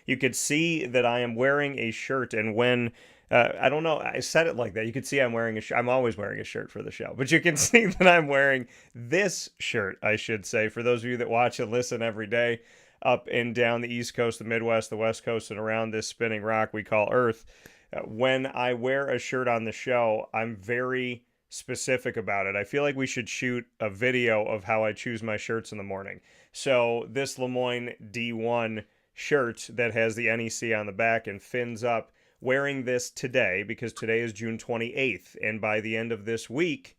you could see that I am wearing a shirt. And when I don't know, I said it like that. You could see I'm wearing a shirt. I'm always wearing a shirt for the show, but you can see that I'm wearing this shirt, I should say, for those of you that watch and listen every day up and down the East Coast, the Midwest, the West Coast, and around this spinning rock we call Earth. When I wear a shirt on the show, I'm very specific about it. I feel like we should shoot a video of how I choose my shirts in the morning. So this LeMoyne D1 shirt that has the NEC on the back and fins up, wearing this today because today is June 28th, and by the end of this week,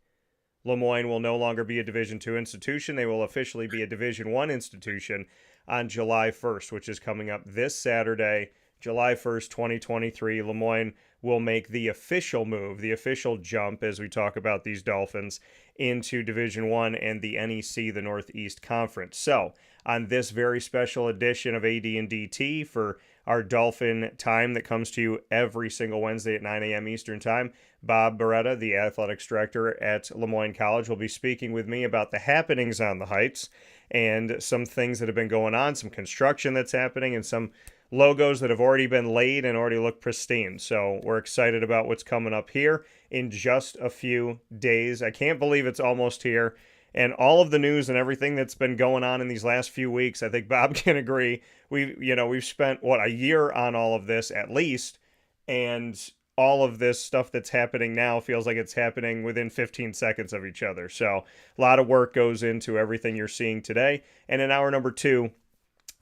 LeMoyne will no longer be a Division II institution. They will officially be a Division I institution on July 1st, which is coming up this Saturday, July 1st, 2023. LeMoyne will make the official move, the official jump, as we talk about these Dolphins, into Division I and the NEC, the Northeast Conference. So, on this very special edition of AD and DT for our Dolphin time that comes to you every single Wednesday at 9 a.m. Eastern Time, Bob Beretta, the athletics director at LeMoyne College, will be speaking with me about the happenings on the Heights and some things that have been going on, some construction that's happening, and some logos that have already been laid and already look pristine. So we're excited about what's coming up here in just a few days. I can't believe it's almost here. And all of the news and everything that's been going on in these last few weeks, I think Bob can agree. We've spent a year on all of this at least, and all of this stuff that's happening now feels like it's happening within 15 seconds of each other. So a lot of work goes into everything you're seeing today. And in hour number 2,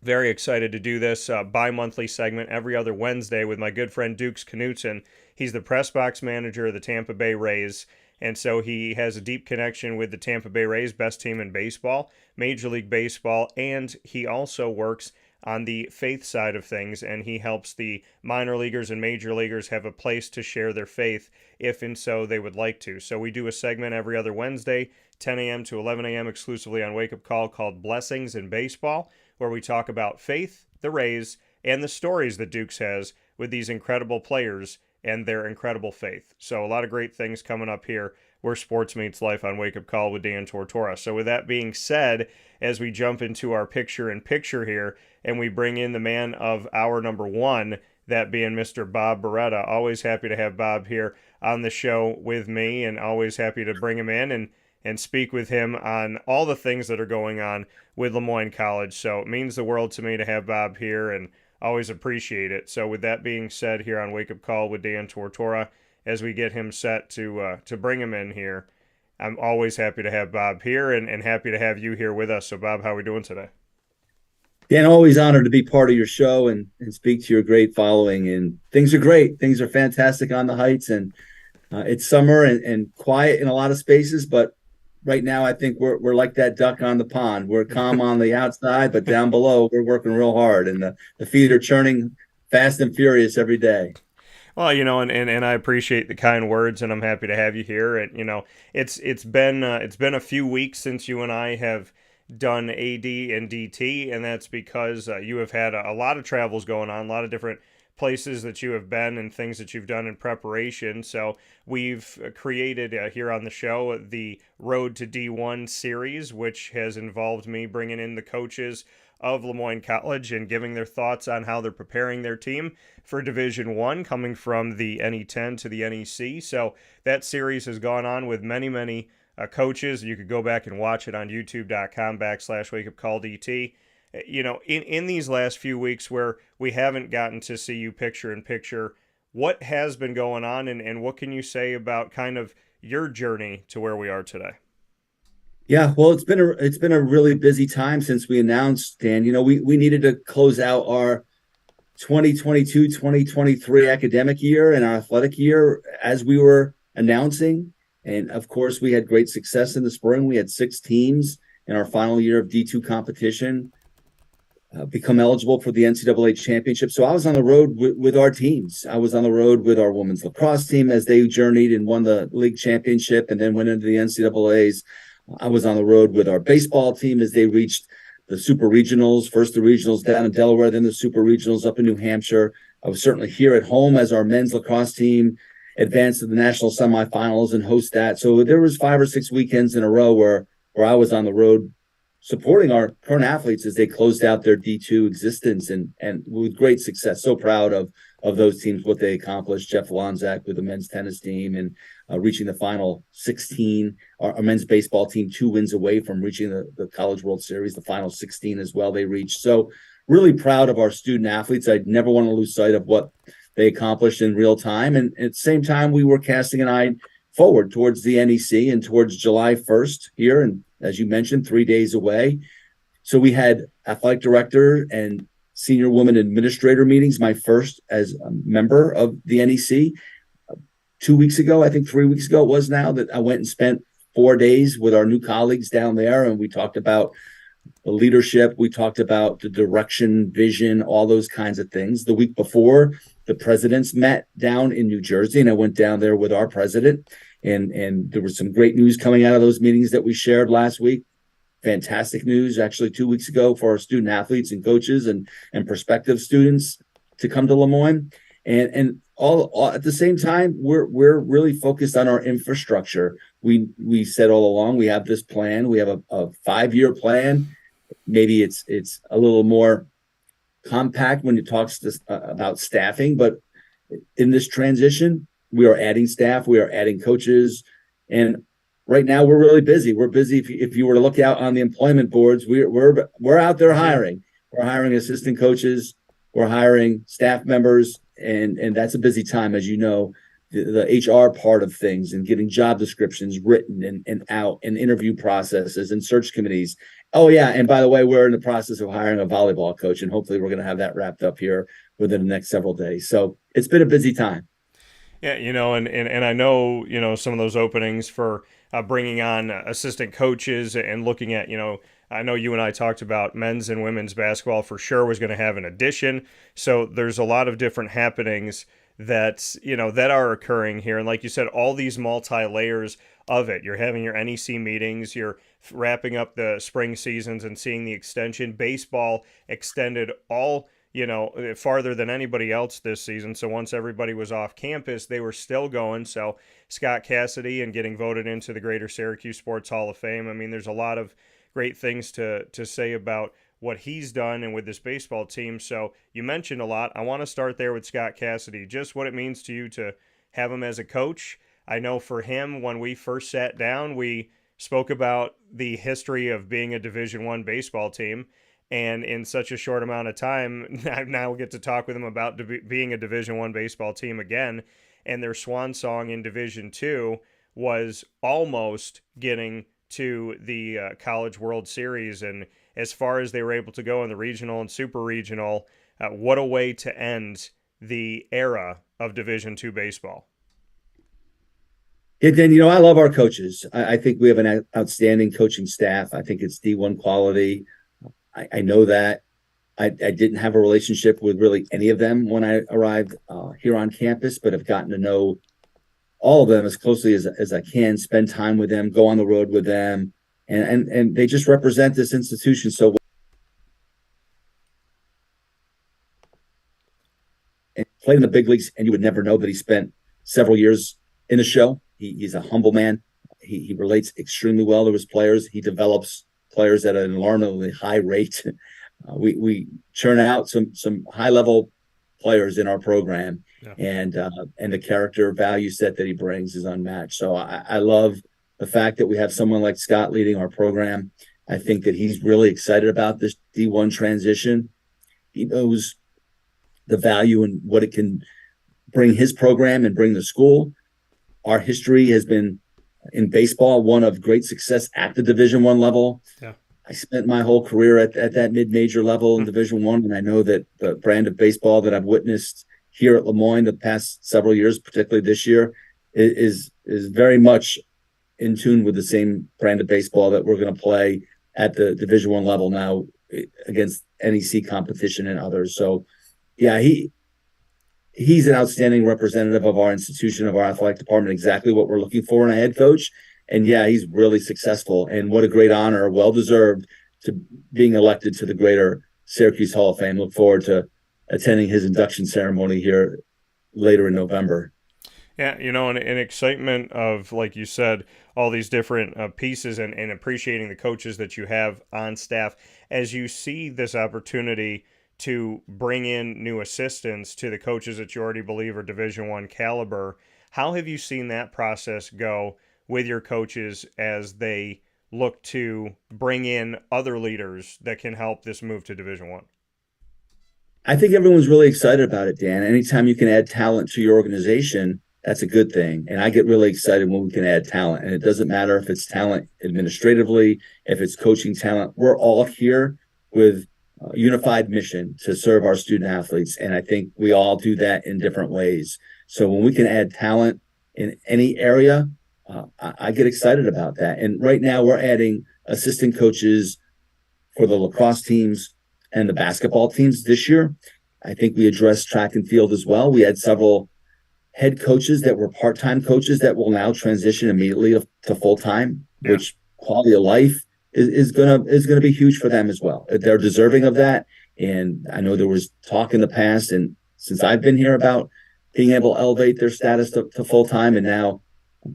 very excited to do this bi-monthly segment every other Wednesday with my good friend Dukes Knutson. He's the Pressbox manager of the Tampa Bay Rays, and so he has a deep connection with the Tampa Bay Rays, best team in baseball, Major League Baseball, and he also works on the faith side of things, and he helps the minor leaguers and major leaguers have a place to share their faith if and so they would like to. So we do a segment every other Wednesday, 10 a.m. to 11 a.m. exclusively on Wake Up Call called Blessings in Baseball, where we talk about faith, the Rays, and the stories that Dukes has with these incredible players and their incredible faith. So a lot of great things coming up here where sports meets life on Wake Up Call with Dan Tortora. So with that being said, as we jump into our picture-in-picture here and we bring in the man of hour number 1, that being Mr. Bob Beretta, always happy to have Bob here on the show with me and always happy to bring him in and speak with him on all the things that are going on with LeMoyne College. So it means the world to me to have Bob here and always appreciate it. So with that being said, here on Wake Up Call with Dan Tortora, as we get him set to bring him in here, I'm always happy to have Bob here and happy to have you here with us. So Bob, how are we doing today? Dan, always honored to be part of your show and speak to your great following. And things are great. Things are fantastic on the Heights. And it's summer and quiet in a lot of spaces, but right now, I think we're like that duck on the pond. We're calm on the outside, but down below, we're working real hard, and the feet are churning fast and furious every day. Well, and I appreciate the kind words, and I'm happy to have you here. And it's been a few weeks since you and I have done AD and DT, and that's because you have had a lot of travels going on, a lot of different places that you have been and things that you've done in preparation. So we've created here on the show the Road to D1 series, which has involved me bringing in the coaches of LeMoyne College and giving their thoughts on how they're preparing their team for Division I, coming from the NE10 to the NEC. So that series has gone on with many coaches. You could go back and watch it on youtube.com/wakeupcalldt. In these last few weeks where we haven't gotten to see you picture in picture, what has been going on and what can you say about kind of your journey to where we are today? Yeah, well, it's been a really busy time since we announced, Dan. We needed to close out our 2022-2023 academic year and our athletic year as we were announcing. And of course, we had great success in the spring. We had 6 teams in our final year of D2 competition become eligible for the NCAA championship. So I was on the road with our teams. I was on the road with our women's lacrosse team as they journeyed and won the league championship and then went into the NCAAs. I was on the road with our baseball team as they reached the super regionals, first the regionals down in Delaware, then the super regionals up in New Hampshire. I was certainly here at home as our men's lacrosse team advanced to the national semifinals and host that. So there was 5 or 6 weekends in a row where I was on the road supporting our current athletes as they closed out their D2 existence and with great success. So proud of those teams, what they accomplished. Jeff Lonzak with the men's tennis team and reaching the final 16. Our men's baseball team 2 wins away from reaching the College World Series, the final 16 as well they reached. So really proud of our student athletes. I never want to lose sight of what they accomplished in real time. And at the same time, we were casting an eye forward towards the NEC and towards July 1st here. And as you mentioned, 3 days away. So we had athletic director and senior woman administrator meetings, my first as a member of the NEC. 2 weeks ago, I think 3 weeks ago it was now, that I went and spent 4 days with our new colleagues down there. And we talked about the leadership. We talked about the direction, vision, all those kinds of things. The week before, the presidents met down in New Jersey, and I went down there with our president. And there was some great news coming out of those meetings that we shared last week. Fantastic news, actually 2 weeks ago, for our student athletes and coaches and prospective students to come to LeMoyne. And all at the same time, we're really focused on our infrastructure. We said all along, we have this plan. We have a 5-year plan. Maybe it's a little more compact when it talks about staffing, but in this transition, we are adding staff, we are adding coaches, and right now we're really busy. We're busy. If you were to look out on the employment boards, we're out there hiring. We're hiring assistant coaches, we're hiring staff members, and that's a busy time, as you know. The HR part of things and getting job descriptions written and out, and interview processes and search committees. Oh yeah, and by the way, we're in the process of hiring a volleyball coach, and hopefully we're going to have that wrapped up here within the next several days. So it's been a busy time. Yeah, and I know, some of those openings for bringing on assistant coaches and looking at, I know you and I talked about men's and women's basketball for sure was going to have an addition. So there's a lot of different happenings that, that are occurring here. And like you said, all these multi-layers of it. You're having your NEC meetings, you're wrapping up the spring seasons and seeing the extension. Baseball extended all farther than anybody else this season. So once everybody was off campus, they were still going. So Scott Cassidy and getting voted into the Greater Syracuse Sports Hall of Fame. I mean, there's a lot of great things to say about what he's done and with this baseball team. So you mentioned a lot. I want to start there with Scott Cassidy, just what it means to you to have him as a coach. I know for him, when we first sat down, we spoke about the history of being a Division I baseball team. And in such a short amount of time, I now get to talk with them about being a Division I baseball team again. And their swan song in Division II was almost getting to the College World Series. And as far as they were able to go in the regional and super regional, what a way to end the era of Division II baseball. And then, I love our coaches. I think we have an outstanding coaching staff. I think it's D1 quality. I know that. I didn't have a relationship with really any of them when I arrived here on campus, but have gotten to know all of them as closely as I can, spend time with them, go on the road with them. And they just represent this institution so well. And played in the big leagues, and you would never know that he spent several years in the show. He's a humble man. He relates extremely well to his players. He develops players at an alarmingly high rate. We churn out some high level players in our program, yeah. And the character value set that he brings is unmatched. So I love the fact that we have someone like Scott leading our program. I think that he's really excited about this D1 transition. He knows the value and what it can bring his program and bring the school. Our history has been in baseball one of great success at the Division I level. Yeah. I spent my whole career at that mid-major level in Division I, and I know that the brand of baseball that I've witnessed here at LeMoyne the past several years, particularly this year, is very much in tune with the same brand of baseball that we're going to play at the Division I level now against NEC competition and others. So, yeah, he's an outstanding representative of our institution, of our athletic department, exactly what we're looking for in a head coach. And yeah, he's really successful, and what a great honor, well-deserved, to being elected to the Greater Syracuse Hall of Fame. Look forward to attending his induction ceremony here later in November. Yeah, an excitement of, like you said, all these different pieces, and appreciating the coaches that you have on staff. As you see this opportunity to bring in new assistants to the coaches that you already believe are Division One caliber, how have you seen that process go with your coaches as they look to bring in other leaders that can help this move to Division One? I think everyone's really excited about it, Dan. Anytime you can add talent to your organization, that's a good thing. And I get really excited when we can add talent. And it doesn't matter if it's talent administratively, if it's coaching talent. We're all here with a unified mission to serve our student athletes. And I think we all do that in different ways. So when we can add talent in any area, I get excited about that. And right now we're adding assistant coaches for the lacrosse teams and the basketball teams this year. I think we addressed track and field as well. We had several head coaches that were part-time coaches that will now transition immediately to full-time, Yeah. which quality of life is gonna be huge for them as well. They're deserving of that. And I know there was talk in the past, and since I've been here, about being able to elevate their status to full-time, and now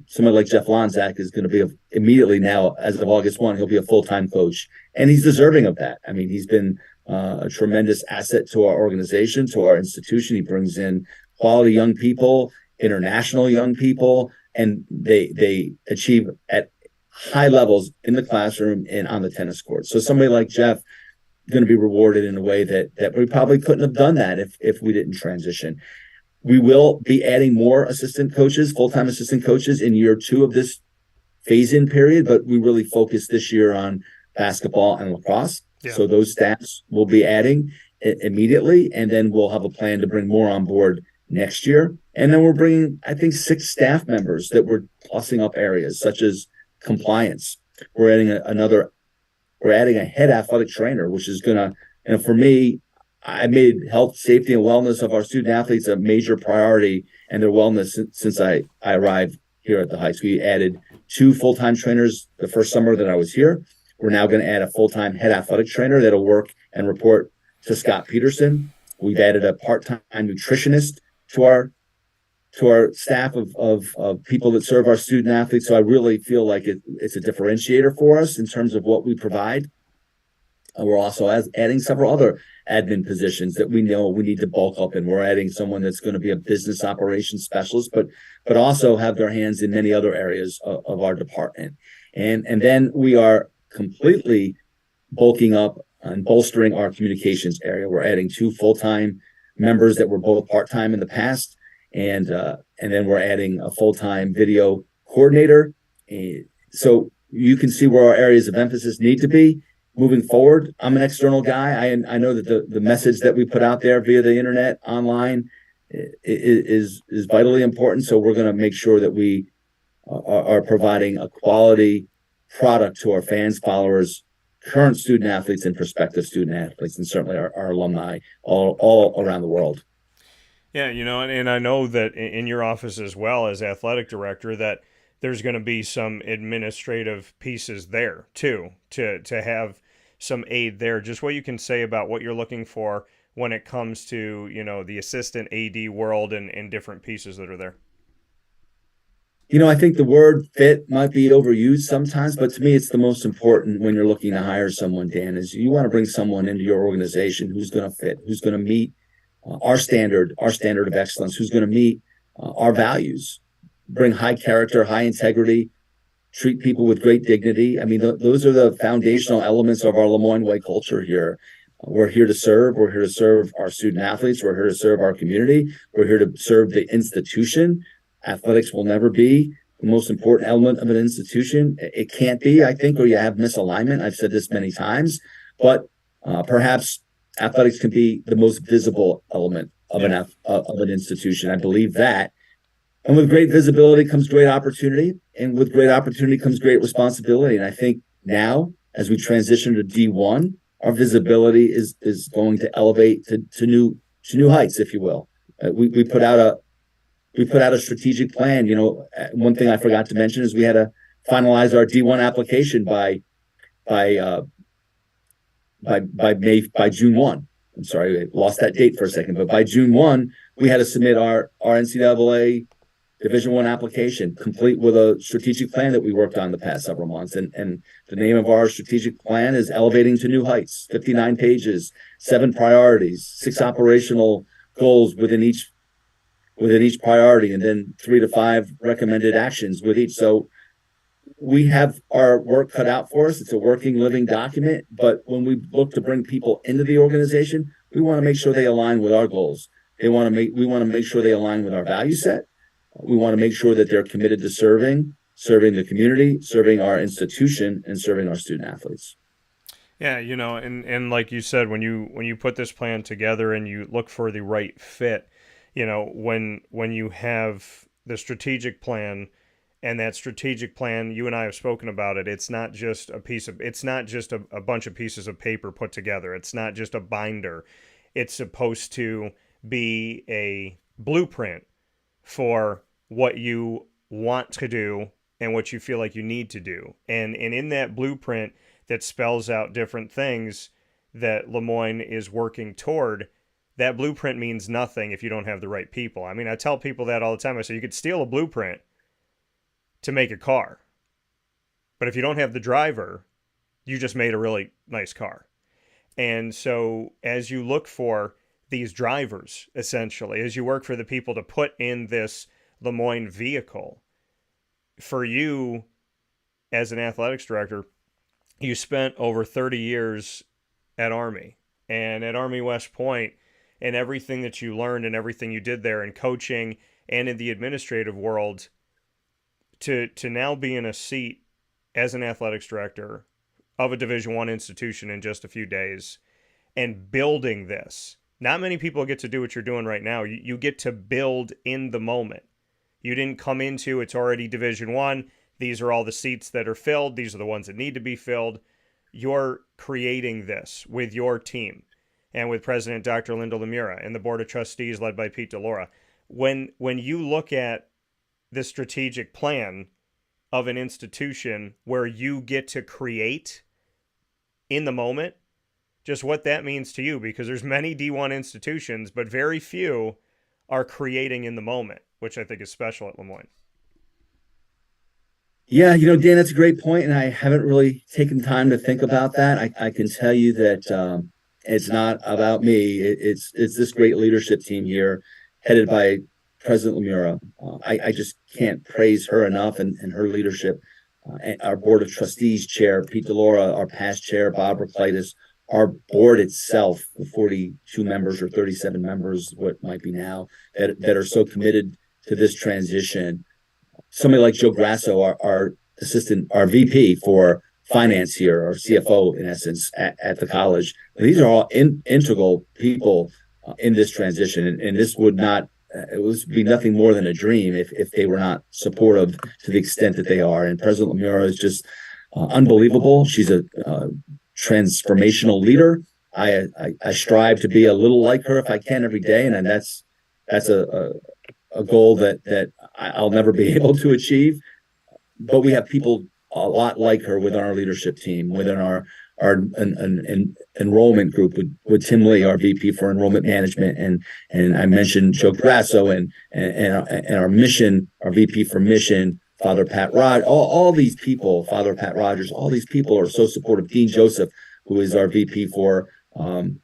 somebody like Jeff Lonzak is going to be immediately now, as of August 1, he'll be a full-time coach, and he's deserving of that. I mean, he's been a tremendous asset to our organization, to our institution. He brings in quality young people, international young people, and they achieve at high levels in the classroom and on the tennis court. So somebody like Jeff is going to be rewarded in a way that we probably couldn't have done that if we didn't transition. We will be adding more assistant coaches, full-time assistant coaches, in year 2 of this phase-in period, but we really focus this year on basketball and lacrosse. Yeah. So those staffs will be adding immediately, and then we'll have a plan to bring more on board next year. And then we're bringing, I think, 6 staff members that we're tossing up areas such as compliance. We're adding a head athletic trainer, which is going to, and for me, I made health, safety, and wellness of our student athletes a major priority, and their wellness since I arrived here at the Heights. We added 2 full-time trainers the first summer that I was here. We're now going to add a full-time head athletic trainer that'll work and report to Scott Peterson. We've added a part-time nutritionist to our staff of people that serve our student athletes. So I really feel like it's a differentiator for us in terms of what we provide. We're also adding several other admin positions that we know we need to bulk up, and we're adding someone that's going to be a business operations specialist, but also have their hands in many other areas of our department. And then we are completely bulking up and bolstering our communications area. We're adding 2 full-time members that were both part-time in the past, and then we're adding a full-time video coordinator. So you can see where our areas of emphasis need to be moving forward. I'm an external guy. I know that the message that we put out there via the internet, online, is vitally important. So we're going to make sure that we are providing a quality product to our fans, followers, current student athletes, and prospective student athletes, and certainly our alumni all around the world. Yeah, and I know that in your office as well as athletic director, that there's going to be some administrative pieces there too, to have some aid there. Just what you can say about what you're looking for when it comes to, the assistant AD world and different pieces that are there. I think the word fit might be overused sometimes, but to me, it's the most important when you're looking to hire someone, Dan, is you want to bring someone into your organization who's going to fit, who's going to meet our standard of excellence, who's going to meet our values, bring high character, high integrity, treat people with great dignity. I mean, those are the foundational elements of our LeMoyne way culture here. We're here to serve. We're here to serve our student athletes. We're here to serve our community. We're here to serve the institution. Athletics will never be the most important element of an institution. It can't be, I think, or you have misalignment. I've said this many times, but perhaps athletics can be the most visible element of an institution. I believe that. And with great visibility comes great opportunity, and with great opportunity comes great responsibility. And I think now, as we transition to D1, our visibility is going to elevate to new heights, if you will. We put out a strategic plan. One thing I forgot to mention is we had to finalize our D1 application by June 1. I'm sorry, I lost that date for a second, but by June 1, we had to submit our NCAA Division I application, complete with a strategic plan that we worked on the past several months. And the name of our strategic plan is Elevating to New Heights, 59 pages, 7 priorities, 6 operational goals within each priority, and then 3 to 5 recommended actions with each. So we have our work cut out for us. It's a working, living document. But when we look to bring people into the organization, we want to make sure they align with our goals. We want to make sure they align with our value set. We want to make sure that they're committed to serving the community, serving our institution, and serving our student athletes. Yeah, and like you said, when you put this plan together and you look for the right fit, when you have the strategic plan, and that strategic plan, you and I have spoken about it. It's not just a bunch of pieces of paper put together. It's not just a binder. It's supposed to be a blueprint for what you want to do and what you feel like you need to do. And in that blueprint that spells out different things that LeMoyne is working toward, that blueprint means nothing if you don't have the right people. I mean, I tell people that all the time. I say you could steal a blueprint to make a car, but if you don't have the driver, you just made a really nice car. And so as you look for these drivers, essentially, as you work for the people to put in this LeMoyne vehicle, for you as an athletics director, you spent over 30 years at Army and at Army West Point, and everything that you learned and everything you did there in coaching and in the administrative world, to now be in a seat as an athletics director of a Division I institution in just a few days and building this. Not many people get to do what you're doing right now. You get to build in the moment. You didn't come into, it's already Division I. These are all the seats that are filled. These are the ones that need to be filled. You're creating this with your team and with President Dr. Linda Lemura and the Board of Trustees led by Pete DeLaura. When you look at the strategic plan of an institution where you get to create in the moment, just what that means to you, because there's many D1 institutions, but very few are creating in the moment, which I think is special at LeMoyne. Yeah, Dan, that's a great point, and I haven't really taken time to think about that. I can tell you that it's not about me. It's this great leadership team here, headed by President Lemura. I just can't praise her enough and her leadership. Our Board of Trustees chair, Pete DeLaura, our past chair, Bob Riclitis, our board itself, the 42 members or 37 members, what might be now, that are so committed to this transition. Somebody like Joe Grasso, our assistant, our VP for finance here, our CFO in essence at the college. These are all integral people in this transition, and this would not. It would be nothing more than a dream if they were not supportive to the extent that they are. And President Lemura is just unbelievable. She's a transformational leader. I strive to be a little like her if I can every day, and that's a goal that I'll never be able to achieve. But we have people a lot like her within our leadership team, within our enrollment group with Tim Lee, our VP for enrollment management, and I mentioned Joe Grasso and our mission, our VP for mission, Father Pat Rod, all these people, Father Pat Rogers, all these people are so supportive. Dean Joseph, who is our VP for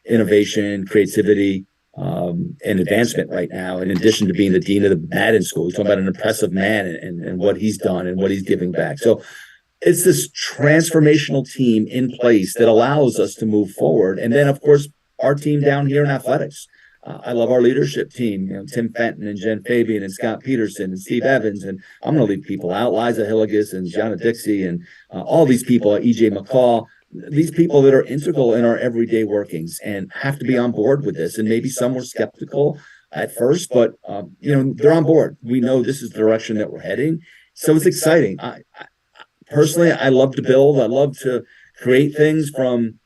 innovation, creativity, and advancement right now, in addition to being the dean of the Madden School. We're talking about an impressive man and what he's done and what he's giving back. So it's this transformational team in place that allows us to move forward. And then, of course, our team down here in athletics. I love our leadership team, Tim Fenton and Jen Fabian and Scott Peterson and Steve Evans. And I'm going to leave people out, Liza Hilligus and Gianna Dixie and all these people, EJ McCall, these people that are integral in our everyday workings and have to be on board with this. And maybe some were skeptical at first, but, they're on board. We know this is the direction that we're heading. So it's exciting. Personally, I love to build. I love to create things from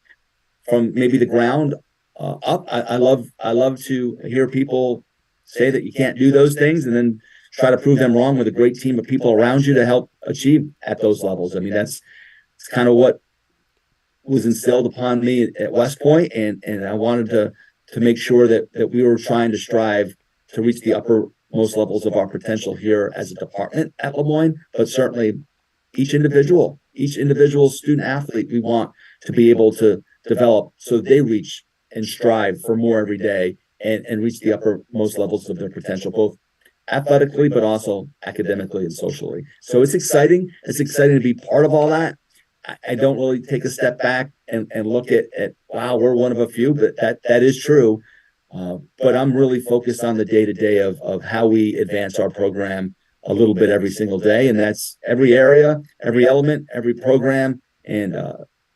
maybe the ground up. I love to hear people say that you can't do those things and then try to prove them wrong with a great team of people around you to help achieve at those levels. I mean, it's kind of what was instilled upon me at West Point, and I wanted to make sure that we were trying to strive to reach the upper most levels of our potential here as a department at LeMoyne, but certainly each individual student athlete we want to be able to develop so they reach and strive for more every day and reach the uppermost levels of their potential, both athletically, but also academically and socially. So it's exciting. It's exciting to be part of all that. I don't really take a step back and look at, wow, we're one of a few, but that is true. But I'm really focused on the day-to-day of how we advance our program a little bit every single day. And that's every area, every element, every program. And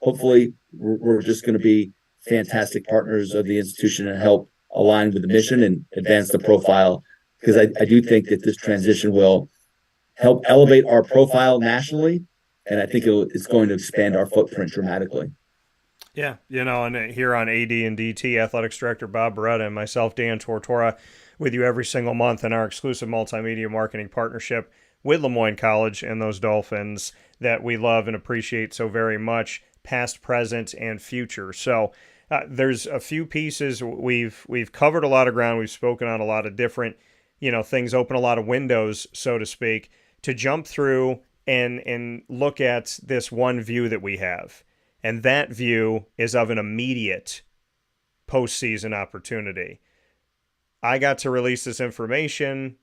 hopefully we're just going to be fantastic partners of the institution and help align with the mission and advance the profile. Because I do think that this transition will help elevate our profile nationally. And I think it's going to expand our footprint dramatically. Yeah, and here on AD and DT, Athletics Director Bob Beretta and myself, Dan Tortora, with you every single month in our exclusive multimedia marketing partnership with LeMoyne College and those Dolphins that we love and appreciate so very much, past, present, and future. So there's a few pieces. We've covered a lot of ground. We've spoken on a lot of different, things, open a lot of windows, so to speak, to jump through and look at this one view that we have. And that view is of an immediate postseason opportunity. I got to release this information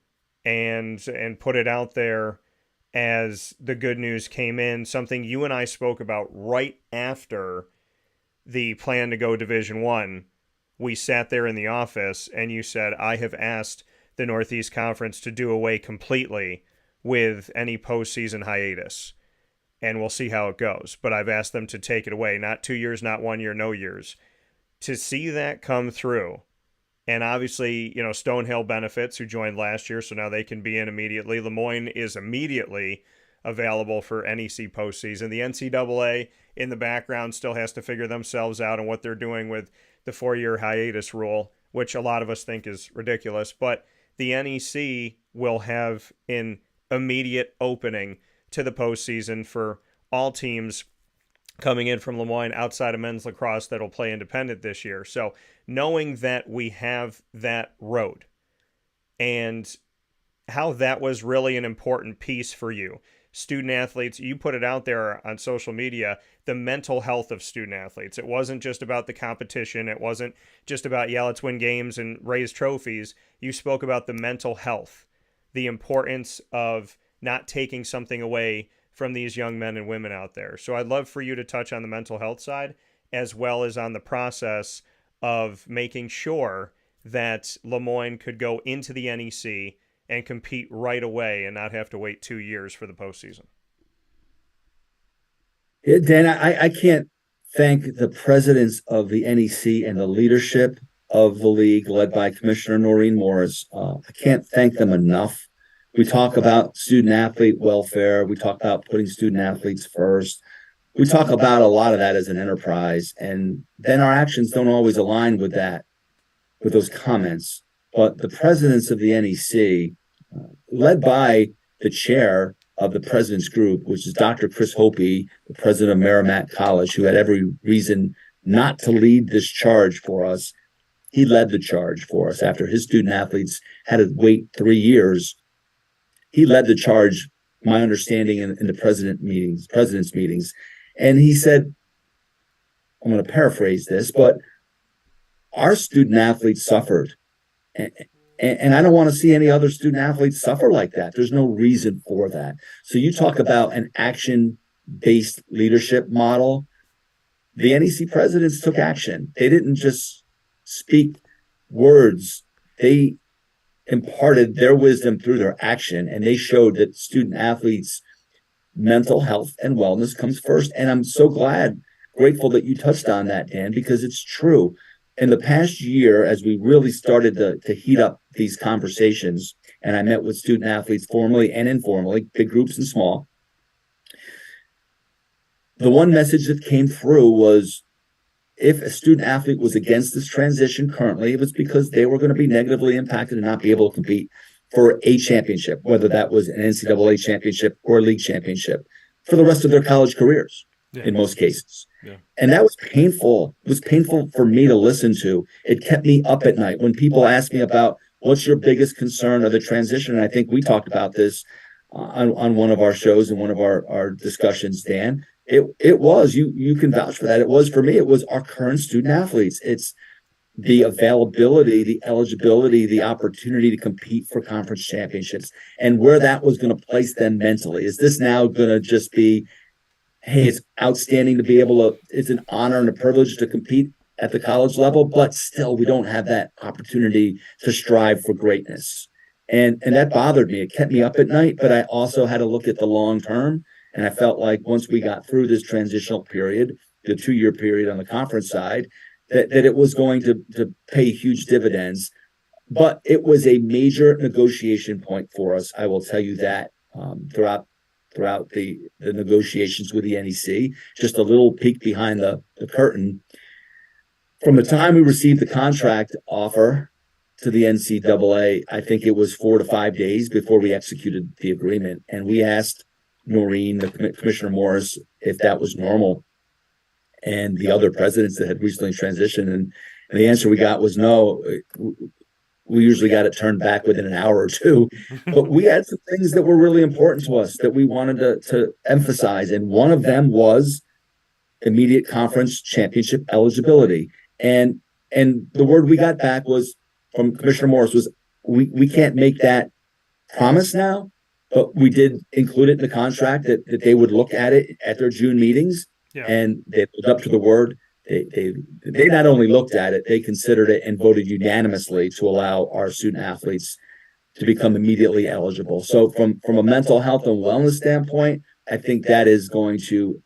and put it out there as the good news came in, something you and I spoke about right after the plan to go Division I. We sat there in the office and you said, I have asked the Northeast Conference to do away completely with any postseason hiatus, and we'll see how it goes. But I've asked them to take it away, not 2 years, not 1 year, no years. To see that come through, and obviously, Stonehill benefits, who joined last year, so now they can be in immediately. LeMoyne is immediately available for NEC postseason. The NCAA in the background still has to figure themselves out on what they're doing with the 4-year hiatus rule, which a lot of us think is ridiculous. But the NEC will have an immediate opening to the postseason for all teams coming in from LeMoyne outside of men's lacrosse that'll play independent this year. So knowing that we have that road and how that was really an important piece for you. Student athletes, you put it out there on social media, the mental health of student athletes. It wasn't just about the competition. It wasn't just about, let's win games and raise trophies. You spoke about the mental health, the importance of not taking something away from these young men and women out there. So I'd love for you to touch on the mental health side as well as on the process of making sure that LeMoyne could go into the NEC and compete right away and not have to wait 2 years for the postseason. Yeah, Dan, I can't thank the presidents of the NEC and the leadership of the league led by Commissioner Noreen Morris. I can't thank them enough. We talk about student athlete welfare. We talk about putting student athletes first. We talk about a lot of that as an enterprise, and then our actions don't always align with that, with those comments. But the presidents of the NEC, led by the chair of the president's group, which is Dr. Chris Hopi, the president of Merrimack College, who had every reason not to lead this charge for us. He led the charge for us after his student athletes had to wait 3 years. He led the charge, my understanding, in the president's meetings. And he said, I'm going to paraphrase this, but our student athletes suffered. And I don't want to see any other student athletes suffer like that. There's no reason for that. So you talk about an action-based leadership model. The NEC presidents took action. They didn't just speak words. They imparted their wisdom through their action, and they showed that student athletes' mental health and wellness comes first. And I'm so grateful that you touched on that, Dan, because it's true. In the past year, as we really started to heat up these conversations, and I met with student athletes formally and informally, big groups and small, the one message that came through was if a student athlete was against this transition currently, it was because they were going to be negatively impacted and not be able to compete for a championship, whether that was an NCAA championship or a league championship, for the rest of their college careers, in most cases. Yeah. And that was painful. It was painful for me to listen to. It kept me up at night when people asked me about, what's your biggest concern of the transition? And I think we talked about this on one of our shows and one of our discussions, Dan. It was, you can vouch for that. It was for me, it was our current student athletes. It's the availability, the eligibility, the opportunity to compete for conference championships, and where that was going to place them mentally. Is this now going to just be, hey, it's outstanding to be able to, it's an honor and a privilege to compete at the college level, but still we don't have that opportunity to strive for greatness. And that bothered me. It kept me up at night, but I also had to look at the long term. And I felt like once we got through this transitional period, the 2-year period on the conference side, that it was going to pay huge dividends. But it was a major negotiation point for us. I will tell you that throughout the negotiations with the NEC. Just a little peek behind the curtain. From the time we received the contract offer to the NCAA, I think it was 4 to 5 days before we executed the agreement. And we asked Noreen, Commissioner Morris, if that was normal, and the other presidents that had recently transitioned. And the answer we got was no. We usually got it turned back within an hour or two, but we had some things that were really important to us that we wanted to emphasize. And one of them was immediate conference championship eligibility. And the word we got back was from Commissioner Morris was, we can't make that promise now, but we did include it in the contract that they would look at it at their June meetings. Yeah. And they lived up to the word. They not only looked at it, they considered it and voted unanimously to allow our student athletes to become immediately eligible. So from a mental health and wellness standpoint, I think that is going to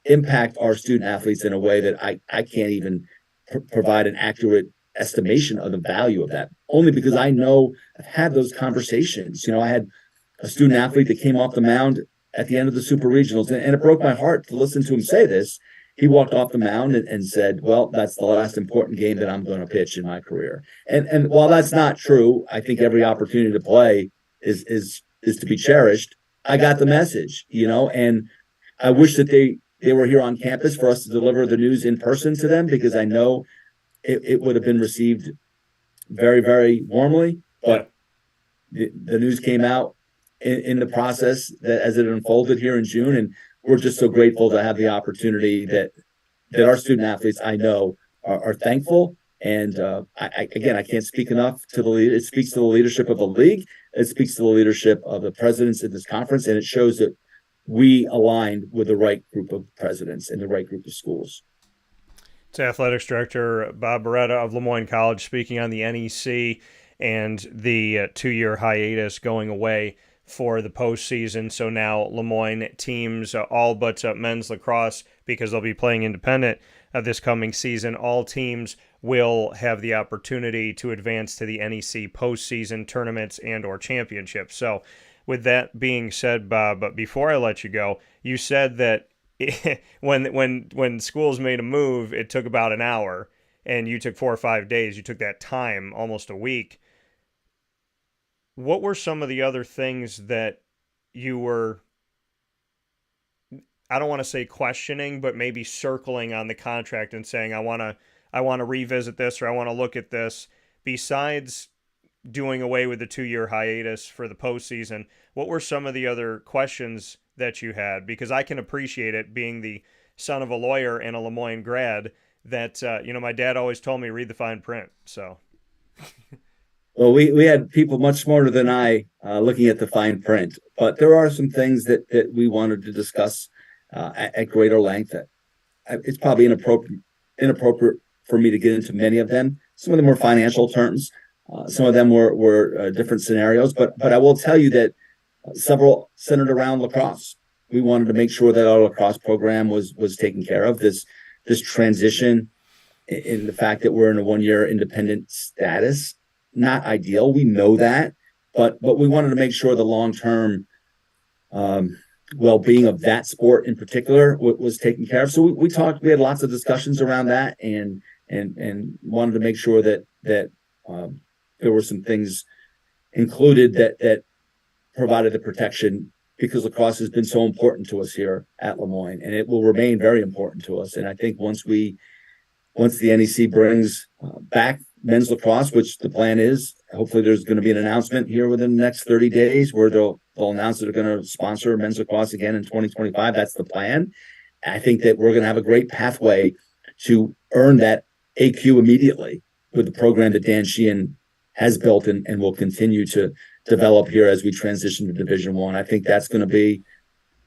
impact our student athletes in a way that I can't even provide an accurate estimation of the value of that, only because I know I've had those conversations. I had a student athlete that came off the mound at the end of the super regionals, and it broke my heart to listen to him say this. He walked off the mound and said, well, that's the last important game that I'm going to pitch in my career. And while that's not true, I think every opportunity to play is to be cherished. I got the message, and I wish that they were here on campus for us to deliver the news in person to them, because I know it would have been received very, very warmly. But the news came out in the process that as it unfolded here in June, and we're just so grateful to have the opportunity that our student athletes, I know, are thankful. And I can't speak enough to the lead. It speaks to the leadership of the league. It speaks to the leadership of the presidents of this conference, and it shows that we aligned with the right group of presidents and the right group of schools. It's Athletics Director Bob Beretta of LeMoyne College speaking on the NEC and the 2-year hiatus going away for the postseason. So now LeMoyne teams, all but men's lacrosse, because they'll be playing independent this coming season, all teams will have the opportunity to advance to the NEC postseason tournaments and or championships. So with that being said, Bob, but before I let you go, you said that when schools made a move, it took about an hour, and you took 4 or 5 days. You took that time, almost a week. What were some of the other things that you were, I don't want to say questioning, but maybe circling on the contract and saying, I want to revisit this, or I want to look at this, besides doing away with the 2-year hiatus for the postseason? What were some of the other questions that you had? Because I can appreciate it, being the son of a lawyer and a LeMoyne grad, that, my dad always told me, read the fine print. So. Well, we had people much smarter than I looking at the fine print, but there are some things that we wanted to discuss at greater length. It's probably inappropriate for me to get into many of them. Some of them were financial terms. Some of them were different scenarios, but I will tell you that several centered around lacrosse. We wanted to make sure that our lacrosse program was taken care of. This transition in the fact that we're in a 1-year independent status, not ideal. We know that, but we wanted to make sure the long-term well-being of that sport in particular was taken care of. So we talked. We had lots of discussions around that, and wanted to make sure that there were some things included that provided the protection, because lacrosse has been so important to us here at LeMoyne, and it will remain very important to us. And I think once the NEC brings back men's lacrosse, which the plan is, hopefully there's going to be an announcement here within the next 30 days where they'll announce that they're going to sponsor men's lacrosse again in 2025. That's the plan. I think that we're going to have a great pathway to earn that AQ immediately with the program that Dan Sheehan has built and will continue to develop here as we transition to Division I. I think that's going to be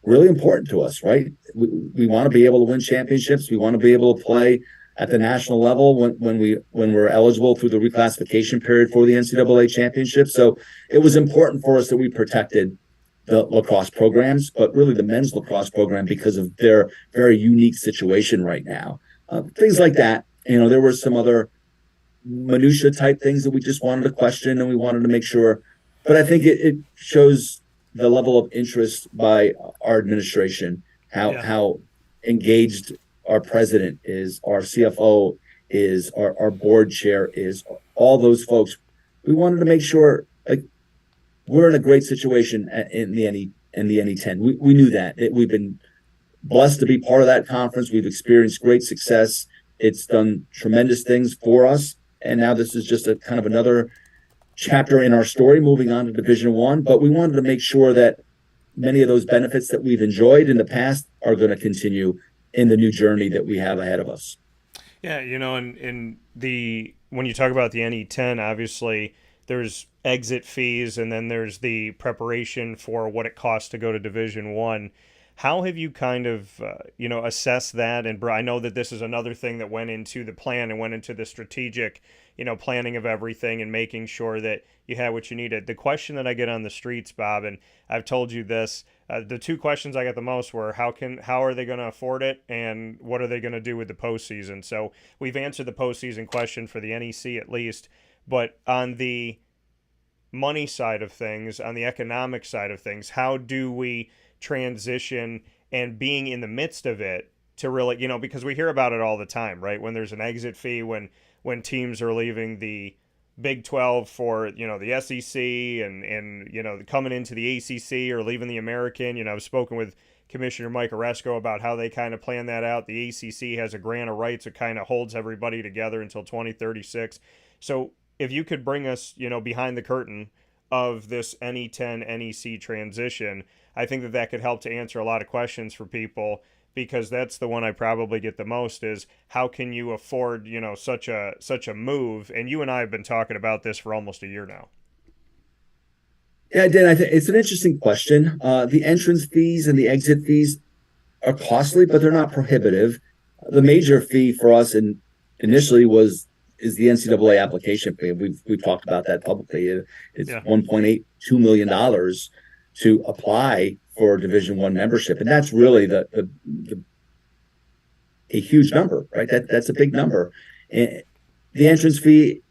really important to us, right? We want to be able to win championships. We want to be able to play at the national level when we're eligible through the reclassification period for the NCAA championship. So it was important for us that we protected the lacrosse programs, but really the men's lacrosse program because of their very unique situation right now. Things like that. There were some other minutia type things that we just wanted to question and we wanted to make sure. But I think it shows the level of interest by our administration, how engaged our president is, our CFO is, our board chair is, all those folks. We wanted to make sure we're in a great situation in the NE10. We knew that. We've been blessed to be part of that conference. We've experienced great success. It's done tremendous things for us. And now this is just a kind of another chapter in our story moving on to Division I. But we wanted to make sure that many of those benefits that we've enjoyed in the past are going to continue in the new journey that we have ahead of us. Yeah, in when you talk about the NE10, obviously there's exit fees and then there's the preparation for what it costs to go to Division I. How have you kind of, assessed that? And I know that this is another thing that went into the plan and went into the strategic, planning of everything and making sure that you had what you needed. The question that I get on the streets, Bob, and I've told you this, the two questions I got the most were how are they going to afford it and what are they going to do with the postseason? So we've answered the postseason question for the NEC at least, but on the money side of things, on the economic side of things, how do we transition and being in the midst of it to really, because we hear about it all the time, right? When there's an exit fee, when teams are leaving the Big 12 for, the SEC and coming into the ACC or leaving the American. I've spoken with Commissioner Mike Oresco about how they kind of plan that out. The ACC has a grant of rights that kind of holds everybody together until 2036. So if you could bring us, behind the curtain of this NE10 NEC transition, I think that could help to answer a lot of questions for people, because that's the one I probably get the most is how can you afford, such a move? And you and I have been talking about this for almost a year now. Yeah, Dan, I think it's an interesting question. The entrance fees and the exit fees are costly, but they're not prohibitive. The major fee for us initially is the NCAA application fee. We've talked about that publicly. It's $1.82 million to apply for Division I membership, and that's really a huge number, right? That's a big number. And the entrance fee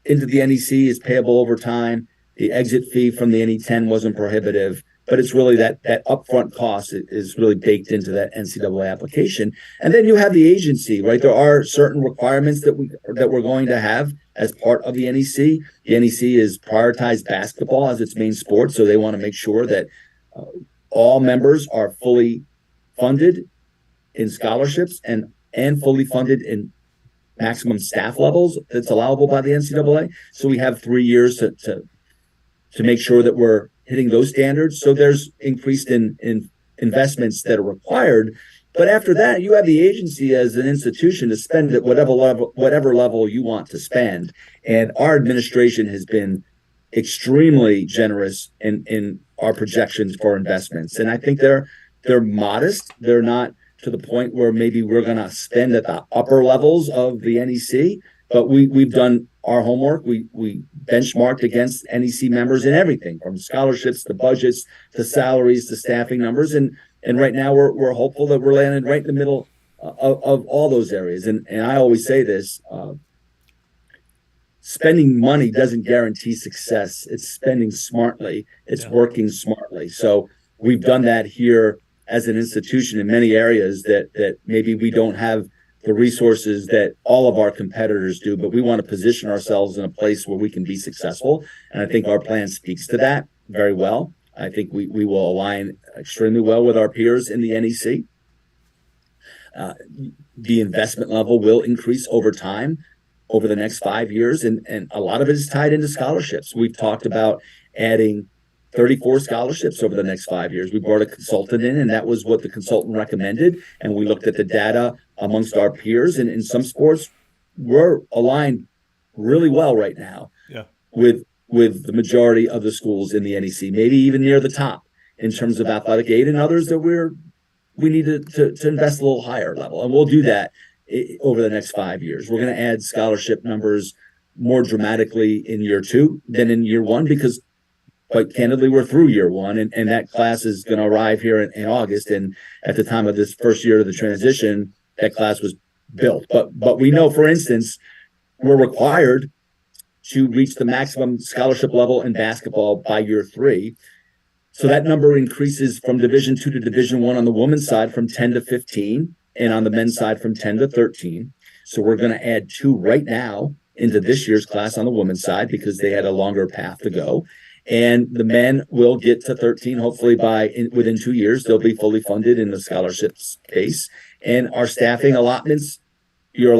into the NEC is payable over time. The exit fee from the NE10 wasn't prohibitive, but it's really that upfront cost is really baked into that NCAA application. And then you have the agency, right? There are certain requirements that we're going to have as part of the NEC. The NEC is prioritized basketball as its main sport, so they want to make sure that all members are fully funded in scholarships and fully funded in maximum staff levels that's allowable by the NCAA. So we have 3 years to make sure that we're hitting those standards. So there's increased in investments that are required. But after that, you have the agency as an institution to spend at whatever level you want to spend. And our administration has been extremely generous in our projections for investments. And I think they're modest. They're not to the point where maybe we're going to spend at the upper levels of the NEC, but we've done our homework. We benchmarked against NEC members in everything from scholarships to budgets to salaries to staffing numbers. And right now we're hopeful that we're landing right in the middle of all those areas. And I always say this, spending money doesn't guarantee success. It's spending smartly. It's working smartly. So we've done that here as an institution in many areas that maybe we don't have the resources that all of our competitors do, but we want to position ourselves in a place where we can be successful. And I think our plan speaks to that very well. I think we will align extremely well with our peers in the NEC. The investment level will increase over time. over the next 5 years. And a lot of it is tied into scholarships. We've talked about adding 34 scholarships over the next 5 years. We brought a consultant in, and that was what the consultant recommended. And we looked at the data amongst our peers. And in some sports, we're aligned really well right now Yeah. with the majority of the schools in the NEC, maybe even near the top in terms of athletic aid, and others that we need to invest a little higher level. And we'll do that over the next 5 years. We're going to add scholarship numbers more dramatically in year 2 than in year 1, because quite candidly, we're through year 1, and that class is going to arrive here in August. And at the time of this first year of the transition, that class was built. But we know, for instance, we're required to reach the maximum scholarship level in basketball by year 3. So that number increases from Division 2 to Division 1 on the women's side from 10 to 15, and on the men's side from 10 to 13. So we're going to add 2 right now into this year's class on the women's side, because they had a longer path to go. And the men will get to 13, hopefully within 2 years. They'll be fully funded in the scholarship space. And our staffing allotments, we're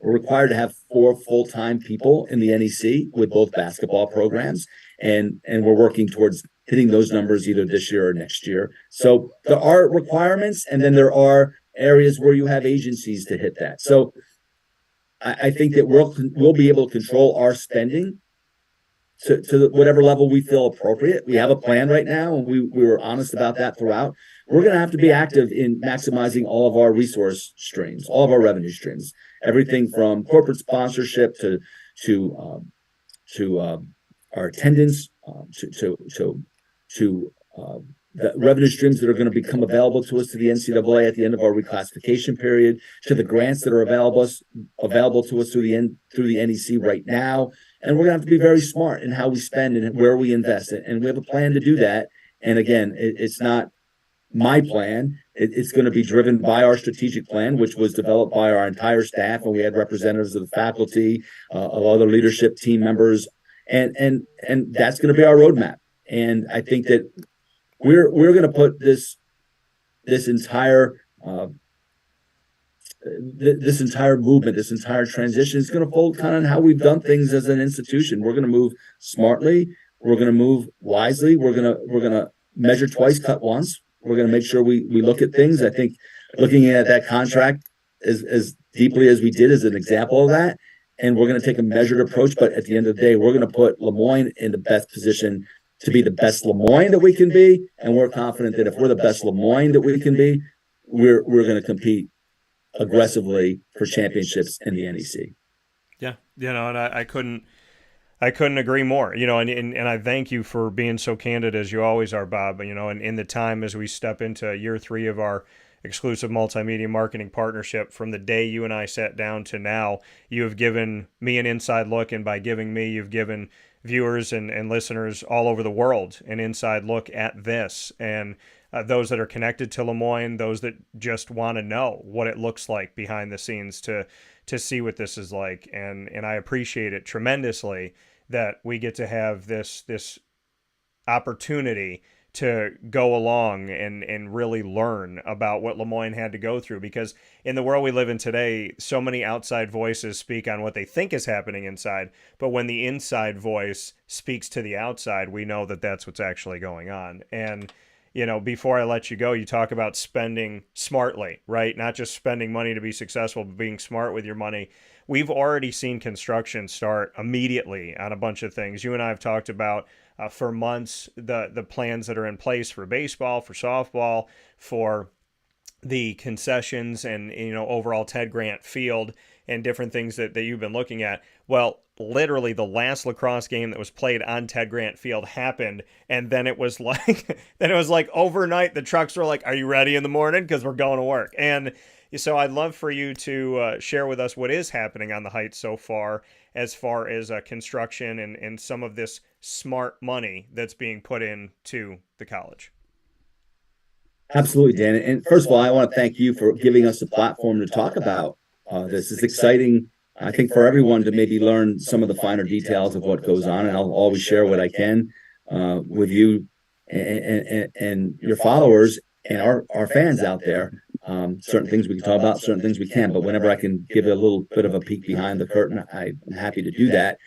required to have 4 full-time people in the NEC with both basketball programs. And we're working towards hitting those numbers either this year or next year. So there are requirements, and then there are areas where you have agencies to hit that. So I think that we'll be able to control our spending to whatever level we feel appropriate. We have a plan right now, and we were honest about that throughout. We're going to have to be active in maximizing all of our resource streams, all of our revenue streams, everything from corporate sponsorship to our attendance, to the revenue streams that are going to become available to us to the NCAA at the end of our reclassification period, to the grants that are available to us through the NEC right now. And we're going to have to be very smart in how we spend and where we invest. And we have a plan to do that. And again, it's not my plan. It's going to be driven by our strategic plan, which was developed by our entire staff. And we had representatives of the faculty, of other leadership team members. And that's going to be our roadmap. And I think that we're going to put this entire movement, this entire transition is going to fold kind of on how we've done things as an institution. We're going to move smartly. We're going to move wisely. We're going to measure twice, cut once. We're going to make sure we look at things. I think looking at that contract as deeply as we did is an example of that. And we're going to take a measured approach. But at the end of the day, we're going to put LeMoyne in the best position to be the best LeMoyne that we can be. And we're confident that if we're the best LeMoyne that we can be, we're going to compete aggressively for championships in the NEC. Yeah, and I couldn't agree more. And I thank you for being so candid as you always are, Bob. And in the time as we step into year 3 of our exclusive multimedia marketing partnership, from the day you and I sat down to now, you have given me an inside look, and by giving me, you've given viewers and listeners all over the world an inside look at this. And those that are connected to LeMoyne, those that just want to know what it looks like behind the scenes to see what this is like. And I appreciate it tremendously that we get to have this opportunity to go along and really learn about what LeMoyne had to go through, because in the world we live in today, so many outside voices speak on what they think is happening inside, but when the inside voice speaks to the outside, we know that that's what's actually going on. And before I let you go, you talk about spending smartly, right? Not just spending money to be successful, but being smart with your money. We've already seen construction start immediately on a bunch of things. You and I have talked about for months the plans that are in place for baseball, for softball, for the concessions, and overall Ted Grant Field and different things that you've been looking at. Well, literally the last lacrosse game that was played on Ted Grant Field happened, and then it was like overnight the trucks were like, "Are you ready in the morning? Because we're going to work." And so I'd love for you to share with us what is happening on the Heights so far as construction and some of this smart money that's being put into the college. Absolutely, Dan. And first of all, I want to thank you for giving us a platform to talk about this. It's exciting, I think, for everyone to maybe learn some of the finer details of what goes on. And I'll always share what I can with you and your followers and our fans out there. Certain things we can talk about, certain things we can, but whenever I can give a little bit of a peek behind the curtain, I'm happy to do that.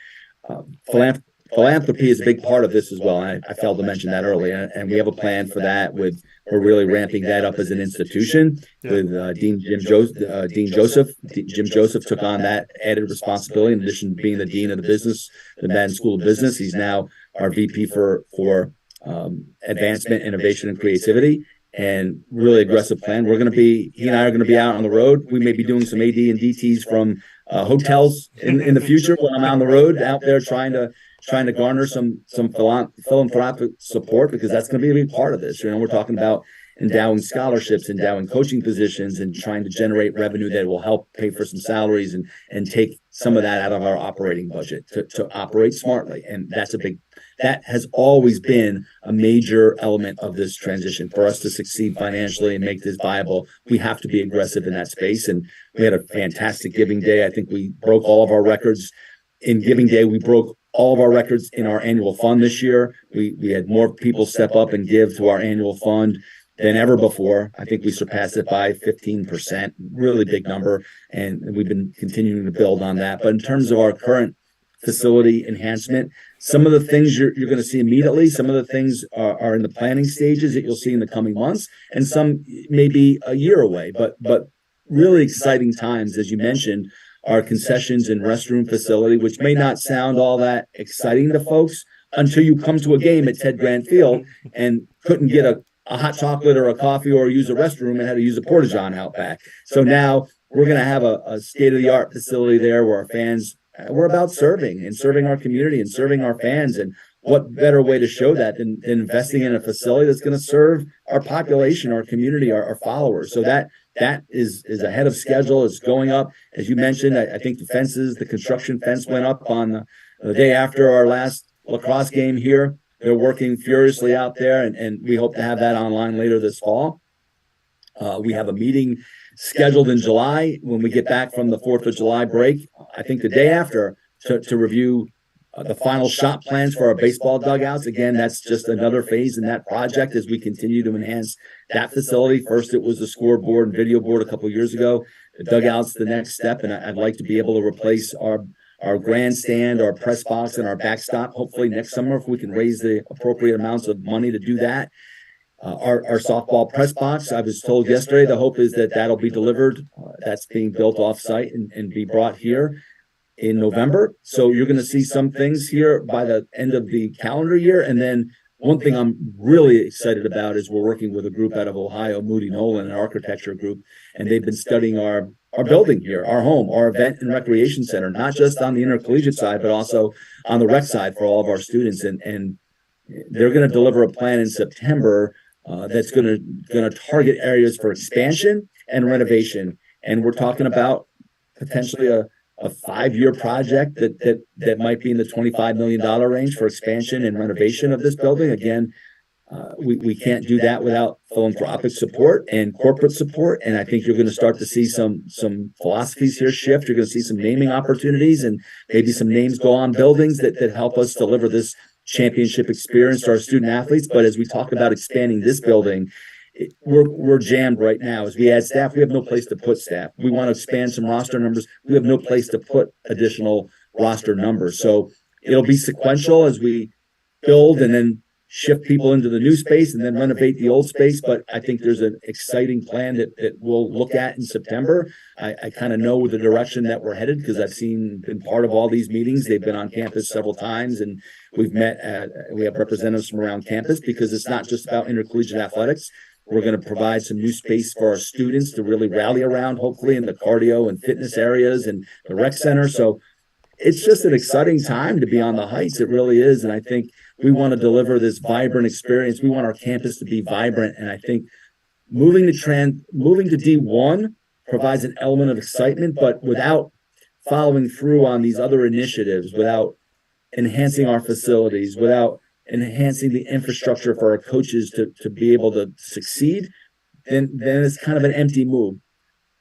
Philanthropy is a big part of this as well. I failed to mention that earlier, and we have a plan for that. We're really ramping that up as an institution with Jim Joseph. Jim Joseph took on that added responsibility in addition to being the dean of the Madden School of Business. He's now our VP for advancement, innovation, and creativity. And really aggressive plan. He and I are going to be out on the road. We may be doing some AD and DTs from hotels in the future when I'm on the road out there trying to garner some philanthropic support, because that's going to be a big part of this. We're talking about endowing scholarships, endowing coaching positions, and trying to generate revenue that will help pay for some salaries and take some of that out of our operating budget to operate smartly. And that has always been a major element of this transition. For us to succeed financially and make this viable, we have to be aggressive in that space. And we had a fantastic Giving Day. I think we broke all of our records in Giving Day. We broke all of our records in our annual fund this year. We had more people step up and give to our annual fund than ever before. I think we surpassed it by 15%, really big number. And we've been continuing to build on that. But in terms of our current facility enhancement, some of the things you're going to see immediately, some of the things are in the planning stages that you'll see in the coming months, and some may be a year away. But really exciting times, as you mentioned, our concessions and restroom facility, which may not sound all that exciting to folks until you come to a game at Ted Grant Field and couldn't get a hot chocolate or a coffee or use a restroom and had to use a porta-john out back. So now we're going to have a state-of-the-art facility there where our fans, we're about serving our community and serving our fans. And what better way to show that than investing in a facility that's going to serve our population, our community, our followers. So that is ahead of schedule. It's going up. As you mentioned, I think the construction fence went up on the day after our last lacrosse game here. They're working furiously out there, and we hope to have that online later this fall. We have a meeting scheduled in July when we get back from the 4th of July break, I think the day after, to review the final shot plans for our baseball dugouts. Again, that's just another phase in that project as we continue to enhance that facility. First, it was the scoreboard and video board a couple of years ago. The dugout's the next step, and I'd like to be able to replace our grandstand, our press box, and our backstop, hopefully next summer, if we can raise the appropriate amounts of money to do that. Our softball press box, I was told yesterday, the hope is that that'll be delivered. That's being built off-site and be brought here in November. So you're going to see some things here by the end of the calendar year. And then one thing I'm really excited about is we're working with a group out of Ohio, Moody Nolan, an architecture group, and they've been studying our building here, our home, our event and recreation center, not just on the intercollegiate side, but also on the rec side for all of our students. And they're going to deliver a plan in September that's going to target areas for expansion and renovation. And we're talking about potentially a 5-year project that might be in the $25 million range for expansion and renovation of this building. Again, we can't do that without philanthropic support and corporate support. And I think you're going to start to see some philosophies here shift. You're going to see some naming opportunities and maybe some names go on buildings that help us deliver this championship experience to our student athletes. But as we talk about expanding this building, we're jammed right now. As we add staff, we have no place to put staff. We want to expand some roster numbers. We have no place to put additional roster numbers. So it'll be sequential as we build and then shift people into the new space and then renovate the old space. But I think there's an exciting plan that we'll look at in September. I kind of know the direction that we're headed because I've been part of all these meetings. They've been on campus several times, and we have representatives from around campus because it's not just about intercollegiate athletics. We're going to provide some new space for our students to really rally around, hopefully in the cardio and fitness areas and the rec center. So it's just an exciting time to be on the Heights. It really is. And I think we want to deliver this vibrant experience. We want our campus to be vibrant. And I think moving to D1 provides an element of excitement, but without following through on these other initiatives, without enhancing our facilities, without enhancing the infrastructure for our coaches to be able to succeed, then it's kind of an empty move.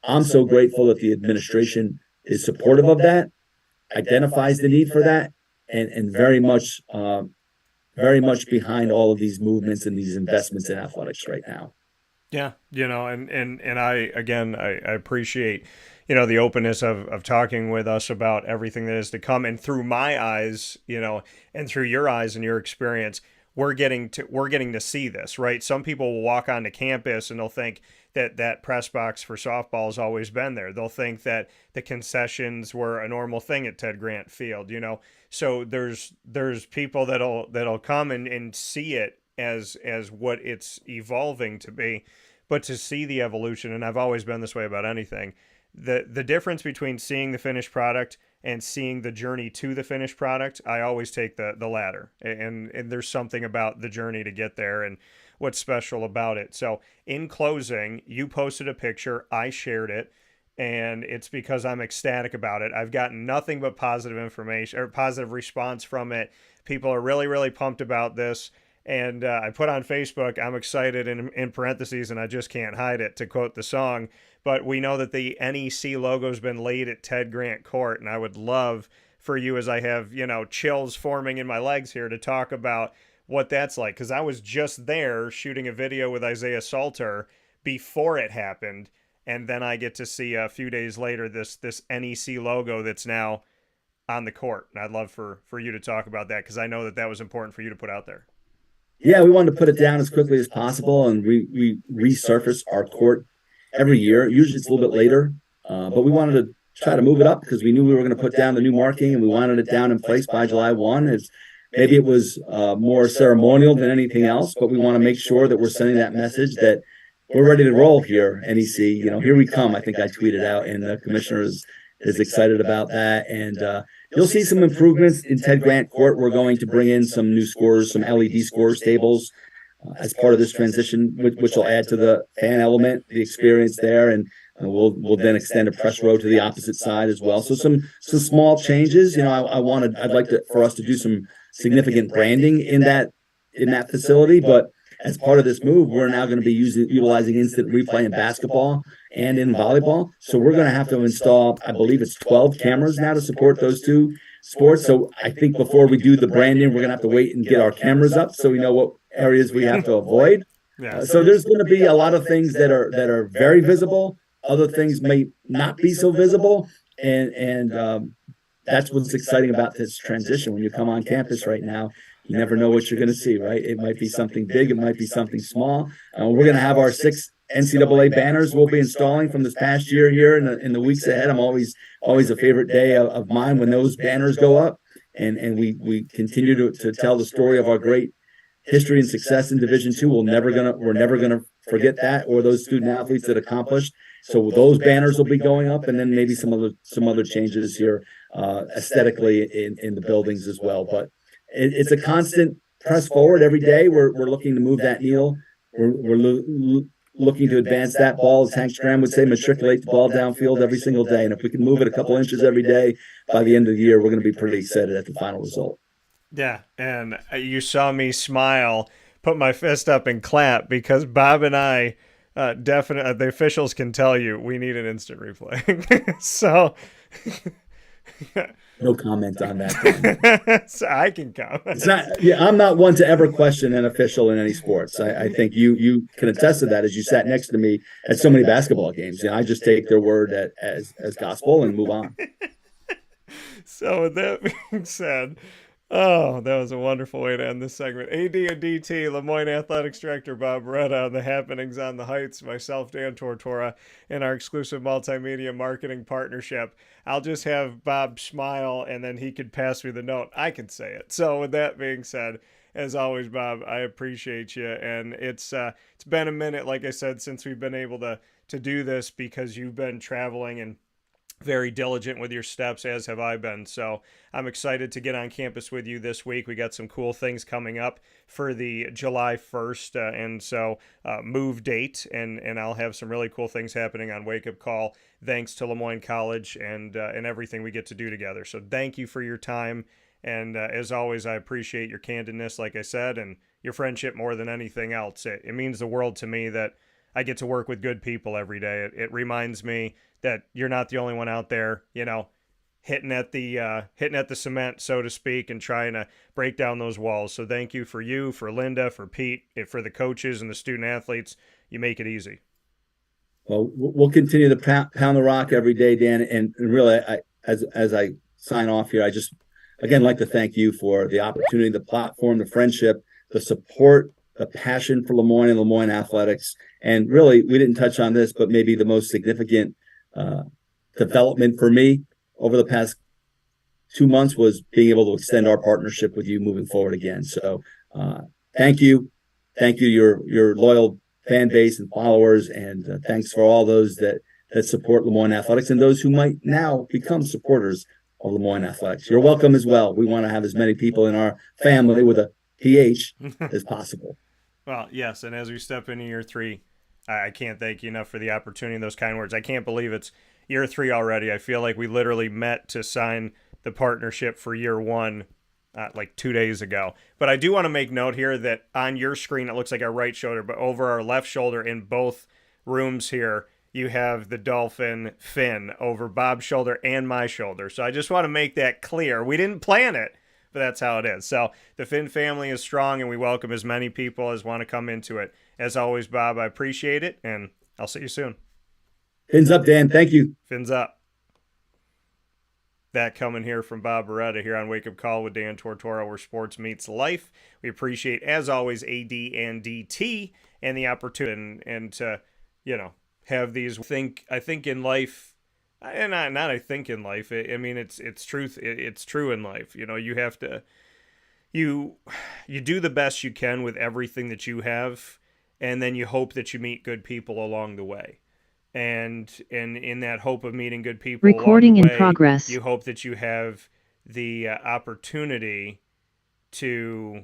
I'm so grateful that the administration is supportive of that, identifies the need for that, and very much behind all of these movements and these investments in athletics right now. Yeah, and I again I appreciate the openness of talking with us about everything that is to come, and through my eyes, and through your eyes and your experience, we're getting to see this, right? Some people will walk onto campus and they'll think that press box for softball has always been there. They'll think that the concessions were a normal thing at Ted Grant Field. So there's people that'll come and see it as what it's evolving to be, but to see the evolution, and I've always been this way about anything, the difference between seeing the finished product and seeing the journey to the finished product, I always take the latter. And there's something about the journey to get there and what's special about it. So in closing, you posted a picture, I shared it, and it's because I'm ecstatic about it. I've gotten nothing but positive information or positive response from it. People are really, really pumped about this. And I put on Facebook, I'm excited in parentheses, and I just can't hide it, to quote the song. But we know that the NEC logo's been laid at Ted Grant Court, and I would love for you, as I have, chills forming in my legs here, to talk about what that's like. Because I was just there shooting a video with Isaiah Salter before it happened, and then I get to see a few days later this NEC logo that's now on the court. And I'd love for you to talk about that, because I know that was important for you to put out there. Yeah, we wanted to put it down as quickly as possible, and we resurface our court every year. Usually it's a little bit later, but we wanted to try to move it up because we knew we were going to put down the new marking, and we wanted it down in place by July 1. Maybe it was more ceremonial than anything else, but we want to make sure that we're sending that message that we're ready to roll here, NEC. Here we come. I think I tweeted out, and the commissioner is excited about that. And you'll see some improvements in Ted Grant Court. We're going to bring in some new scores, some LED score tables as part of this transition, which will add to the fan element, the experience there. And we'll then extend a press row to the opposite side as well. So some small changes. I'd like for us to do some significant branding in that facility, but as part of this move, we're now going to be utilizing instant replay in basketball and in volleyball. So we're going to have to install, I believe it's 12 cameras now to support those two sports. So I think before we do the branding, we're going to have to wait and get our cameras up so we know what areas we have to avoid. Yeah. So there's going to be a lot of things that are very visible. Other things may not be so visible. And that's what's exciting about this transition. When you come on campus right now, you never know what you're going to see, right? It might be something big. It might be something small. We're going to have our 6 NCAA banners we'll be installing from this past year here in the weeks ahead. I'm always a favorite day of mine when those banners go up. And we continue to tell the story of our great history and success in Division II. We're never gonna forget that, or those student athletes that accomplished. So those banners will be going up, and then maybe some other changes here aesthetically in the buildings as well. But it's a constant press forward every day. We're looking to move that needle. We're looking to advance that ball, as Hank Stram would say, matriculate the ball downfield every single day. And if we can move it a couple inches every day, by the end of the year, we're going to be pretty excited at the final result. Yeah, and you saw me smile, put my fist up and clap, because Bob and I definitely, the officials can tell you, we need an instant replay. So no comment on that. So I can comment. It's not. Yeah, I'm not one to ever question an official in any sports. I think you can attest to that, as you sat next to me at so many basketball games. I just take their word as gospel and move on. So with that being said, oh, that was a wonderful way to end this segment. AD and DT, LeMoyne Athletics Director Bob Beretta, on the happenings on the Heights, myself, Dan Tortora, and our exclusive multimedia marketing partnership. I'll just have Bob smile, and then he could pass me the note. I can say it. So with that being said, as always, Bob, I appreciate you. And it's been a minute, like I said, since we've been able to do this, because you've been traveling and very diligent with your steps, as have I been. So I'm excited to get on campus with you this week. We got some cool things coming up for the July 1st, and so move date, and I'll have some really cool things happening on Wake Up Call, thanks to LeMoyne College and everything we get to do together. So thank you for your time, and as always, I appreciate your candidness, like I said, and your friendship more than anything else. It means the world to me that I get to work with good people every day. It reminds me that you're not the only one out there, hitting at the cement, so to speak, and trying to break down those walls. So thank you, for Linda, for Pete, for the coaches and the student athletes. You make it easy. Well, we'll continue to pound the rock every day, Dan. And really, as I sign off here, I just again like to thank you for the opportunity, the platform, the friendship, the support, the passion for LeMoyne and LeMoyne athletics. And really, we didn't touch on this, but maybe the most significant development for me over the past 2 months was being able to extend our partnership with you moving forward again. So thank you. Thank you, your loyal fan base and followers. And thanks for all those that support LeMoyne athletics and those who might now become supporters of LeMoyne athletics. You're welcome as well. We want to have as many people in our family with a PH as possible. Well, yes. And as we step into year 3, I can't thank you enough for the opportunity and those kind words. I can't believe it's year 3 already. I feel like we literally met to sign the partnership for year 1 like 2 days ago. But I do want to make note here that on your screen, it looks like our right shoulder, but over our left shoulder in both rooms here, you have the dolphin fin over Bob's shoulder and my shoulder. So I just want to make that clear. We didn't plan it, but that's how it is. So the Finn family is strong, and we welcome as many people as want to come into it. As always, Bob, I appreciate it, and I'll see you soon. Fins up, Dan. Thank you. Fins up. That coming here from Bob Beretta here on Wake Up Call with Dan Tortora, where sports meets life. We appreciate, as always, AD and DT and the opportunity and to, have these I think in life, and not I think in life. I mean, it's truth. It's true in life. You have to, you do the best you can with everything that you have, and then you hope that you meet good people along the way. And in that hope of meeting good people recording along the in way, progress, you hope that you have the opportunity to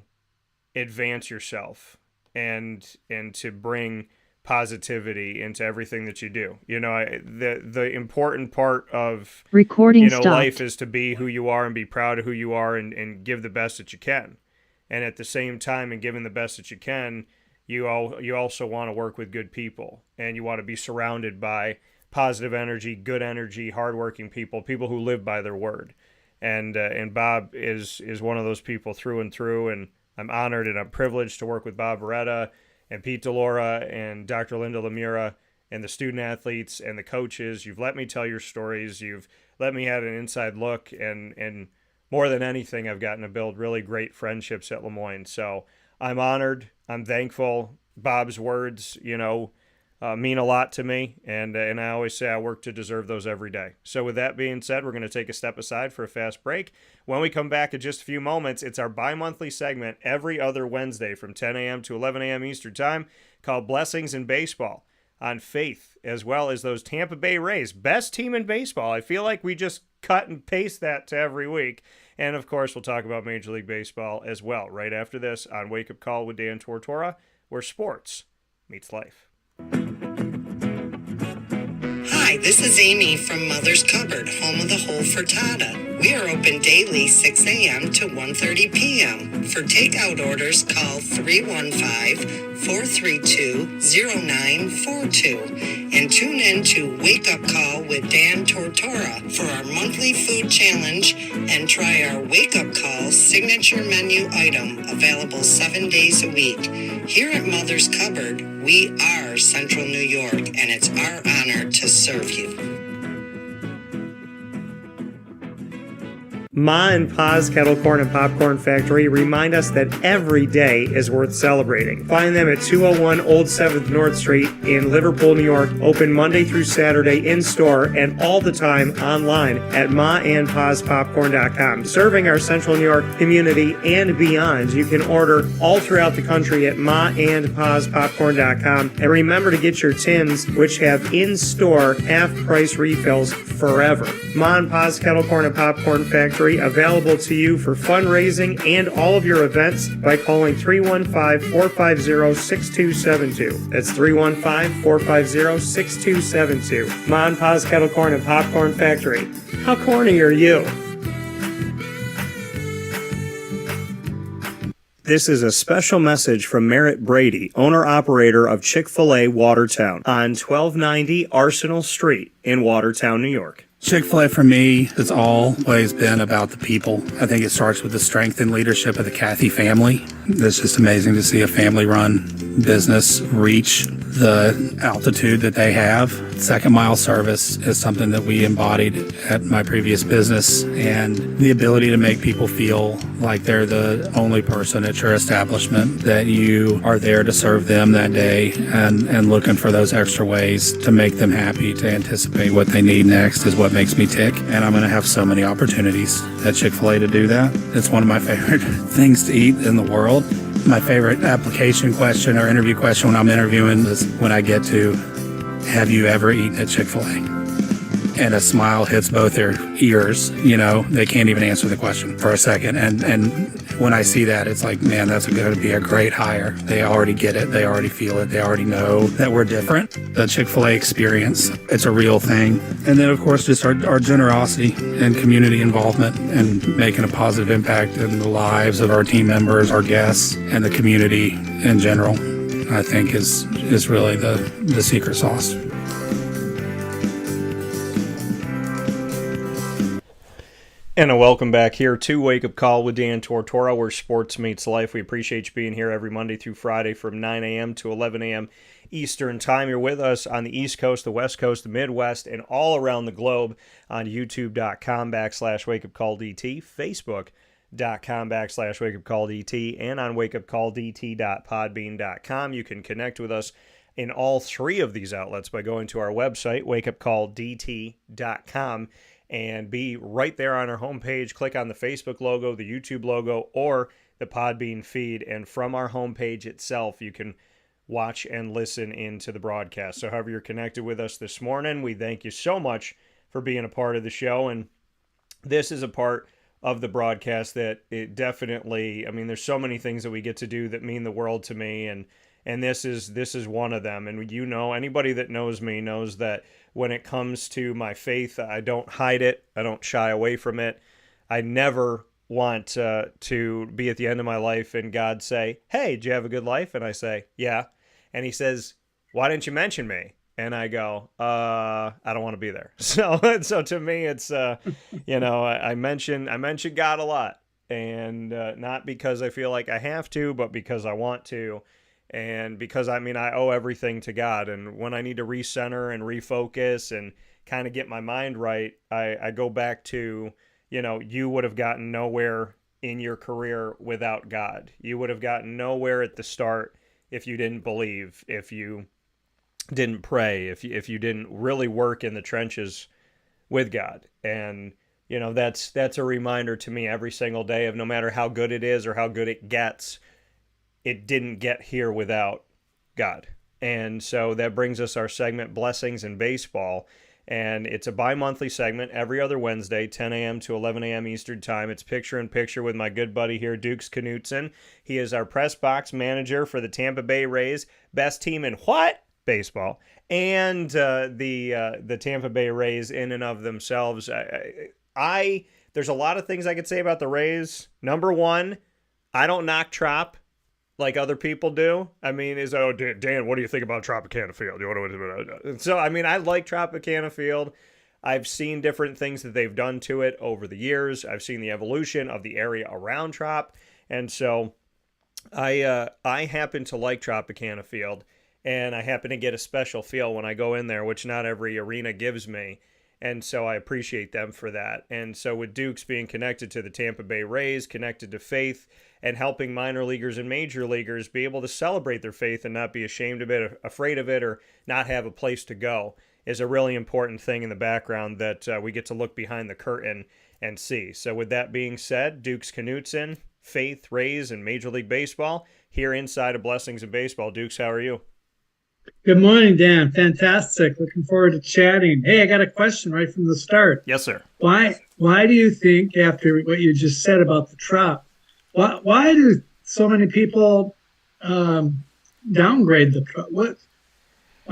advance yourself and to bring positivity into everything that you do. The important part of recording life is to be who you are and be proud of who you are and give the best that you can. And at the same time, in giving the best that you can, you also want to work with good people, and you want to be surrounded by positive energy, hardworking people who live by their word. And Bob is one of those people through and through, and I'm honored and I'm privileged to work with Bob Beretta and Pete DeLaura and Dr. Linda Lemira and the student athletes and the coaches. You've let me tell your stories. You've let me have an inside look, and more than anything, I've gotten to build really great friendships at LeMoyne. So I'm honored. I'm thankful. Bob's words, mean a lot to me, and I always say I work to deserve those every day. So with that being said, we're going to take a step aside for a fast break. When we come back in just a few moments, it's our bi-monthly segment every other Wednesday from 10 a.m. to 11 a.m. Eastern Time called Blessings in Baseball on Faith, as well as those Tampa Bay Rays, best team in baseball. I feel like we just cut and paste that to every week. And, of course, we'll talk about Major League Baseball as well right after this on Wake Up Call with Dan Tortora, where sports meets life. Hi, this is Amy from Mother's Cupboard, home of the Whole Frittata. We are open daily 6 a.m. to 1:30 p.m. For takeout orders, call 315-432-0942 and tune in to Wake Up Call with Dan Tortora for our monthly food challenge and try our Wake Up Call signature menu item available 7 days a week. Here at Mother's Cupboard, we are Central New York, and it's our honor to serve you. Ma and Pa's Kettle Corn and Popcorn Factory remind us that every day is worth celebrating. Find them at 201 Old 7th North Street in Liverpool, New York. Open Monday through Saturday in-store and all the time online at maandpaspopcorn.com. Serving our Central New York community and beyond. You can order all throughout the country at maandpaspopcorn.com. And remember to get your tins, which have in-store half-price refills forever. Ma and Pa's Kettle Corn and Popcorn Factory, available to you for fundraising and all of your events by calling 315-450-6272. That's 315-450-6272. Ma and Pa's Kettle Corn and Popcorn Factory. How corny are you? This is a special message from Merritt Brady, owner-operator of Chick-fil-A Watertown on 1290 Arsenal Street in Watertown, New York. Chick-fil-A for me has always been about the people. I think it starts with the strength and leadership of the Cathy family. It's just amazing to see a family-run business reach the altitude that they have. Second mile service is something that we embodied at my previous business, and the ability to make people feel like they're the only person at your establishment, that you are there to serve them that day and looking for those extra ways to make them happy, to anticipate what they need next is what makes me tick. And I'm going to have so many opportunities at Chick-fil-A to do that. It's one of my favorite things to eat in the world. My favorite application question or interview question when I'm interviewing is when I get to, have you ever eaten at Chick-fil-A? And a smile hits both their ears. You know, they can't even answer the question for a second. And when I see that, it's like, man, that's going to be a great hire. They already get it. They already feel it. They already know that we're different. The Chick-fil-A experience, it's a real thing. And then, of course, just our generosity and community involvement and making a positive impact in the lives of our team members, our guests, and the community in general, I think is really the secret sauce. And a welcome back here to Wake Up Call with Dan Tortora, where sports meets life. We appreciate you being here every Monday through Friday from 9 a.m. to 11 a.m. Eastern Time. You're with us on the East Coast, the West Coast, the Midwest, and all around the globe on youtube.com/wakeupcalldt, facebook.com/wakeupcalldt, and on wakeupcalldt.podbean.com. You can connect with us in all three of these outlets by going to our website, wakeupcalldt.com. and be right there on our homepage. Click on the Facebook logo, the YouTube logo, or the Podbean feed. And from our homepage itself, you can watch and listen into the broadcast. So however you're connected with us this morning, we thank you so much for being a part of the show. And this is a part of the broadcast that it definitely, I mean, there's so many things that we get to do that mean the world to me. And this is one of them. And you know, anybody that knows me knows that when it comes to my faith, I don't hide it. I don't shy away from it. I never want to be at the end of my life and God say, hey, did you have a good life? And I say, yeah. And he says, why didn't you mention me? And I go, I don't want to be there. So to me, it's, you know, I mention God a lot, and not because I feel like I have to, but because I want to. And because, I mean, I owe everything to God. And when I need to recenter and refocus and kind of get my mind right, I go back to, you know, you would have gotten nowhere in your career without God. You would have gotten nowhere at the start if you didn't believe, if you didn't pray, if you didn't really work in the trenches with God. And, you know, that's a reminder to me every single day of no matter how good it is or how good it gets, it didn't get here without God. And so that brings us our segment, Blessings in Baseball. And it's a bi-monthly segment every other Wednesday, 10 a.m. to 11 a.m. Eastern Time. It's picture-in-picture with my good buddy here, Dukes Knutson. He is our Pressbox manager for the Tampa Bay Rays. Best team in what? Baseball. And the Tampa Bay Rays in and of themselves. There's a lot of things I could say about the Rays. Number one, I don't knock Trop like other people do. I mean, Dan, what do you think about Tropicana Field? So, I mean, I like Tropicana Field. I've seen different things that they've done to it over the years. I've seen the evolution of the area around Trop. And so I happen to like Tropicana Field, and I happen to get a special feel when I go in there, which not every arena gives me. And so I appreciate them for that. And so with Dukes being connected to the Tampa Bay Rays, connected to faith, and helping minor leaguers and major leaguers be able to celebrate their faith and not be ashamed of it, afraid of it, or not have a place to go is a really important thing in the background that we get to look behind the curtain and see. So with that being said, Dukes Knutson, faith, Rays, and Major League Baseball here inside of Blessings in Baseball. Dukes, how are you? Good morning, Dan. Fantastic. Looking forward to chatting. Hey, I got a question right from the start. Yes, sir. Why do you think, after what you just said about the Trop, why do so many people downgrade the Trop? Why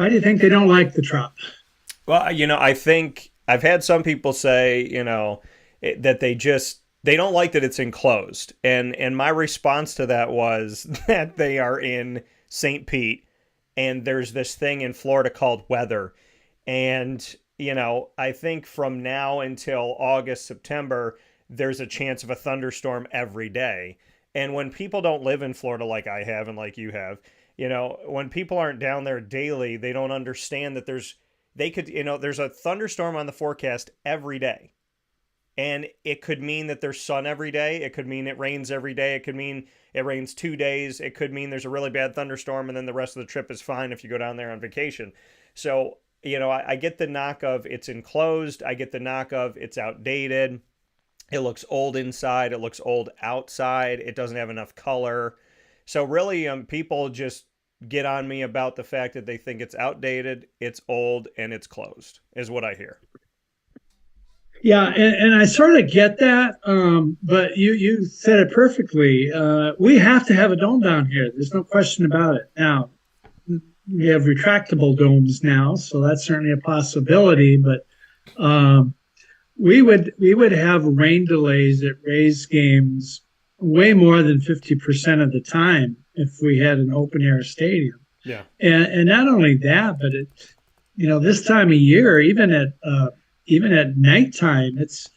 do you think they don't like the Trop? Well, you know, I think I've had some people say, you know, that they don't like that it's enclosed. And my response to that was that they are in St. Pete, and there's this thing in Florida called weather. And I think from now until August, September, there's a chance of a thunderstorm every day. And when people don't live in Florida like I have and like you have, when people aren't down there daily, they don't understand that there's a thunderstorm on the forecast every day. And it could mean that there's sun every day. It could mean it rains every day. It could mean it rains 2 days. It could mean there's a really bad thunderstorm and then the rest of the trip is fine if you go down there on vacation. So, I get the knock of it's enclosed. I get the knock of it's outdated. It looks old inside. It looks old outside. It doesn't have enough color. So really, people just get on me about the fact that they think it's outdated, it's old, and it's closed, is what I hear. Yeah, and I sort of get that, but you said it perfectly. We have to have a dome down here. There's no question about it. Now, we have retractable domes now, so that's certainly a possibility. But we would have rain delays at Rays games way more than 50% of the time if we had an open air stadium. Yeah, and not only that, but this time of year, even at nighttime, it's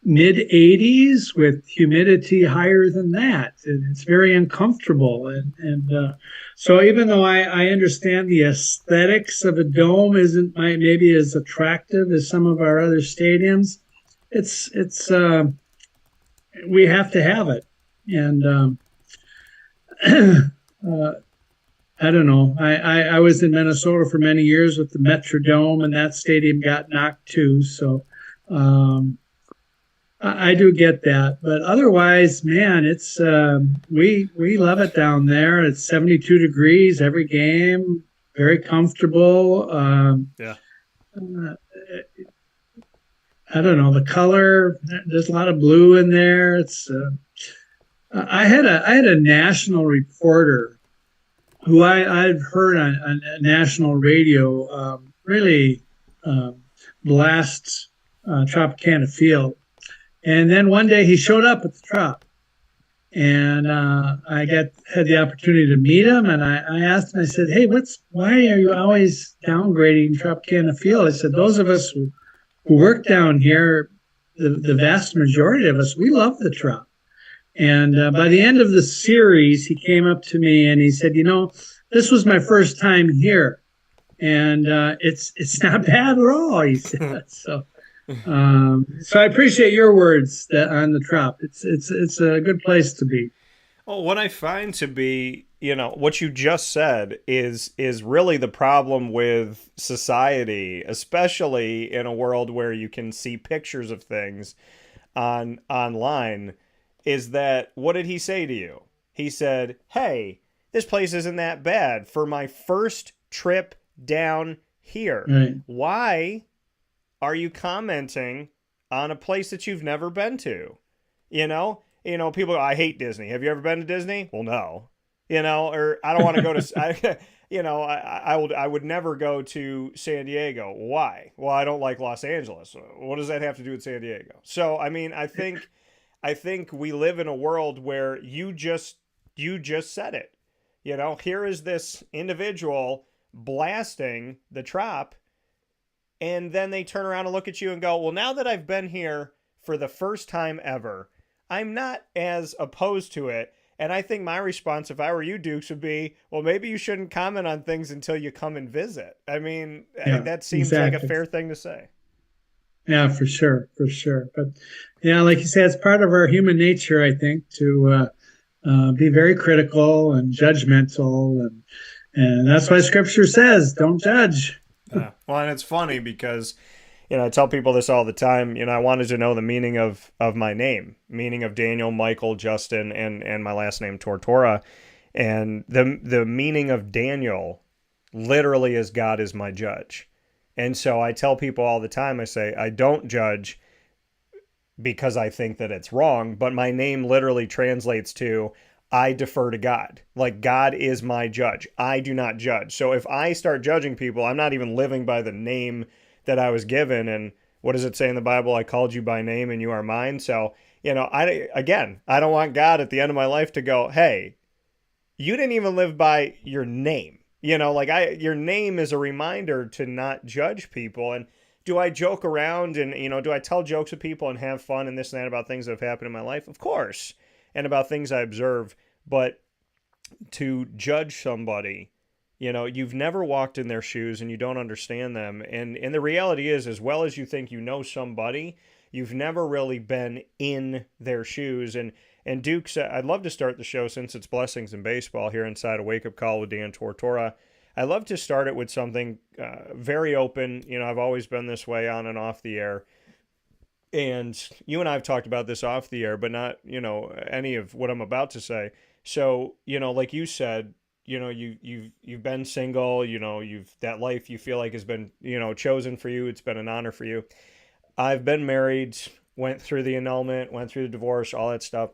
mid 80s with humidity higher than that. And it's very uncomfortable. And so even though I understand the aesthetics of a dome isn't maybe as attractive as some of our other stadiums, it's we have to have it. And I don't know. I was in Minnesota for many years with the Metrodome, and that stadium got knocked too. So I do get that. But otherwise, man, it's we love it down there. It's 72 degrees every game, very comfortable. yeah. I don't know the color. There's a lot of blue in there. It's I had a national reporter who I've heard on national radio really blast Tropicana Field. And then one day he showed up at the Trop. And I had the opportunity to meet him. And I asked him, I said, hey, why are you always downgrading Tropicana Field? I said, those of us who work down here, the vast majority of us, we love the Trop. And by the end of the series, he came up to me and he said, this was my first time here. And it's not bad at all, he said. So I appreciate your words on the Trop. It's a good place to be. Well, what I find to be, what you just said is really the problem with society, especially in a world where you can see pictures of things online. Is that, what did he say to you? He said, hey, this place isn't that bad for my first trip down here. Right. Why are you commenting on a place that you've never been to? People go, I hate Disney. Have you ever been to Disney? Well, no. Or I don't want to go to, I would never go to San Diego. Why? Well, I don't like Los Angeles. What does that have to do with San Diego? So, I think we live in a world where you just said it. Here is this individual blasting the Trop, and then they turn around and look at you and go, well, now that I've been here for the first time ever, I'm not as opposed to it. And I think my response, if I were you, Dukes, would be, well, maybe you shouldn't comment on things until you come and visit. That seems exactly. like a fair thing to say. Yeah, for sure. But yeah, like you said, it's part of our human nature, I think, to be very critical and judgmental, and that's why Scripture says, "Don't judge." Yeah. Well, and it's funny because, I tell people this all the time. I wanted to know the meaning of my name, meaning of Daniel, Michael, Justin, and my last name Tortora, and the meaning of Daniel literally is God is my judge. And so I tell people all the time, I say, I don't judge because I think that it's wrong, but my name literally translates to I defer to God. Like, God is my judge. I do not judge. So if I start judging people, I'm not even living by the name that I was given. And what does it say in the Bible? I called you by name and you are mine. So, I don't want God at the end of my life to go, hey, you didn't even live by your name. Your name is a reminder to not judge people. And do I joke around and, do I tell jokes with people and have fun and this and that about things that have happened in my life? Of course. And about things I observe. But to judge somebody, you've never walked in their shoes and you don't understand them. And the reality is, as well as you think you know somebody, you've never really been in their shoes. And Duke, I'd love to start the show, since it's Blessings in Baseball here inside a Wake Up Call with Dan Tortora. I love to start it with something very open. I've always been this way on and off the air. And you and I have talked about this off the air, but not, any of what I'm about to say. So, like you said, you've been single, that life you feel like has been, chosen for you. It's been an honor for you. I've been married, went through the annulment, went through the divorce, all that stuff.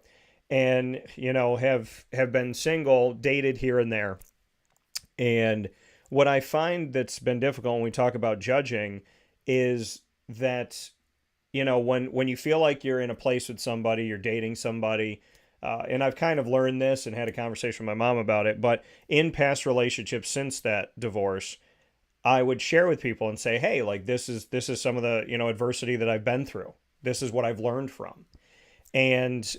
And, have been single, dated here and there. And what I find that's been difficult when we talk about judging is that, when you feel like you're in a place with somebody, you're dating somebody, and I've kind of learned this and had a conversation with my mom about it, but in past relationships since that divorce, I would share with people and say, hey, like this is some of the, adversity that I've been through. This is what I've learned from. And,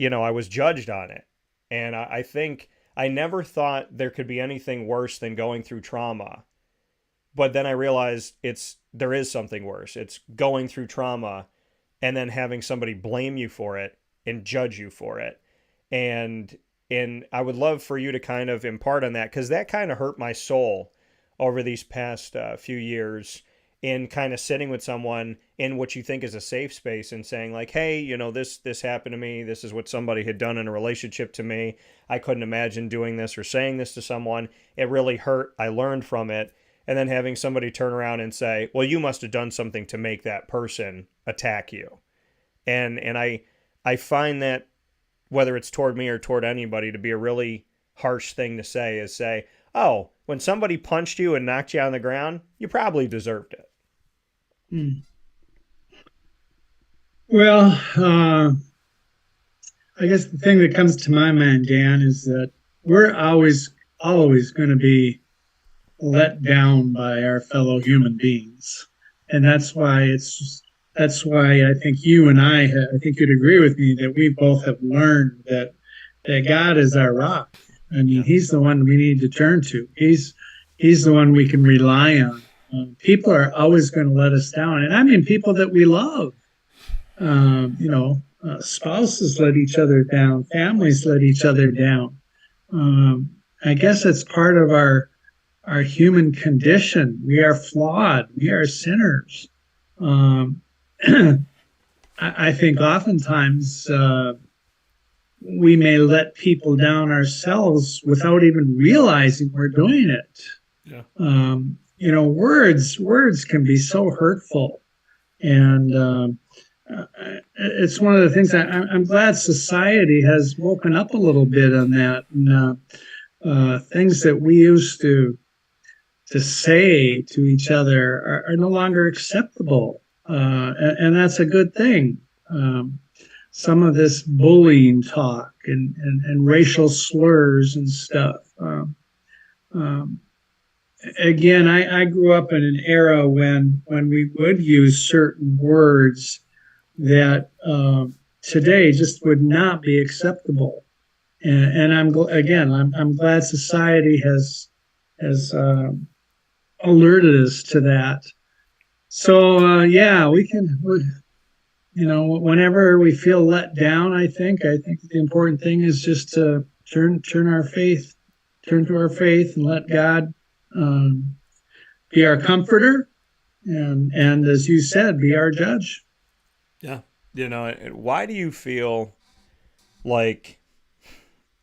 I was judged on it. And I think I never thought there could be anything worse than going through trauma. But then I realized there is something worse. It's going through trauma and then having somebody blame you for it and judge you for it. And I would love for you to kind of impart on that, because that kind of hurt my soul over these past few years, in kind of sitting with someone in what you think is a safe space and saying like, hey, this happened to me. This is what somebody had done in a relationship to me. I couldn't imagine doing this or saying this to someone. It really hurt. I learned from it. And then having somebody turn around and say, well, you must have done something to make that person attack you. And I find that, whether it's toward me or toward anybody, to be a really harsh thing to say, is say, oh, when somebody punched you and knocked you on the ground, you probably deserved it. Well, I guess the thing that comes to my mind, Dan, is that we're always going to be let down by our fellow human beings. And that's why I think you and I think you'd agree with me that we both have learned that God is our rock. I mean, he's the one we need to turn to. He's the one we can rely on. People are always going to let us down. And I mean, people that we love, spouses let each other down, families let each other down. I guess it's part of our human condition. We are flawed. We are sinners. I think oftentimes we may let people down ourselves without even realizing we're doing it. Yeah. Words can be so hurtful. And it's one of the things I'm glad society has woken up a little bit on that. And things that we used to say to each other are no longer acceptable. And that's a good thing. Some of this bullying talk and racial slurs and stuff. Again, I grew up in an era when we would use certain words that today just would not be acceptable. And I'm glad society has alerted us to that. So whenever we feel let down, I think the important thing is just to turn to our faith and let God be our comforter, and as you said, be our judge. Yeah. Why do you feel like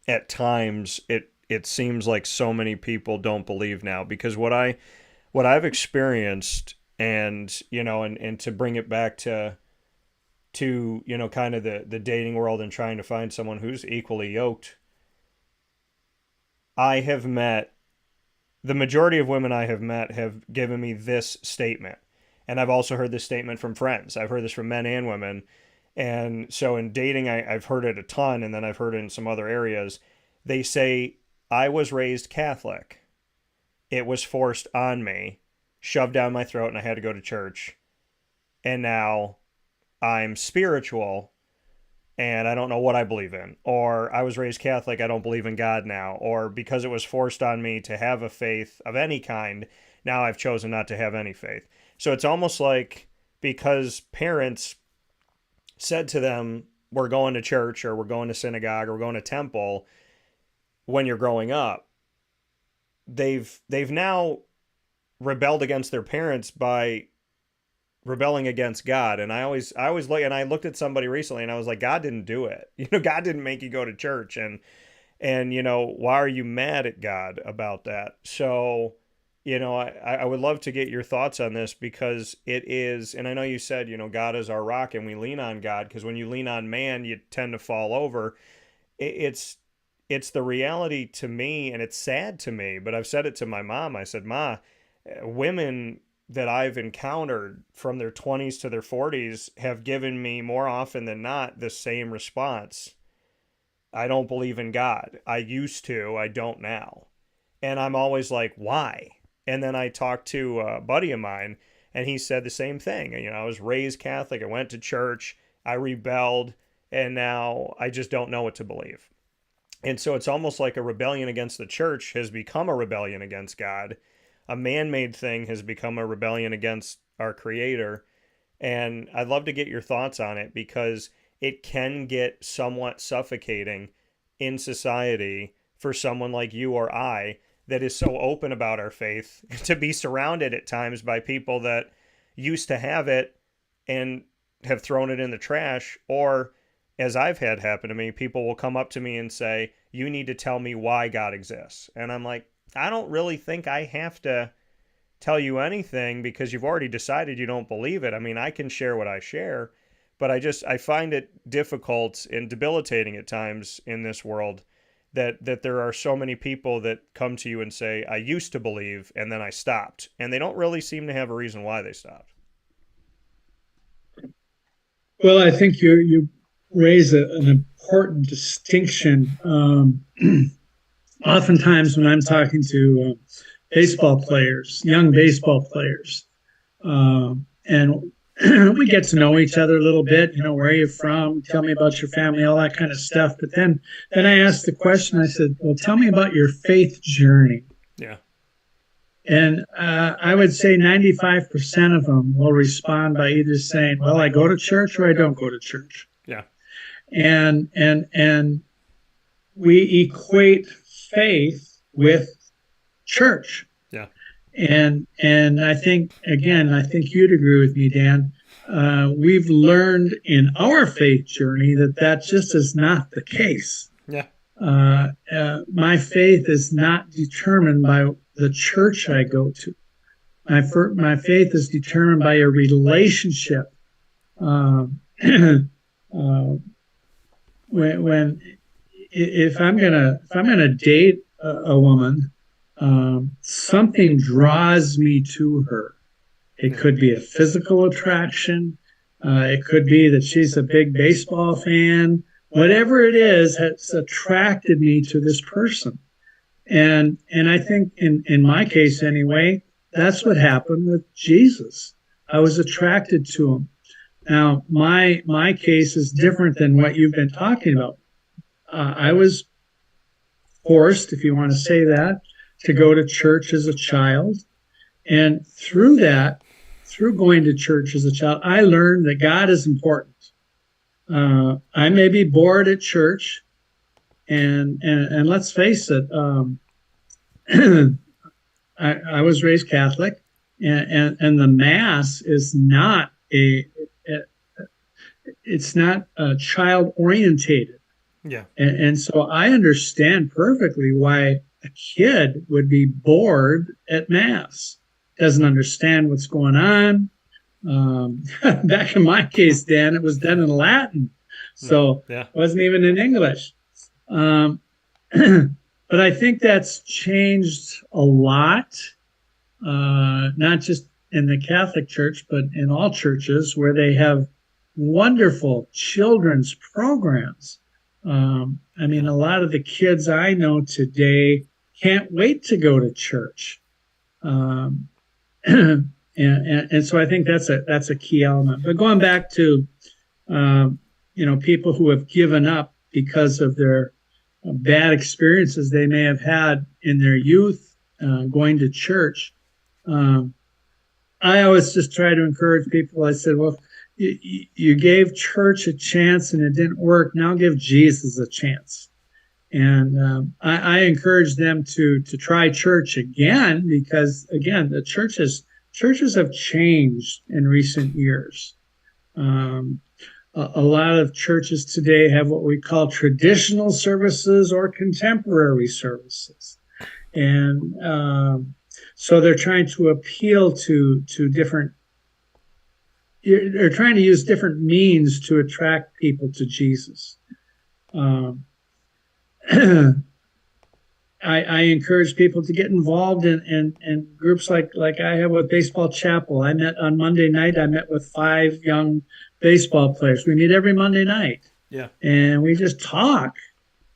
at times it seems like so many people don't believe now? Because what I've experienced, and to bring it back to kind of the dating world and trying to find someone who's equally yoked, the majority of women I have met have given me this statement. And I've also heard this statement from friends. I've heard this from men and women. And so in dating, I've heard it a ton, and then I've heard it in some other areas. They say, I was raised Catholic. It was forced on me, shoved down my throat, and I had to go to church. and now I'm spiritual and I don't know what I believe in. Or I was raised Catholic, I don't believe in God now. Or because it was forced on me to have a faith of any kind, now I've chosen not to have any faith. So it's almost like because parents said to them, we're going to church or we're going to synagogue or we're going to temple when you're growing up, they've now rebelled against their parents by rebelling against God. And I always look, and I looked at somebody recently and I was like, God didn't do it. God didn't make you go to church. And why are you mad at God about that? So, I would love to get your thoughts on this because it is, and I know you said, God is our rock and we lean on God, because when you lean on man, you tend to fall over. It's the reality to me, and it's sad to me, but I've said it to my mom. I said, Ma, women that I've encountered from their 20s to their 40s have given me more often than not the same response. I don't believe in God. I used to, I don't now. And I'm always like, why? And then I talked to a buddy of mine and he said the same thing. I was raised Catholic. I went to church. I rebelled. And now I just don't know what to believe. And so it's almost like a rebellion against the church has become a rebellion against God. A man-made thing has become a rebellion against our Creator. And I'd love to get your thoughts on it because it can get somewhat suffocating in society for someone like you or I that is so open about our faith to be surrounded at times by people that used to have it and have thrown it in the trash. Or, as I've had happen to me, people will come up to me and say, you need to tell me why God exists. And I'm like, I don't really think I have to tell you anything because you've already decided you don't believe it. I mean, I can share what I share, but I find it difficult and debilitating at times in this world that there are so many people that come to you and say, I used to believe and then I stopped. And they don't really seem to have a reason why they stopped. Well, I think you raise an important distinction. Oftentimes when I'm talking to baseball players, young baseball players, and we get to know each other a little bit, where are you from? Tell me about your family, all that kind of stuff. But then I asked the question, I said, well, tell me about your faith journey. Yeah. And I would say 95% of them will respond by either saying, well, I go to church or I don't go to church. Yeah. And we equate faith with church. Yeah. And I think you'd agree with me, Dan. We've learned in our faith journey that just is not the case. Yeah. My faith is not determined by the church I go to. My faith is determined by a relationship. If I'm gonna date a woman, something draws me to her. It could be a physical attraction. It could be that she's a big baseball fan. Whatever it is, has attracted me to this person. And I think in my case anyway, that's what happened with Jesus. I was attracted to him. Now, my case is different than what you've been talking about. I was forced, if you want to say that, to go to church as a child. And through going to church as a child, I learned that God is important. I may be bored at church, and let's face it, I was raised Catholic, and the Mass is not it's not child orientated. Yeah. And so I understand perfectly why a kid would be bored at Mass, doesn't understand what's going on. Back in my case, Dan, it was done in Latin, so it wasn't even in English. But I think that's changed a lot, not just in the Catholic Church, but in all churches where they have wonderful children's programs. I mean, a lot of the kids I know today can't wait to go to church. And so I think that's a key element. But going back to people who have given up because of their bad experiences they may have had in their youth going to church. I always just try to encourage people. I said, well, you gave church a chance and it didn't work. Now give Jesus a chance. And I encourage them to try church again, because again, the churches have changed in recent years. A lot of churches today have what we call traditional services or contemporary services. And so they're trying to appeal to different, they're trying to use different means to attract people to Jesus. I encourage people to get involved in groups like I have with Baseball Chapel. I met on Monday night. I met with 5 young baseball players. We meet every Monday night. Yeah. And we just talk.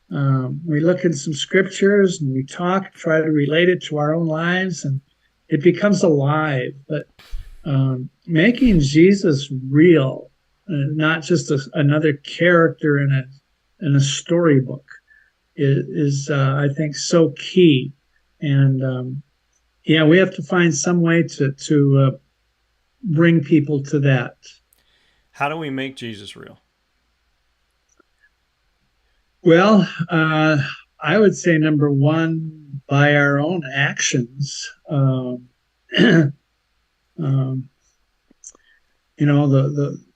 We look at some scriptures and we talk, try to relate it to our own lives, and it becomes alive. But making Jesus real, not just another character in a storybook, is I think so key. And we have to find some way to bring people to that. How do we make Jesus real? Well, I would say number one, by our own actions.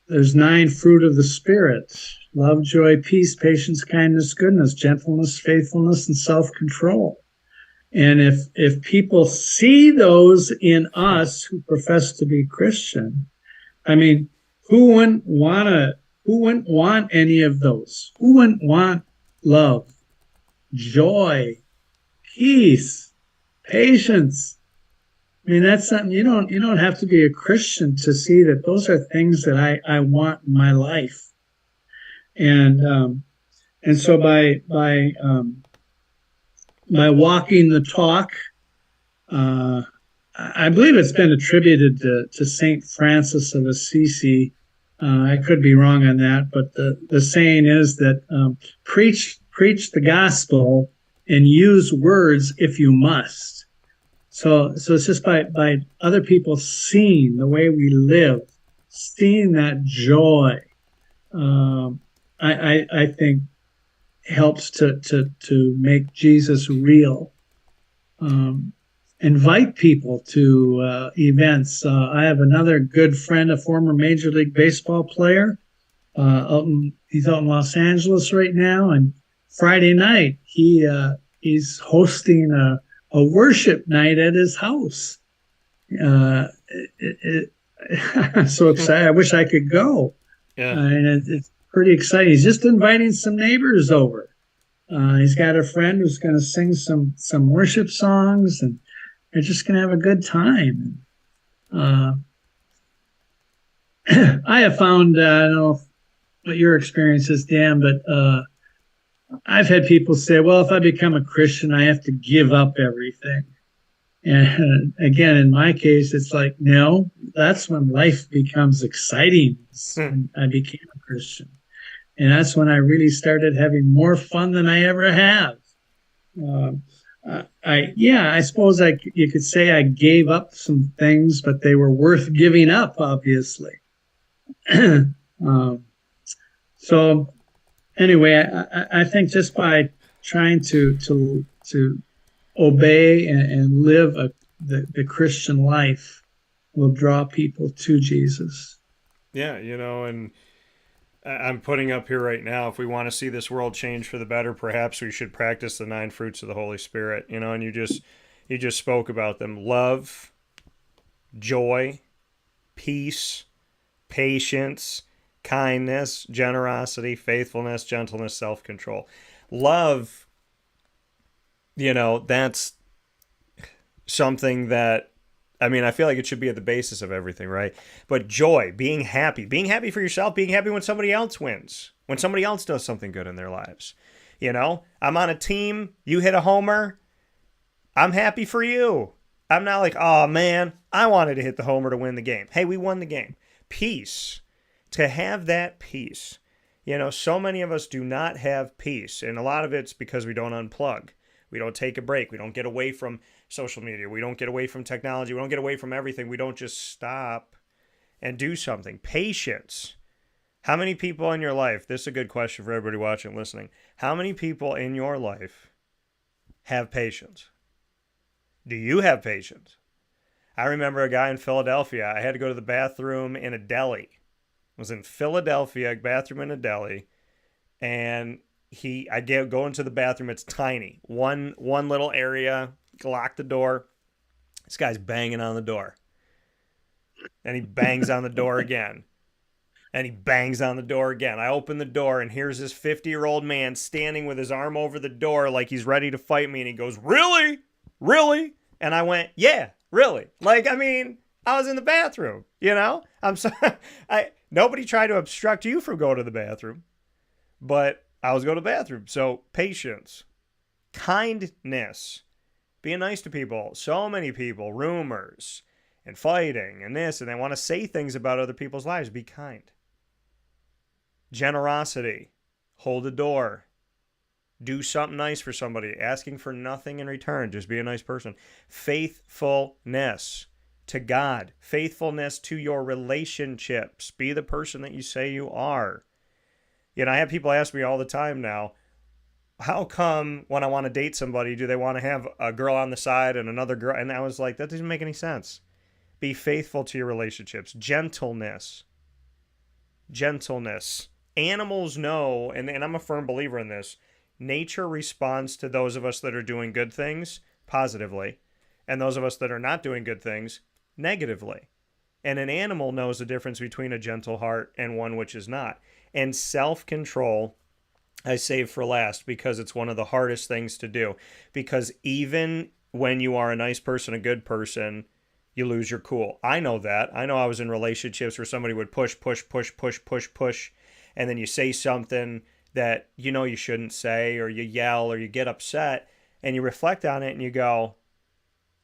There's 9 fruit of the Spirit: love, joy, peace, patience, kindness, goodness, gentleness, faithfulness, and self-control. And if people see those in us who profess to be Christian, I mean, who wouldn't want any of those? Who wouldn't want love, joy, peace, patience? I mean, that's something you don't have to be a Christian to see that those are things that I want in my life. And so by walking the talk, I believe it's been attributed to Saint Francis of Assisi. I could be wrong on that, but the saying is that preach the gospel and use words if you must. So it's just by other people seeing the way we live, seeing that joy, I think helps to make Jesus real. Invite people to events. I have another good friend, a former Major League Baseball player. He's out in Los Angeles right now, and Friday night he's hosting a worship night at his house. I'm so excited. I wish I could go. Yeah. And it's pretty exciting. He's just inviting some neighbors over. He's got a friend who's going to sing some worship songs, and they're just going to have a good time. I have found, I don't know what your experience is, Dan, but I've had people say, well, if I become a Christian, I have to give up everything. And again, in my case, it's like, no, that's when life becomes exciting. When I became a Christian. And that's when I really started having more fun than I ever have. I suppose you could say I gave up some things, but they were worth giving up, obviously. So anyway, I think just by trying to obey and live the Christian life will draw people to Jesus. Yeah, and I'm putting up here right now, if we want to see this world change for the better, perhaps we should practice the 9 fruits of the Holy Spirit, and you just spoke about them: love, joy, peace, patience, kindness, generosity, faithfulness, gentleness, self-control. Love, that's something that, I feel like it should be at the basis of everything, right? But joy, being happy for yourself, being happy when somebody else wins, when somebody else does something good in their lives. I'm on a team, you hit a homer, I'm happy for you. I'm not like, oh man, I wanted to hit the homer to win the game. Hey, we won the game. Peace. To have that peace. You know, so many of us do not have peace. And a lot of it's because we don't unplug. We don't take a break. We don't get away from social media. We don't get away from technology. We don't get away from everything. We don't just stop and do something. Patience. How many people in your life, this is a good question for everybody watching and listening. How many people in your life have patience? Do you have patience? I remember a guy in Philadelphia. I had to go to the bathroom in a deli. I was in Philadelphia, bathroom in a deli, and I go into the bathroom. It's tiny, one little area. Lock the door. This guy's banging on the door, and he bangs on the door again, and he bangs on the door again. I open the door, and here's this 50-year-old man standing with his arm over the door like he's ready to fight me, and he goes, "Really? Really?" And I went, "Yeah, really." Like, I mean, I was in the bathroom, you know? I'm sorry. Nobody tried to obstruct you from going to the bathroom, but I was going to the bathroom. So patience, kindness, being nice to people. So many people, rumors and fighting and this, and they want to say things about other people's lives. Be kind. Generosity, hold the door. Do something nice for somebody, asking for nothing in return. Just be a nice person. Faithfulness to God, faithfulness to your relationships. Be the person that you say you are. You know, I have people ask me all the time now, how come when I want to date somebody, do they want to have a girl on the side and another girl? And I was like, that doesn't make any sense. Be faithful to your relationships. Gentleness. Animals know, and I'm a firm believer in this, nature responds to those of us that are doing good things positively, and those of us that are not doing good things negatively. And an animal knows the difference between a gentle heart and one which is not. And self-control, I save for last because it's one of the hardest things to do. Because even when you are a nice person, a good person, you lose your cool. I know that. I know I was in relationships where somebody would push, and then you say something that you know you shouldn't say, or you yell, or you get upset, and you reflect on it and you go,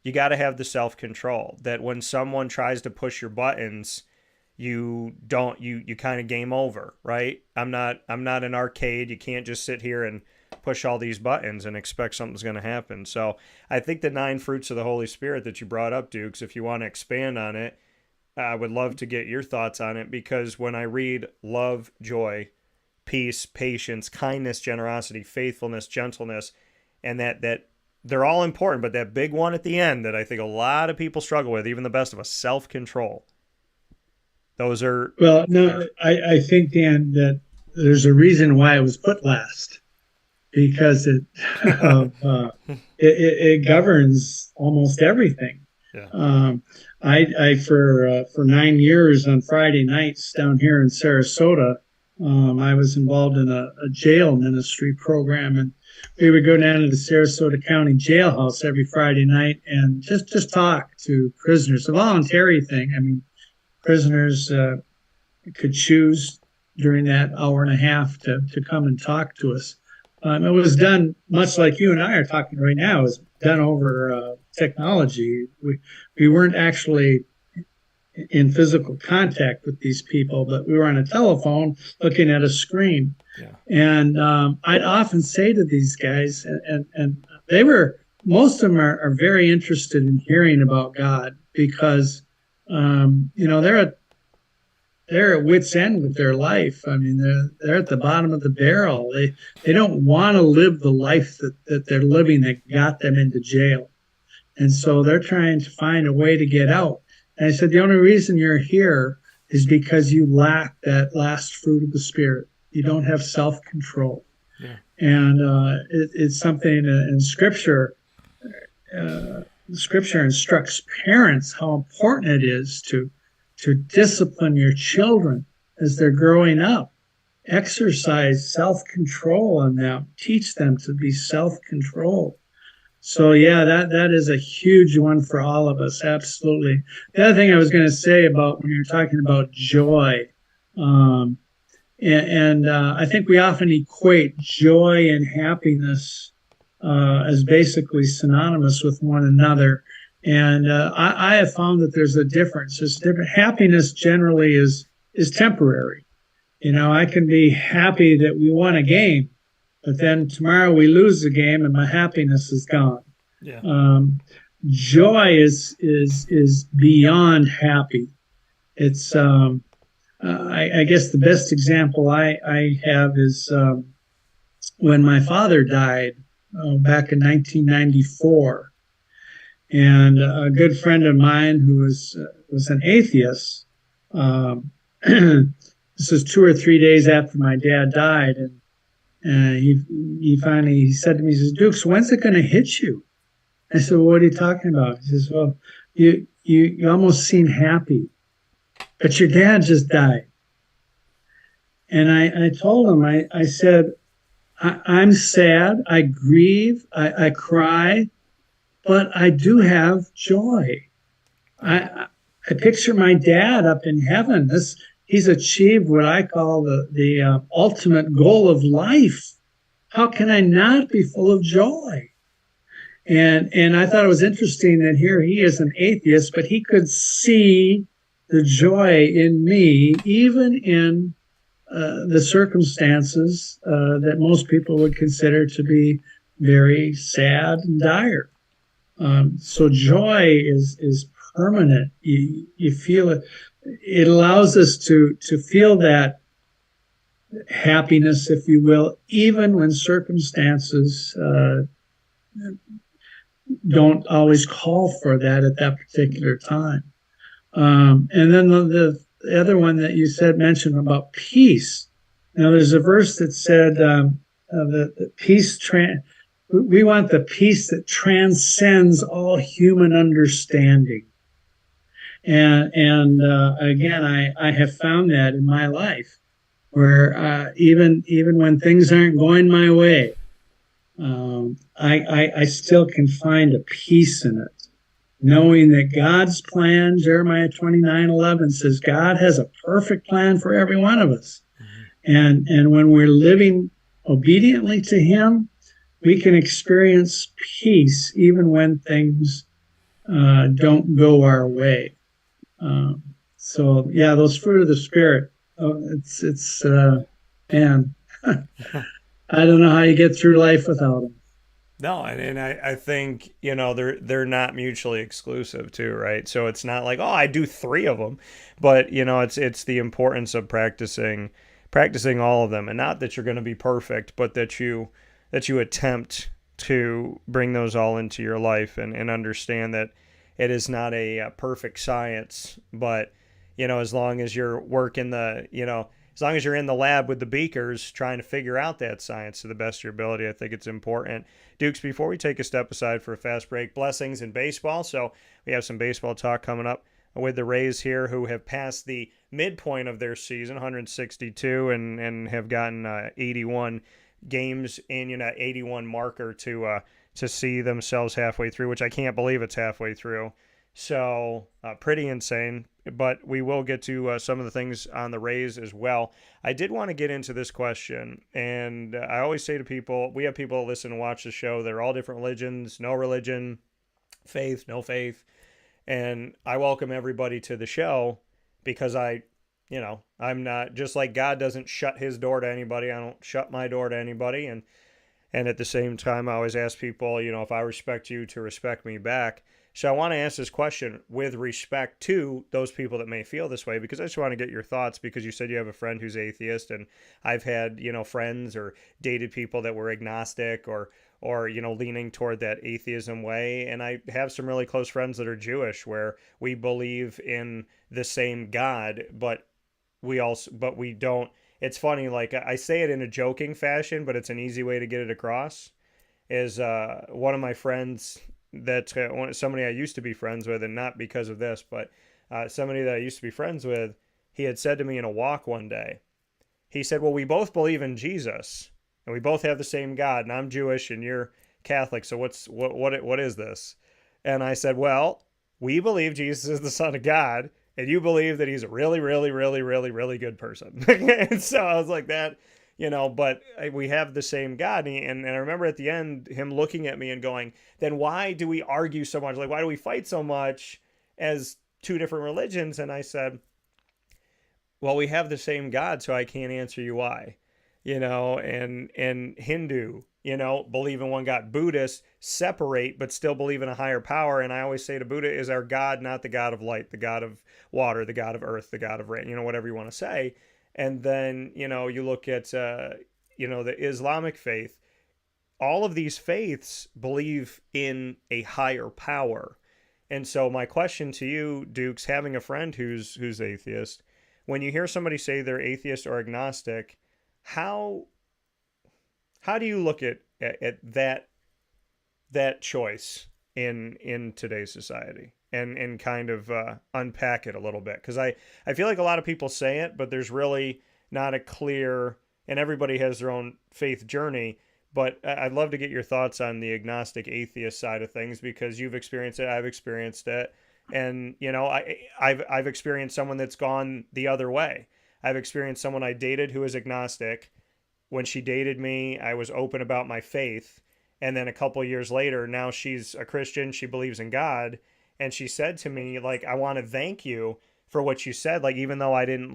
you got to have the self-control that when someone tries to push your buttons, you kind of game over, right? I'm not an arcade. You can't just sit here and push all these buttons and expect something's going to happen. So I think the 9 fruits of the Holy Spirit that you brought up, Dukes, if you want to expand on it, I would love to get your thoughts on it, because when I read love, joy, peace, patience, kindness, generosity, faithfulness, gentleness, and that they're all important, but that big one at the end that I think a lot of people struggle with, even the best of us, self-control. Those are... Well, no, I think, Dan, that there's a reason why it was put last, because it governs almost everything. Yeah. I for 9 years on Friday nights down here in Sarasota, I was involved in a jail ministry program, and we would go down to the Sarasota County jailhouse every Friday night and just talk to prisoners. A voluntary thing. I mean, prisoners could choose during that hour and a half to come and talk to us. It was done much like you and I are talking right now. It was done over technology. We weren't actually in physical contact with these people, but we were on a telephone looking at a screen. Yeah. And I'd often say to these guys, and they were, most of them are very interested in hearing about God, because they're at wit's end with their life. I mean, they're at the bottom of the barrel. They don't want to live the life that they're living that got them into jail. And so they're trying to find a way to get out. And I said, the only reason you're here is because you lack that last fruit of the Spirit. You don't have self-control. Yeah. And it's something in Scripture. Scripture instructs parents how important it is to discipline your children as they're growing up. Exercise self-control on them. Teach them to be self-controlled. So yeah, that is a huge one for all of us. Absolutely. The other thing I was going to say about when you're talking about joy, I think we often equate joy and happiness as basically synonymous with one another. And I have found that there's a difference. It's different. Happiness generally is temporary. I can be happy that we won a game, but then tomorrow we lose the game and my happiness is gone. Yeah. Joy is beyond happy. It's I guess the best example I have is when my father died back in 1994, and a good friend of mine who was an atheist. This was 2 or 3 days after my dad died, and he finally said to me, he says, "Dukes, when's it going to hit you?" I said, "Well, what are you talking about?" He says, "Well, you almost seem happy, but your dad just died." And I told him, I said, I'm sad, I grieve, I cry, but I do have joy. I picture my dad up in heaven. He's achieved what I call the ultimate goal of life. How can I not be full of joy? And I thought it was interesting that here he is an atheist, but he could see the joy in me, even in the circumstances that most people would consider to be very sad and dire. So joy is permanent. You feel it. It allows us to feel that happiness, if you will, even when circumstances don't always call for that at that particular time. And then the other one that you mentioned about peace. Now, there's a verse that said that peace. We want the peace that transcends all human understanding. And again, I have found that in my life, where even when things aren't going my way, I still can find a peace in it, knowing that God's plan, Jeremiah 29:11 says, God has a perfect plan for every one of us. And when we're living obediently to Him, we can experience peace even when things don't go our way. So yeah, those fruit of the Spirit. It's man, I don't know how you get through life without them. No, and I think, they're not mutually exclusive too, right? So it's not like, oh, I do 3 of them, but it's the importance of practicing all of them, and not that you're going to be perfect, but that you attempt to bring those all into your life and understand that it is not a perfect science, but as long as you're working as long as you're in the lab with the beakers trying to figure out that science to the best of your ability, I think it's important. Dukes, before we take a step aside for a fast break, blessings in baseball. So we have some baseball talk coming up with the Rays here, who have passed the midpoint of their season, 162, and have gotten 81 games in, 81 marker to see themselves halfway through, which I can't believe it's halfway through. So pretty insane, but we will get to some of the things on the Rays as well. I did want to get into this question, and I always say to people, we have people that listen and watch the show. They're all different religions, no religion, faith, no faith. And I welcome everybody to the show because I'm not, just like God doesn't shut his door to anybody, I don't shut my door to anybody. And at the same time, I always ask people, if I respect you, to respect me back. So I want to ask this question with respect to those people that may feel this way, because I just want to get your thoughts, because you said you have a friend who's atheist, and I've had, friends or dated people that were agnostic or leaning toward that atheism way. And I have some really close friends that are Jewish, where we believe in the same God, but we don't. It's funny, like I say it in a joking fashion, but it's an easy way to get it across. Is one of my friends that somebody I used to be friends with, and not because of this, but somebody that I used to be friends with, he had said to me in a walk one day, he said, well, we both believe in Jesus, and we both have the same God, and I'm Jewish and you're Catholic, so what is this? And I said, well, we believe Jesus is the Son of God, and you believe that he's a really, really, really, really, really good person. And so I was like, that, but we have the same God. And I remember at the end him looking at me and going, then why do we argue so much? Like, why do we fight so much as two different religions? And I said, well, we have the same God, so I can't answer you why. And Hindu, believe in one God. Buddhists separate but still believe in a higher power. And I always say to Buddha is our God, not the God of light, the God of water, the God of earth, the God of rain, whatever you want to say. And then, you look at, the Islamic faith. All of these faiths believe in a higher power. And so my question to you, Dukes, having a friend who's atheist, when you hear somebody say they're atheist or agnostic, how do you look at that choice in today's society and kind of unpack it a little bit? Because I feel like a lot of people say it, but there's really not a clear, and everybody has their own faith journey. But I'd love to get your thoughts on the agnostic atheist side of things, because you've experienced it, I've experienced it. And, I've experienced someone that's gone the other way. I've experienced someone I dated who is agnostic. When she dated me, I was open about my faith. And then a couple years later, now she's a Christian. She believes in God. And she said to me, like, I want to thank you for what you said. Like, even though I didn't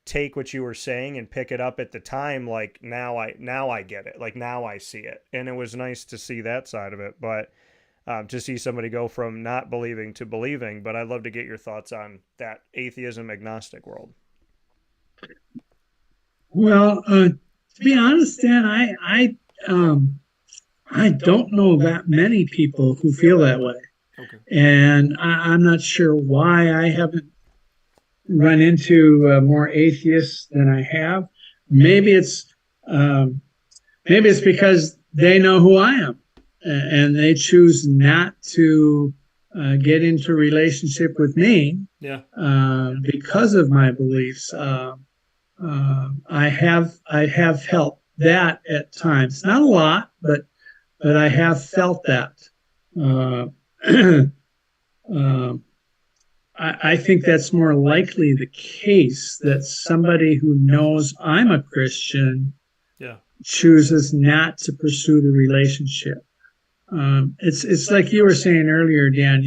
take what you were saying and pick it up at the time, like now I get it. Like now I see it. And it was nice to see that side of it. But to see somebody go from not believing to believing. But I'd love to get your thoughts on that atheism agnostic world. Well, to be honest, Dan, I don't know that many people who feel that way. Okay. And I'm not sure why I haven't run into more atheists than I have. Maybe it's because they know who I am, and they choose not to get into a relationship with me. Yeah. Because of my beliefs. I have felt that at times, not a lot, but I have felt that. I think that's more likely the case, that somebody who knows I'm a Christian chooses not to pursue the relationship. It's like you were saying earlier, Dan.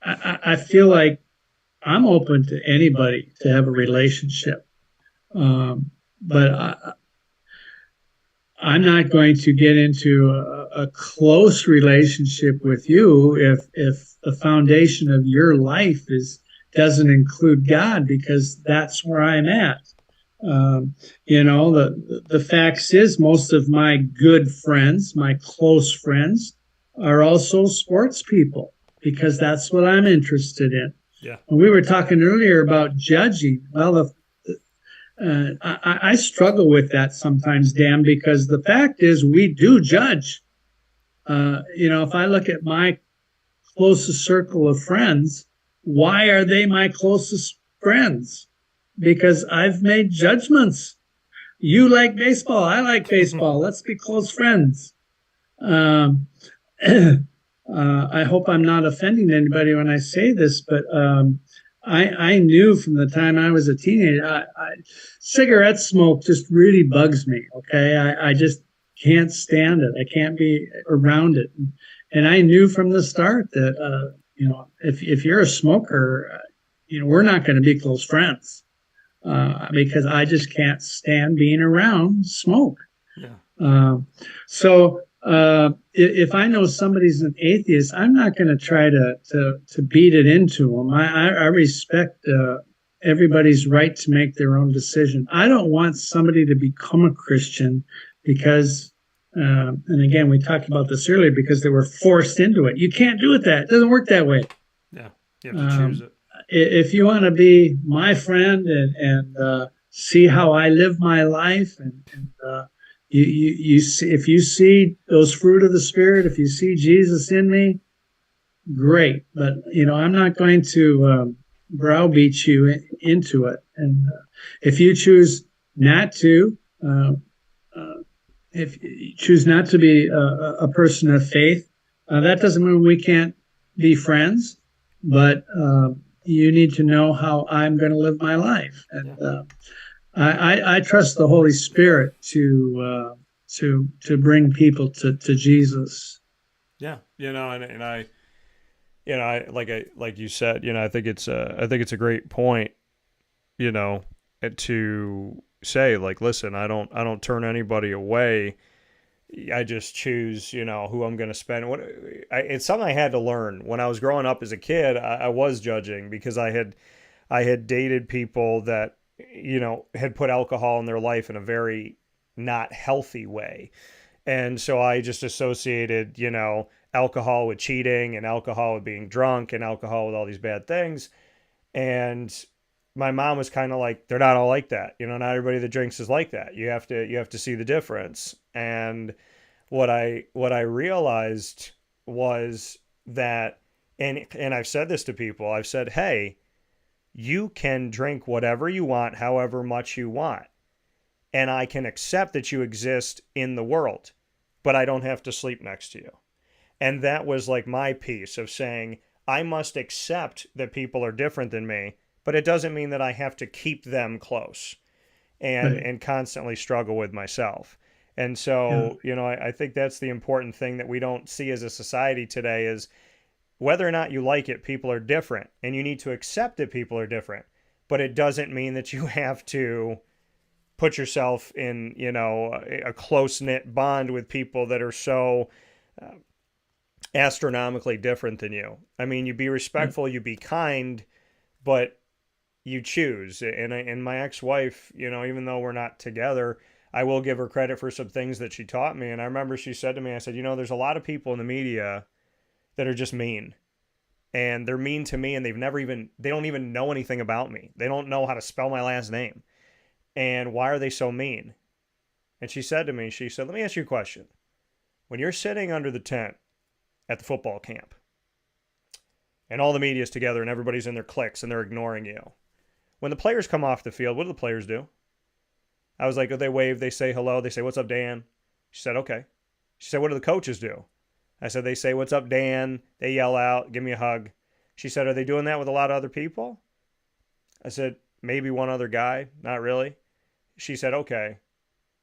I feel like I'm open to anybody to have a relationship, but I'm not going to get into a close relationship with you if the foundation of your life doesn't include God, because that's where I'm at. The facts is most of my good friends, my close friends, are also sports people, because that's what I'm interested in. Yeah. We were talking earlier about judging. Well, I struggle with that sometimes, Dan, because the fact is we do judge. If I look at my closest circle of friends, why are they my closest friends? Because I've made judgments. You like baseball, I like baseball. Let's be close friends. I hope I'm not offending anybody when I say this, but I knew from the time I was a teenager, cigarette smoke just really bugs me. Okay, I just can't stand it. I can't be around it, and I knew from the start that if you're a smoker, we're not going to be close friends, because I just can't stand being around smoke. Yeah. So if I know somebody's an atheist, I'm not going to try to beat it into them. I respect everybody's right to make their own decision. I don't want somebody to become a Christian because, and again, we talked about this earlier, because they were forced into it. You can't do it that. It doesn't work that way. Yeah, you have to choose it. If you want to be my friend and see how I live my life, and you see, if you see those fruit of the Spirit, if you see Jesus in me, great. But I'm not going to browbeat you into it. And if you choose not to, if you choose not to be a person of faith, that doesn't mean we can't be friends. But you need to know how I'm going to live my life. And I trust the Holy Spirit to bring people to Jesus. Yeah, and I, like you said, I think it's a great point, to say, like, listen, I don't turn anybody away. I just choose, who I'm going to spend. It's something I had to learn when I was growing up as a kid. I was judging because I had dated people that, had put alcohol in their life in a very not healthy way. And so I just associated, alcohol with cheating and alcohol with being drunk and alcohol with all these bad things. And my mom was kind of like, they're not all like that. Not everybody that drinks is like that. You have to see the difference. And what I realized was that, and I've said this to people, I've said, hey, you can drink whatever you want, however much you want. And I can accept that you exist in the world, but I don't have to sleep next to you. And that was like my piece of saying, I must accept that people are different than me, but it doesn't mean that I have to keep them close and constantly struggle with myself. And so, I think that's the important thing that we don't see as a society today is whether or not you like it, people are different, and you need to accept that people are different, but it doesn't mean that you have to put yourself in, a close-knit bond with people that are so astronomically different than you. I mean, you be respectful, you be kind, but you choose. And my ex-wife, even though we're not together, I will give her credit for some things that she taught me. And I remember she said to me, I said, there's a lot of people in the media that are just mean. And they're mean to me, and they don't even know anything about me. They don't know how to spell my last name. And why are they so mean? And she said to me, let me ask you a question. When you're sitting under the tent at the football camp, and all the media's together and everybody's in their cliques and they're ignoring you, when the players come off the field, what do the players do? I was like, oh, they wave, they say hello, they say, what's up, Dan? She said, okay. She said, what do the coaches do? I said, they say, what's up, Dan? They yell out, give me a hug. She said, are they doing that with a lot of other people? I said, maybe one other guy, not really. She said, okay,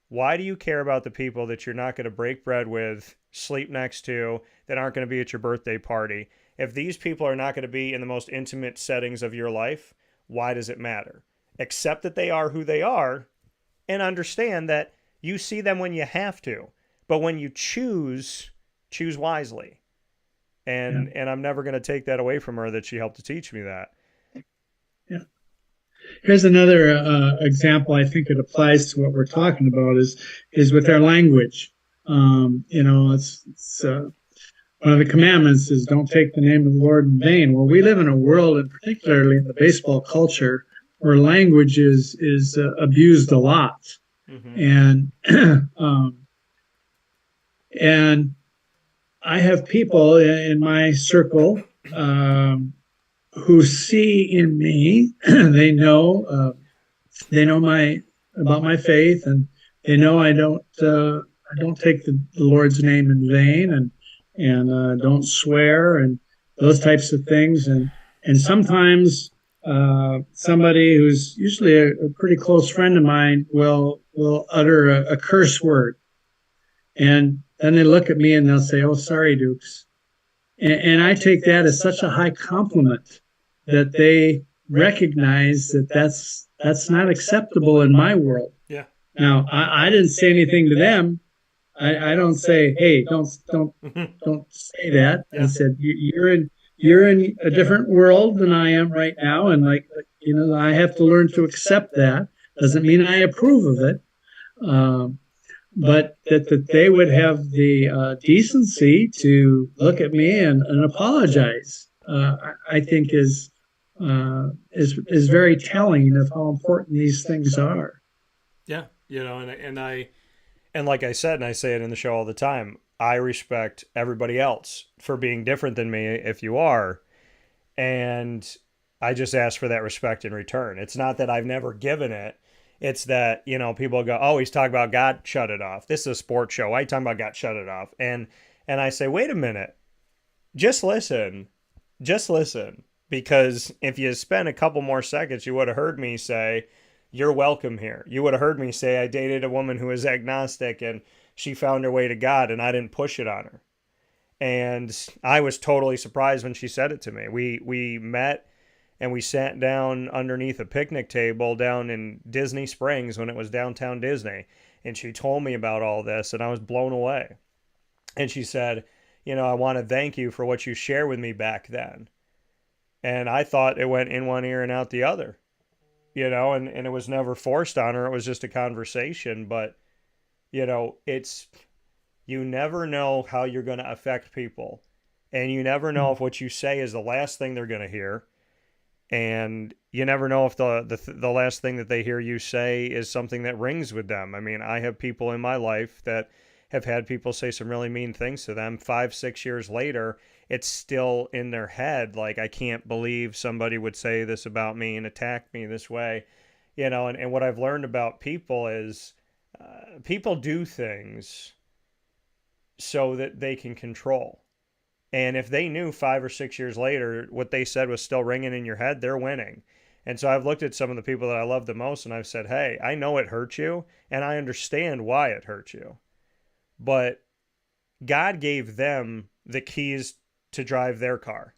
why do you care about the people that you're not going to break bread with, sleep next to, that aren't going to be at your birthday party? If these people are not going to be in the most intimate settings of your life, why does it matter? Accept that they are who they are and understand that you see them when you have to. But when you choose wisely. And I'm never going to take that away from her, that she helped to teach me that. Yeah. Here's another example. I think it applies to what we're talking about is with our language. It's one of the commandments is don't take the name of the Lord in vain. Well, we live in a world, and particularly in the baseball culture, where language is abused a lot. Mm-hmm. And I have people in my circle who see in me, they know about my faith, and they know I don't take the Lord's name in vain, and don't swear and those types of things, and sometimes somebody who's usually a pretty close friend of mine will utter a curse word, and then they look at me and they'll say, "Oh, sorry, Dukes," and I take that as such a high compliment that they recognize that that's not acceptable in my world. Yeah. Now, I didn't say anything to them. I don't say, "Hey, don't say that." Yeah. I said, "You're in a different world than I am right now, and I have to learn to accept that. Doesn't mean I approve of it, but that they would have the decency to look at me and apologize. I think is very telling of how important these things are." Yeah, and like I said, and I say it in the show all the time, I respect everybody else for being different than me if you are. And I just ask for that respect in return. It's not that I've never given it. It's that, people go, oh, he's talking about God, shut it off. This is a sports show. Why are you talking about God, shut it off? And I say, wait a minute. Just listen. Just listen. Because if you spent a couple more seconds, you would have heard me say, you're welcome here. You would have heard me say I dated a woman who was agnostic and she found her way to God, and I didn't push it on her. And I was totally surprised when she said it to me. We met and we sat down underneath a picnic table down in Disney Springs when it was downtown Disney. And she told me about all this, and I was blown away. And she said, I want to thank you for what you shared with me back then. And I thought it went in one ear and out the other, and it was never forced on her. It was just a conversation. But, it's, you never know how you're going to affect people. And you never know if what you say is the last thing they're going to hear. And you never know if the last thing that they hear you say is something that rings with them. I mean, I have people in my life that have had people say some really mean things to them. 5-6 years later, it's still in their head. Like, I can't believe somebody would say this about me and attack me this way. And what I've learned about people is people do things so that they can control. And if they knew 5 or 6 years later what they said was still ringing in your head, they're winning. And so I've looked at some of the people that I love the most and I've said, hey, I know it hurt you and I understand why it hurt you. But God gave them the keys to drive their car.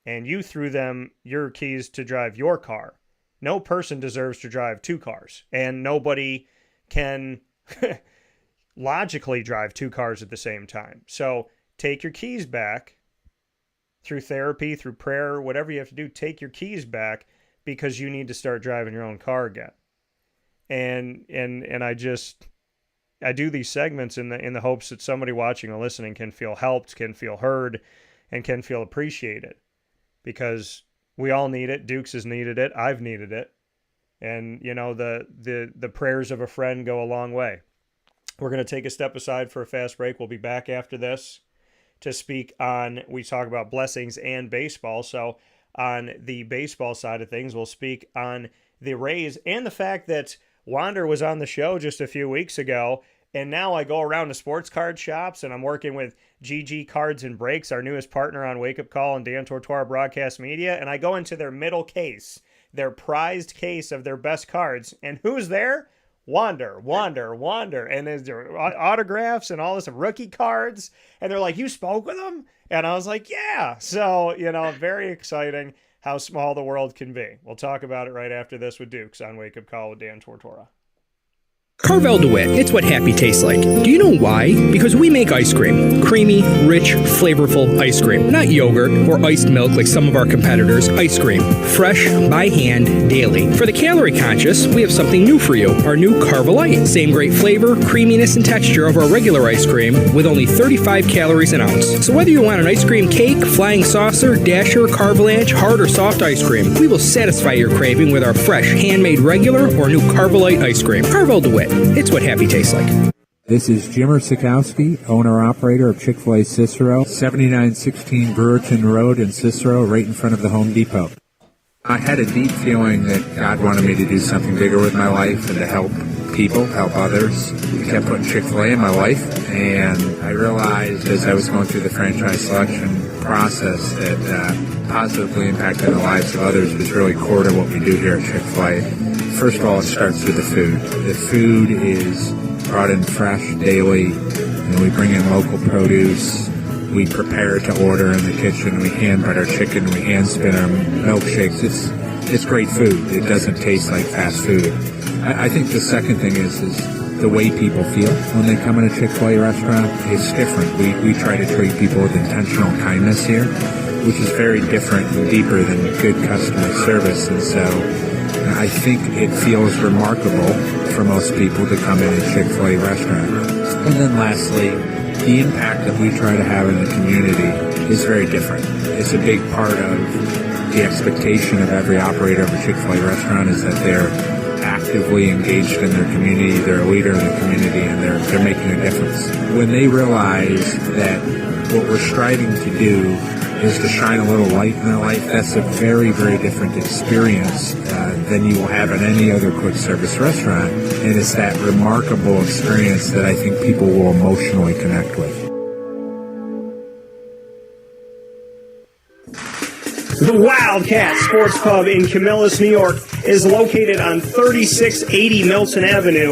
And you threw them your keys to drive your car. No person deserves to drive 2 cars. And nobody can logically drive 2 cars at the same time. So take your keys back through therapy, through prayer, whatever you have to do. Take your keys back because you need to start driving your own car again. And I do these segments in the hopes that somebody watching or listening can feel helped, can feel heard, and can feel appreciated. Because we all need it. Dukes has needed it. I've needed it. And, the prayers of a friend go a long way. We're going to take a step aside for a fast break. We'll be back after this to speak on, we talk about blessings and baseball. So on the baseball side of things, we'll speak on the Rays and the fact that Wander was on the show just a few weeks ago. And now I go around to sports card shops and I'm working with GG Cards and Breaks, our newest partner on Wake Up Call and Dan Tortora Broadcast Media. And I go into their middle case, their prized case of their best cards. And who's there? Wander. And there's their autographs and all this rookie cards. And they're like, you spoke with them? And I was like, yeah. So, very exciting how small the world can be. We'll talk about it right after this with Dukes on Wake Up Call with Dan Tortora. Carvel DeWitt, it's what happy tastes like. Do you know why? Because we make ice cream. Creamy, rich, flavorful ice cream. Not yogurt or iced milk like some of our competitors. Ice cream. Fresh, by hand, daily. For the calorie conscious, we have something new for you. Our new Carvelite. Same great flavor, creaminess, and texture of our regular ice cream with only 35 calories an ounce. So whether you want an ice cream cake, flying saucer, dasher, carvalanche, hard or soft ice cream, we will satisfy your craving with our fresh, handmade regular or new Carvelite ice cream. Carvel DeWitt. It's what happy tastes like. This is Jimmer Sikowski, owner-operator of Chick-fil-A Cicero, 7916 Brewerton Road in Cicero, right in front of the Home Depot. I had a deep feeling that God wanted me to do something bigger with my life and to help people, help others. We kept putting Chick-fil-A in my life, and I realized as I was going through the franchise selection process that positively impacting the lives of others was really core to what we do here at Chick-fil-A. First of all, it starts with the food. The food is brought in fresh daily, and we bring in local produce. We prepare to order in the kitchen. We hand butter chicken. We hand spin our milkshakes. It's great food. It doesn't taste like fast food. I think the second thing is the way people feel when they come in a Chick-fil-A restaurant. It's different. We try to treat people with intentional kindness here, which is very different and deeper than good customer service. And so I think it feels remarkable for most people to come in a Chick-fil-A restaurant. And then lastly, the impact that we try to have in the community is very different. It's a big part of the expectation of every operator of a Chick-fil-A restaurant is that they're actively engaged in their community, they're a leader in the community, and they're making a difference. When they realize that what we're striving to do is to shine a little light in their life, that's a very, very different experience than you will have at any other quick service restaurant. And it's that remarkable experience that I think people will emotionally connect with. The Wildcat Sports Pub in Camillus, New York is located on 3680 Milton Avenue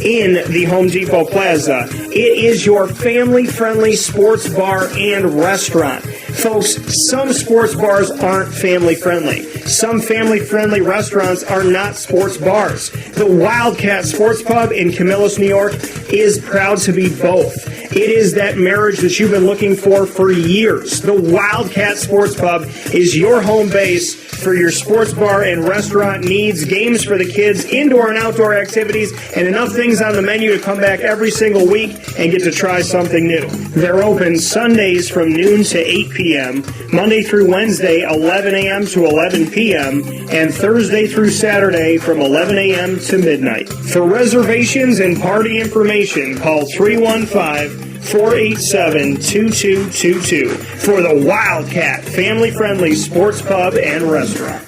in the Home Depot Plaza. It is your family-friendly sports bar and restaurant. Folks, some sports bars aren't family-friendly. Some family-friendly restaurants are not sports bars. The Wildcat Sports Pub in Camillus, New York is proud to be both. It is that marriage that you've been looking for years. The Wildcat Sports Pub is your home base for your sports bar and restaurant needs, games for the kids, indoor and outdoor activities, and enough things on the menu to come back every single week and get to try something new. They're open Sundays from noon to 8 p.m., Monday through Wednesday, 11 a.m. to 11 p.m., and Thursday through Saturday from 11 a.m. to midnight. For reservations and party information, call 315-487-2222 for the Wildcat family-friendly sports pub and restaurant.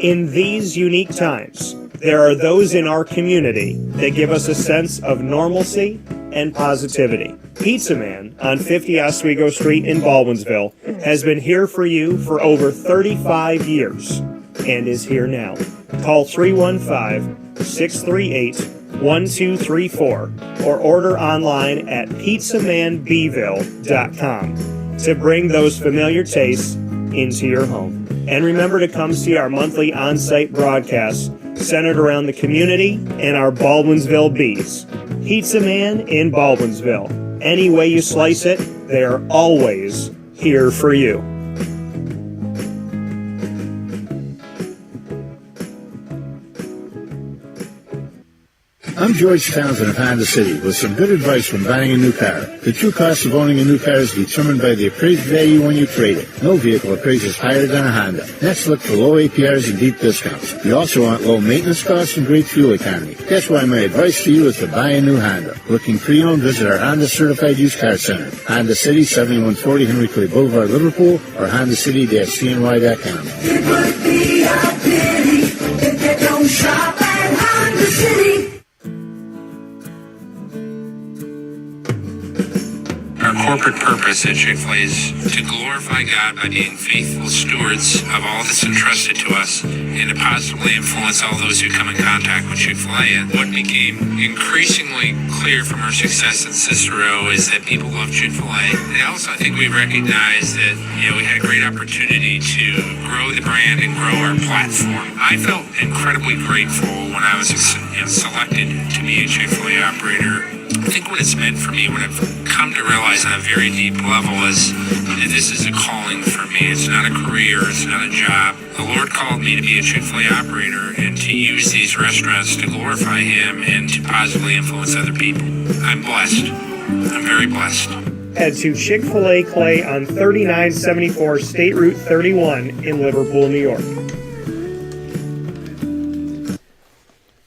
In these unique times, there are those in our community that give us a sense of normalcy and positivity. Pizza Man on 50 Oswego Street in Baldwinsville has been here for you for over 35 years and is here now. Call 315-638-1234 or order online at pizzamanbville.com to bring those familiar tastes into your home. And remember to come see our monthly on-site broadcasts centered around the community and our Baldwinsville Bees. Pizza Man in Baldwinsville. Any way you slice it, they're always here for you. I'm George Townsend of Honda City with some good advice when buying a new car. The true cost of owning a new car is determined by the appraised value when you trade it. No vehicle appraises higher than a Honda. Next, look for low APRs and deep discounts. You also want low maintenance costs and great fuel economy. That's why my advice to you is to buy a new Honda. Looking pre-owned, visit our Honda Certified Used Car Center. Honda City, 7140 Henry Clay Boulevard, Liverpool, or HondaCity-CNY.com. It would be a pity if you don't shop at Honda City. Our corporate purpose at Chick-fil-A is to glorify God by being faithful stewards of all that's entrusted to us and to positively influence all those who come in contact with Chick-fil-A. And what became increasingly clear from our success in Cicero is that people love Chick-fil-A. And also, I think we recognized that, we had a great opportunity to grow the brand and grow our platform. I felt incredibly grateful when I was selected to be a Chick-fil-A operator. I think what it's meant for me, what I've come to realize on a very deep level is that this is a calling for me. It's not a career, it's not a job. The Lord called me to be a Chick-fil-A operator and to use these restaurants to glorify Him and to positively influence other people. I'm blessed. I'm very blessed. Head to Chick-fil-A Clay on 3974 State Route 31 in Liverpool, New York.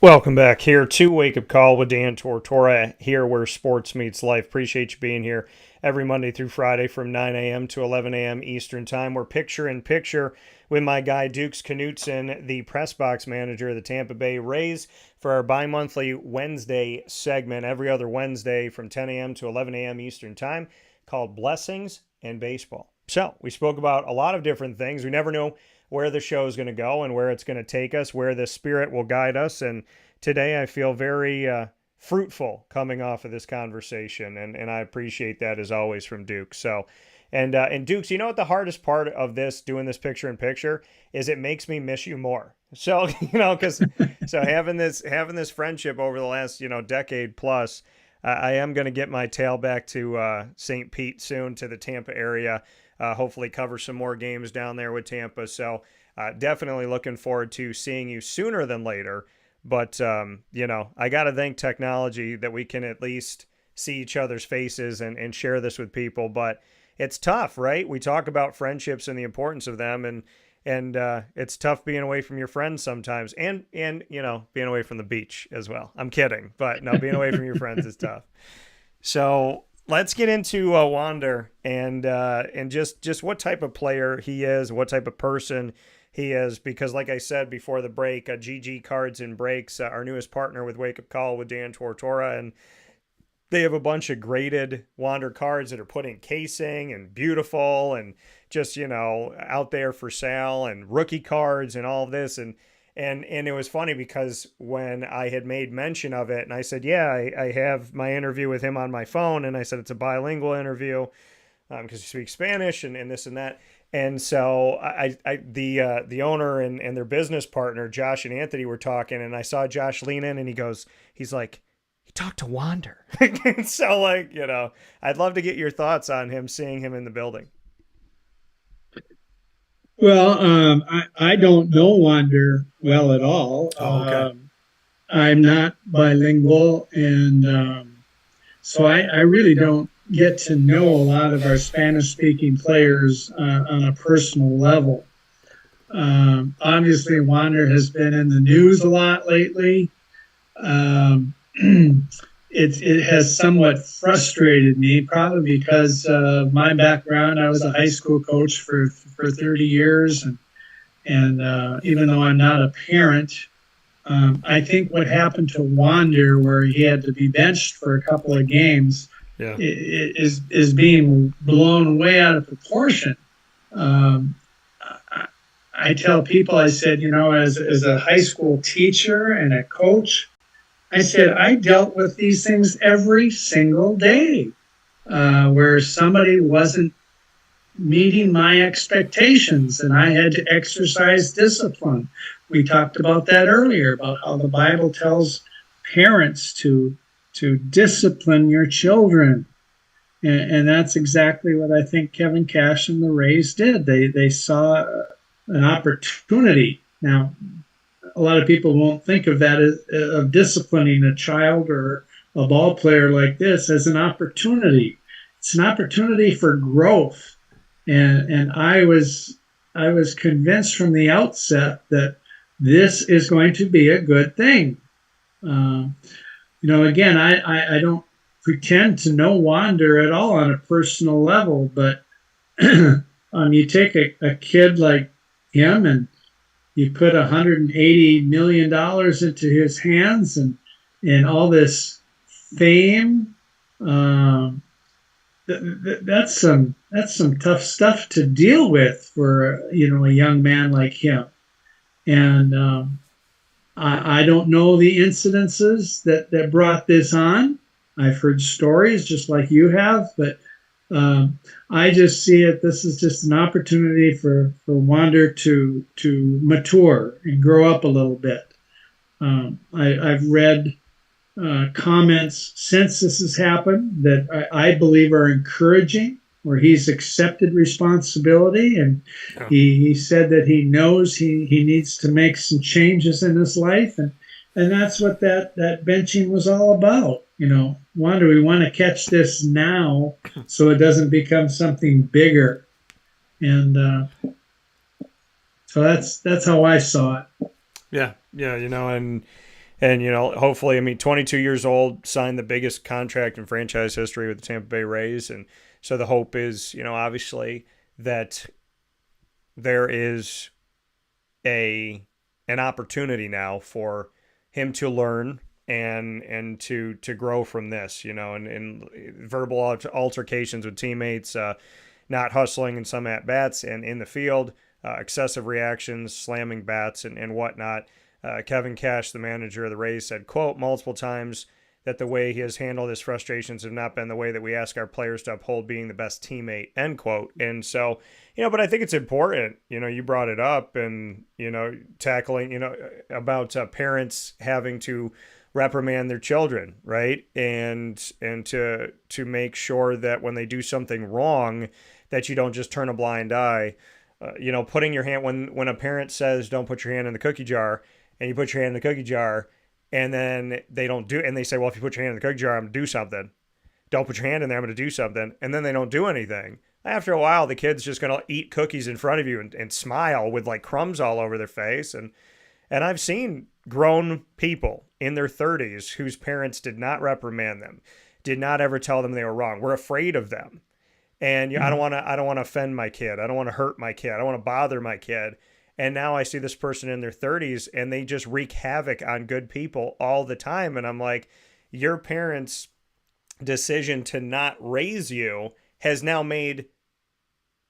Welcome back here to Wake Up Call with Dan Tortora, here where sports meets life. Appreciate you being here every Monday through Friday from 9 a.m. to 11 a.m. Eastern Time. We're picture-in-picture with my guy Dukes Knutson, the Pressbox manager of the Tampa Bay Rays, for our bi-monthly Wednesday segment every other Wednesday from 10 a.m. to 11 a.m. Eastern Time called Blessings and Baseball. So we spoke about a lot of different things. We never know where the show is going to go and where it's going to take us, where the Spirit will guide us. And today I feel very fruitful coming off of this conversation, and I appreciate that as always from Dukes. So, and Dukes, you know what the hardest part of this, doing this picture-in-picture, is it makes me miss you more. So, because having this friendship over the last, decade plus, I am going to get my tail back to St. Pete soon, to the Tampa area. Hopefully cover some more games down there with Tampa. So definitely looking forward to seeing you sooner than later. But, I got to thank technology that we can at least see each other's faces and share this with people. But it's tough, right? We talk about friendships and the importance of them. And it's tough being away from your friends sometimes. And being away from the beach as well. I'm kidding. But no, being away from your friends is tough. So let's get into Wander and just what type of player he is, what type of person he is, because like I said before the break, GG Cards and Breaks, our newest partner with Wake Up Call with Dan Tortora, and they have a bunch of graded Wander cards that are put in casing and beautiful and just, out there for sale, and rookie cards and all of this. And it was funny because when I had made mention of it and I said, yeah, I have my interview with him on my phone, and I said it's a bilingual interview because he speaks Spanish and this and that. And so the owner and their business partner, Josh and Anthony, were talking, and I saw Josh lean in and he's like, he talked to Wander. So I'd love to get your thoughts on him, seeing him in the building. Well, I don't know Wander well at all. Oh, okay. I'm not bilingual, and so I really don't get to know a lot of our Spanish-speaking players on a personal level. Obviously, Wander has been in the news a lot lately. It has somewhat frustrated me, probably because of my background. I was a high school coach for 30 years, and even though I'm not a parent, I think what happened to Wander, where he had to be benched for a couple of games, is being blown way out of proportion. I tell people, I said, as a high school teacher and a coach, I said, I dealt with these things every single day, where somebody wasn't meeting my expectations and I had to exercise discipline. We talked about that earlier, about how the Bible tells parents to discipline your children. And that's exactly what I think Kevin Cash and the Rays did. They saw an opportunity. Now, a lot of people won't think of that of disciplining a child or a ball player like this as an opportunity. It's an opportunity for growth. And I was convinced from the outset that this is going to be a good thing. Again, I don't pretend to know Wander at all on a personal level, but you take a kid like him and you put $180 million into his hands and all this fame. That's some tough stuff to deal with for a young man like him. And I don't know the incidences that brought this on. I've heard stories just like you have, but I just see it. This is just an opportunity for Wander to mature and grow up a little bit. I've read comments since this has happened that I believe are encouraging, where he's accepted responsibility, and he said that he knows he needs to make some changes in his life, and that's what that benching was all about. Wander, we want to catch this now so it doesn't become something bigger. And so that's how I saw it. Yeah, and hopefully, 22 years old, signed the biggest contract in franchise history with the Tampa Bay Rays, and so the hope is, obviously, that there is an opportunity now for him to learn and to grow from this, and verbal altercations with teammates, not hustling in some at-bats and in the field, excessive reactions, slamming bats and whatnot. Kevin Cash, the manager of the Rays, said, quote, multiple times that the way he has handled his frustrations have not been the way that we ask our players to uphold being the best teammate, end quote. And so, but I think it's important, you brought it up and, tackling, about parents having to reprimand their children, right? And to make sure that when they do something wrong, that you don't just turn a blind eye. Putting your hand, when a parent says, don't put your hand in the cookie jar, and you put your hand in the cookie jar, and then they don't do, and they say, well, if you put your hand in the cookie jar, I'm going to do something. Don't put your hand in there, I'm going to do something. And then they don't do anything. After a while, the kid's just going to eat cookies in front of you and smile with like crumbs all over their face. And I've seen grown people in their 30s whose parents did not reprimand them, did not ever tell them they were wrong, were afraid of them. And I don't want to offend my kid. I don't want to hurt my kid. I don't want to bother my kid. And now I see this person in their 30s and they just wreak havoc on good people all the time. And I'm like, your parents' decision to not raise you has now made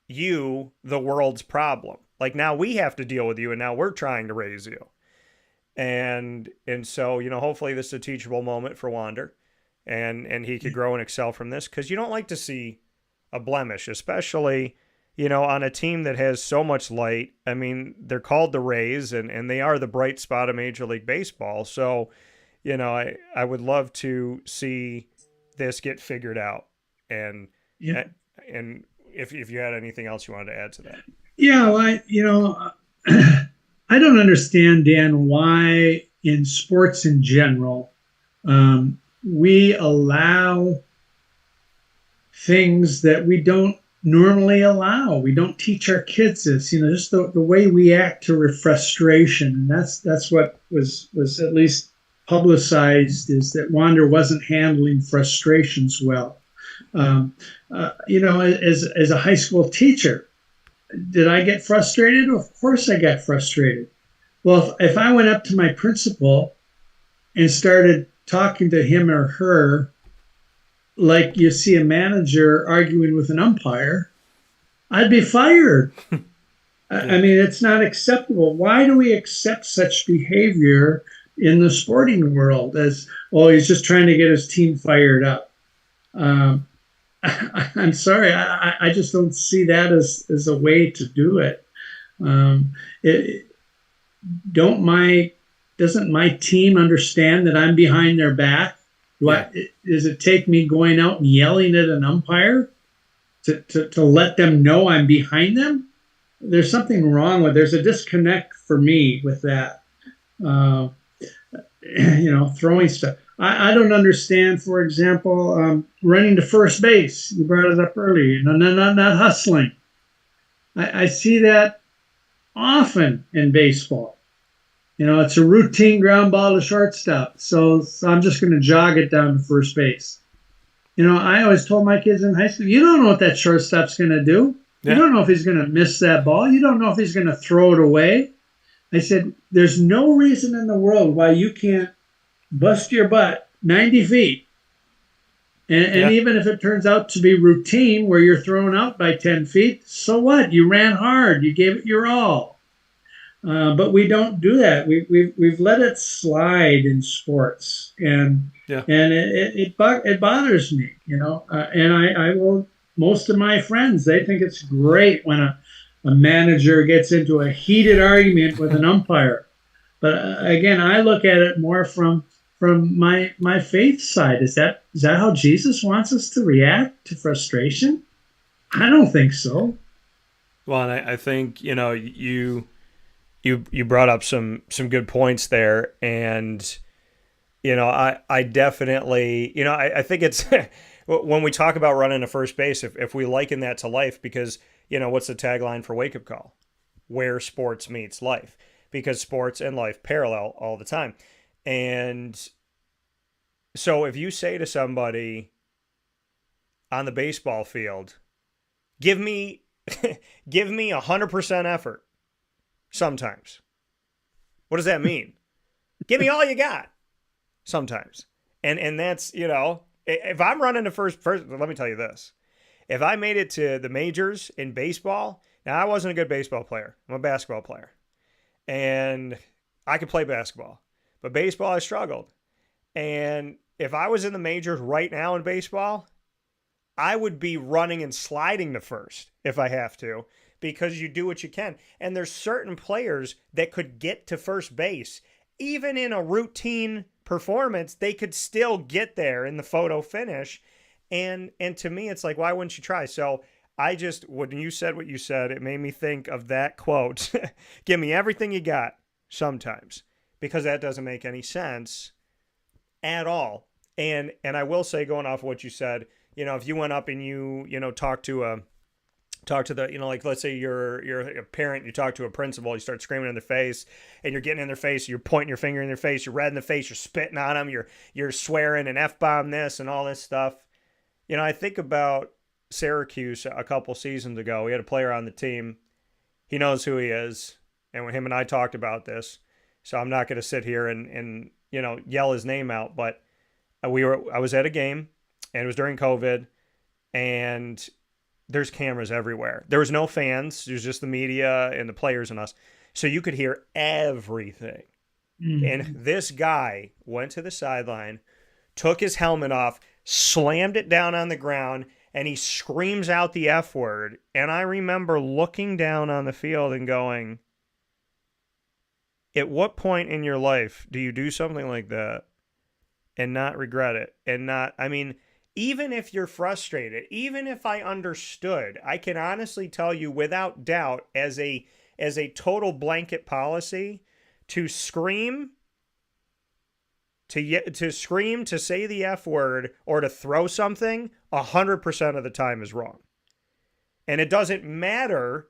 you the world's problem. Like, now we have to deal with you, and now we're trying to raise you. And so, hopefully this is a teachable moment for Wander, and he could grow and excel from this, because you don't like to see a blemish, especially, on a team that has so much light. I mean, they're called the Rays, and they are the bright spot of Major League Baseball. So, I would love to see this get figured out. And and if you had anything else you wanted to add to that. Yeah, well, I don't understand, Dan, why in sports in general we allow things that we don't normally allow. We don't teach our kids this, just the way we act to frustration. And that's what was at least publicized, is that Wander wasn't handling frustrations well. As a high school teacher, did I get frustrated? Of course I got frustrated. Well, if I went up to my principal and started talking to him or her like you see a manager arguing with an umpire, I'd be fired. I mean, it's not acceptable. Why do we accept such behavior in the sporting world as, he's just trying to get his team fired up? I'm sorry. I just don't see that as a way to do it. Doesn't my team understand that I'm behind their back? Does it take me going out and yelling at an umpire to let them know I'm behind them? There's something wrong there's a disconnect for me with that. Throwing stuff. I don't understand, for example, running to first base. You brought it up earlier. Not hustling. I see that often in baseball. It's a routine ground ball to shortstop. So I'm just going to jog it down to first base. I always told my kids in high school, you don't know what that shortstop's going to do. Yeah. You don't know if he's going to miss that ball. You don't know if he's going to throw it away. I said, there's no reason in the world why you can't bust your butt 90 feet. And even if it turns out to be routine where you're thrown out by 10 feet, so what? You ran hard. You gave it your all. But we don't do that. We've let it slide in sports, and it bothers me, and I will. Most of my friends, they think it's great when a manager gets into a heated argument with an umpire. But again, I look at it more from my faith side. Is that how Jesus wants us to react to frustration? I don't think so. Well, and I think you brought up some good points there, and I definitely I think it's when we talk about running to first base, if we liken that to life, because what's the tagline for Wake Up Call? Where sports meets life, because sports and life parallel all the time. And so if you say to somebody on the baseball field, give me 100% effort sometimes. What does that mean? Give me all you got sometimes. And that's, if I'm running to first, let me tell you this. If I made it to the majors in baseball, now I wasn't a good baseball player. I'm a basketball player. And I could play basketball. But baseball, I struggled. And if I was in the majors right now in baseball, I would be running and sliding to first if I have to, because you do what you can. And there's certain players that could get to first base. Even in a routine performance, they could still get there in the photo finish. And to me, it's like, why wouldn't you try? So I just, when you said what you said, it made me think of that quote. Give me everything you got sometimes, because that doesn't make any sense at all. And I will say, going off of what you said, if you went up and you talk to the, like, let's say you're a parent, you talk to a principal, you start screaming in their face, and you're getting in their face, you're pointing your finger in their face, you're red in the face, you're spitting on them, you're swearing and F-bomb this and all this stuff. I think about Syracuse a couple seasons ago. We had a player on the team. He knows who he is, and when him and I talked about this, so I'm not going to sit here and yell his name out, but I was at a game, and it was during COVID, and there's cameras everywhere. There was no fans. There's just the media and the players and us. So you could hear everything. Mm-hmm. And this guy went to the sideline, took his helmet off, slammed it down on the ground, and he screams out the F word. And I remember looking down on the field and going, at what point in your life do you do something like that and not regret it? And not, I mean, even if you're frustrated, even if I understood, I can honestly tell you without doubt, as a total blanket policy, to scream, to scream, to say the F word, or to throw something, 100% of the time is wrong. And it doesn't matter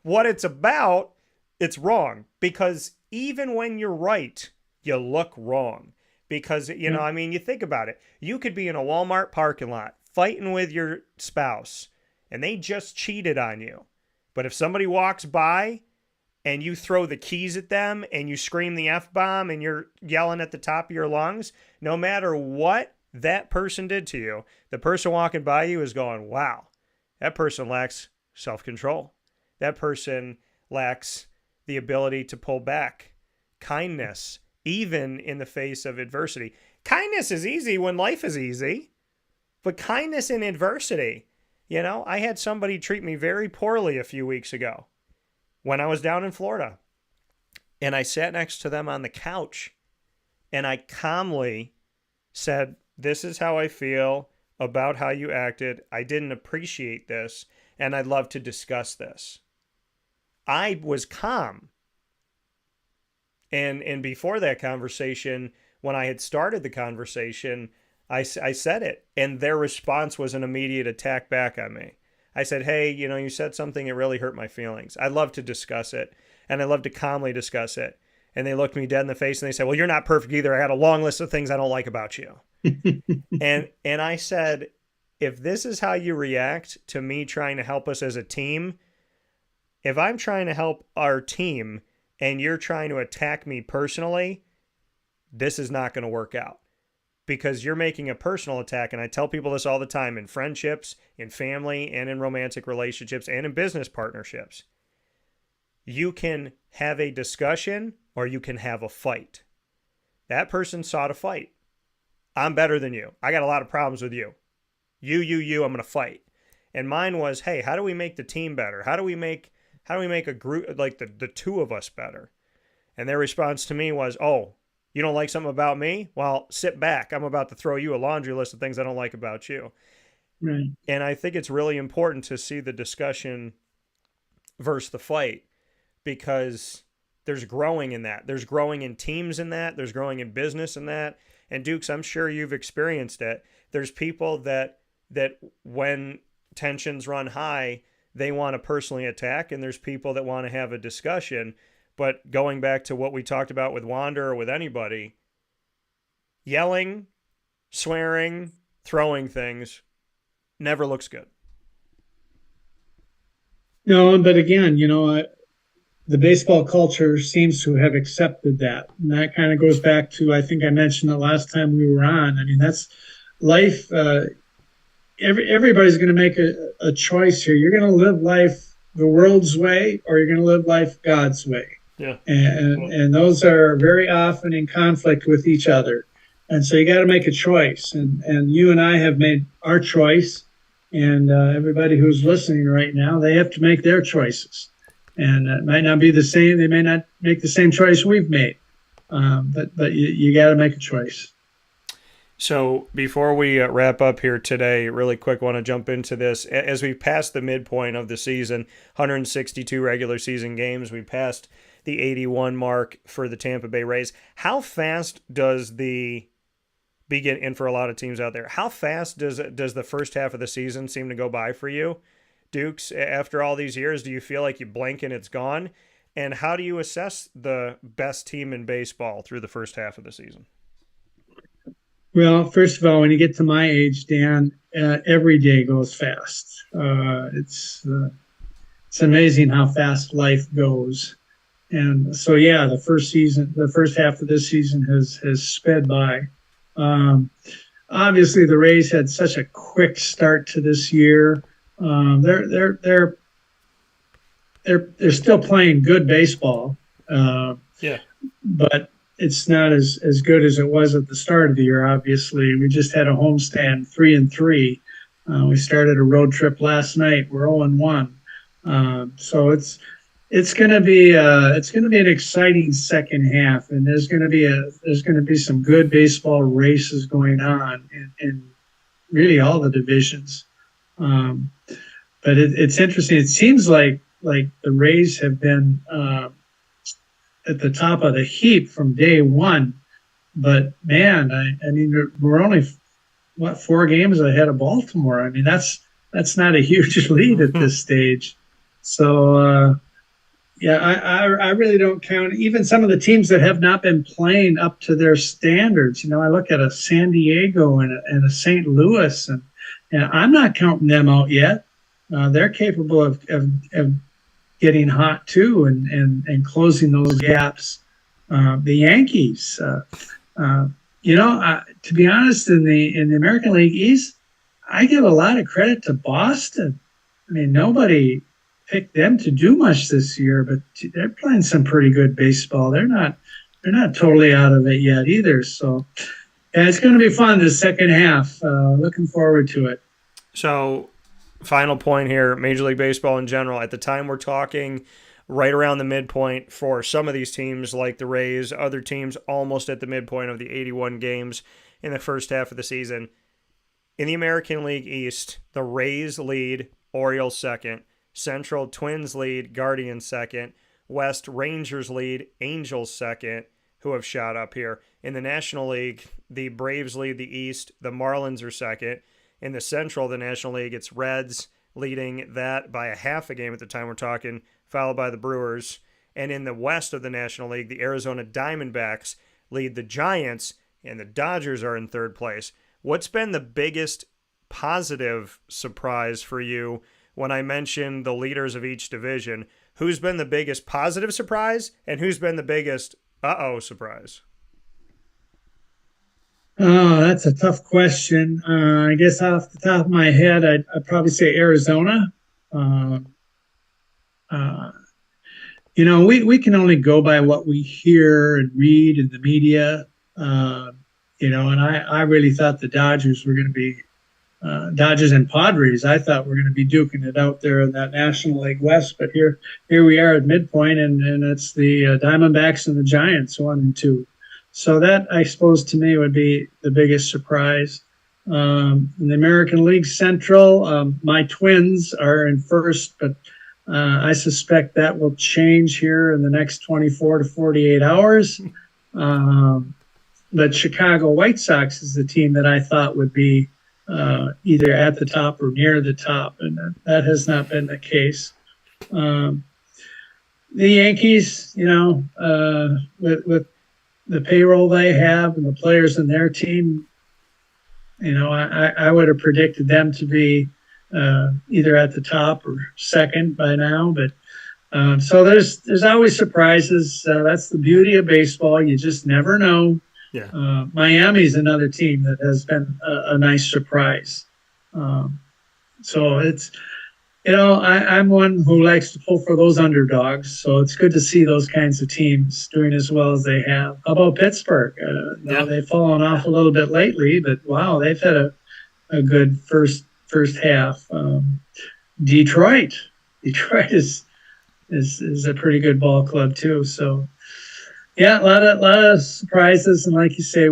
what it's about, it's wrong. Because even when you're right, you look wrong. Because, you think about it. You could be in a Walmart parking lot fighting with your spouse, and they just cheated on you. But if somebody walks by and you throw the keys at them and you scream the F-bomb and you're yelling at the top of your lungs, no matter what that person did to you, the person walking by you is going, wow, that person lacks self-control. That person lacks the ability to pull back, kindness, even in the face of adversity. Kindness is easy when life is easy, but kindness in adversity. I had somebody treat me very poorly a few weeks ago when I was down in Florida, and I sat next to them on the couch, and I calmly said, this is how I feel about how you acted. I didn't appreciate this, and I'd love to discuss this. I was calm. And before that conversation, when I had started the conversation, I said it, and their response was an immediate attack back on me. I said, hey, you said something that really hurt my feelings. I'd love to discuss it, and I'd love to calmly discuss it. And they looked me dead in the face, and they said, well, you're not perfect either. I got a long list of things I don't like about you. and I said, if this is how you react to me trying to help us as a team, if I'm trying to help our team and you're trying to attack me personally, this is not going to work out. Because you're making a personal attack, and I tell people this all the time in friendships, in family, and in romantic relationships, and in business partnerships. You can have a discussion, or you can have a fight. That person sought a fight. I'm better than you. I got a lot of problems with you. You, I'm going to fight. And mine was, hey, how do we make the team better? How do we make a group, like the two of us, better? And their response to me was, oh, you don't like something about me? Well, sit back. I'm about to throw you a laundry list of things I don't like about you. Right. And I think it's really important to see the discussion versus the fight, because there's growing in that. There's growing in teams in that. There's growing in business in that. And Dukes, I'm sure you've experienced it. There's people that when tensions run high, they want to personally attack, and there's people that want to have a discussion. But going back to what we talked about with Wander or with anybody, yelling, swearing, throwing things never looks good. No, but again, the baseball culture seems to have accepted that. And that kind of goes back to, I think I mentioned the last time we were on. I mean, that's life. Everybody's going to make a choice here. You're going to live life the world's way, or you're going to live life God's way. Yeah. And those are very often in conflict with each other. And so you got to make a choice. And you and I have made our choice. And everybody who's listening right now, they have to make their choices. And it might not be the same. They may not make the same choice we've made. But you got to make a choice. So before we wrap up here today, really quick, want to jump into this. As we pass the midpoint of the season, 162 regular season games, we passed the 81 mark for the Tampa Bay Rays. How fast does and for a lot of teams out there, how fast does the first half of the season seem to go by for you, Dukes? After all these years, do you feel like you blink and it's gone? And how do you assess the best team in baseball through the first half of the season? Well, first of all, when you get to my age, Dan, every day goes fast. It's amazing how fast life goes. And so, yeah, the first half of this season has sped by. Obviously, the Rays had such a quick start to this year. They're still playing good baseball. Yeah. But it's not as good as it was at the start of the year. Obviously, we just had a homestand 3-3. We started a road trip last night. We're 0-1. So it's going to be an exciting second half, and there's going to be some good baseball races going on in really all the divisions. But it's interesting. It seems like the Rays have been at the top of the heap from day one. But man, I mean, we're only 4 games ahead of Baltimore. I mean, that's not a huge lead at this stage. So yeah, I really don't count even some of the teams that have not been playing up to their standards. You know, I look at a San Diego and a St. Louis, and I'm not counting them out yet. They're capable of getting hot too and closing those gaps. The Yankees, you know, to be honest, in the American League East, I give a lot of credit to Boston. I mean, nobody picked them to do much this year, but they're playing some pretty good baseball. They're not totally out of it yet either. So yeah, it's going to be fun this second half. Looking forward to it. So, final point here, Major League Baseball in general, at the time we're talking right around the midpoint for some of these teams like the Rays, other teams almost at the midpoint of the 81 games in the first half of the season. In the American League East, the Rays lead, Orioles second, Central Twins lead, Guardians second, West Rangers lead, Angels second, who have shot up here. In the National League, the Braves lead the East, the Marlins are second. In the Central, the National League, it's Reds leading that by a half a game at the time we're talking, followed by the Brewers. And in the West of the National League, the Arizona Diamondbacks lead the Giants, and the Dodgers are in third place. What's been the biggest positive surprise for you when I mentioned the leaders of each division? Who's been the biggest positive surprise, and who's been the biggest surprise? Oh, that's a tough question. I guess off the top of my head, I'd probably say Arizona. You know, we can only go by what we hear and read in the media. You know, and I really thought the Dodgers were going to be Dodgers and Padres. I thought we're going to be duking it out there in that National League West. But here we are at midpoint, and it's the Diamondbacks and the Giants 1 and 2. So that, I suppose, to me would be the biggest surprise. In the American League Central, my Twins are in first, but I suspect that will change here in the next 24 to 48 hours. But Chicago White Sox is the team that I thought would be either at the top or near the top, and that has not been the case. The Yankees, you know, with the payroll they have and the players in their team, you know, I would have predicted them to be either at the top or second by now. But so there's always surprises. That's the beauty of baseball. You just never know. Yeah. Miami's another team that has been a nice surprise. So it's, you know, I'm one who likes to pull for those underdogs. So it's good to see those kinds of teams doing as well as they have. How about Pittsburgh? Now they've fallen off a little bit lately, but wow, they've had a good first half. Detroit is a pretty good ball club too. So yeah, a lot of surprises, and like you say,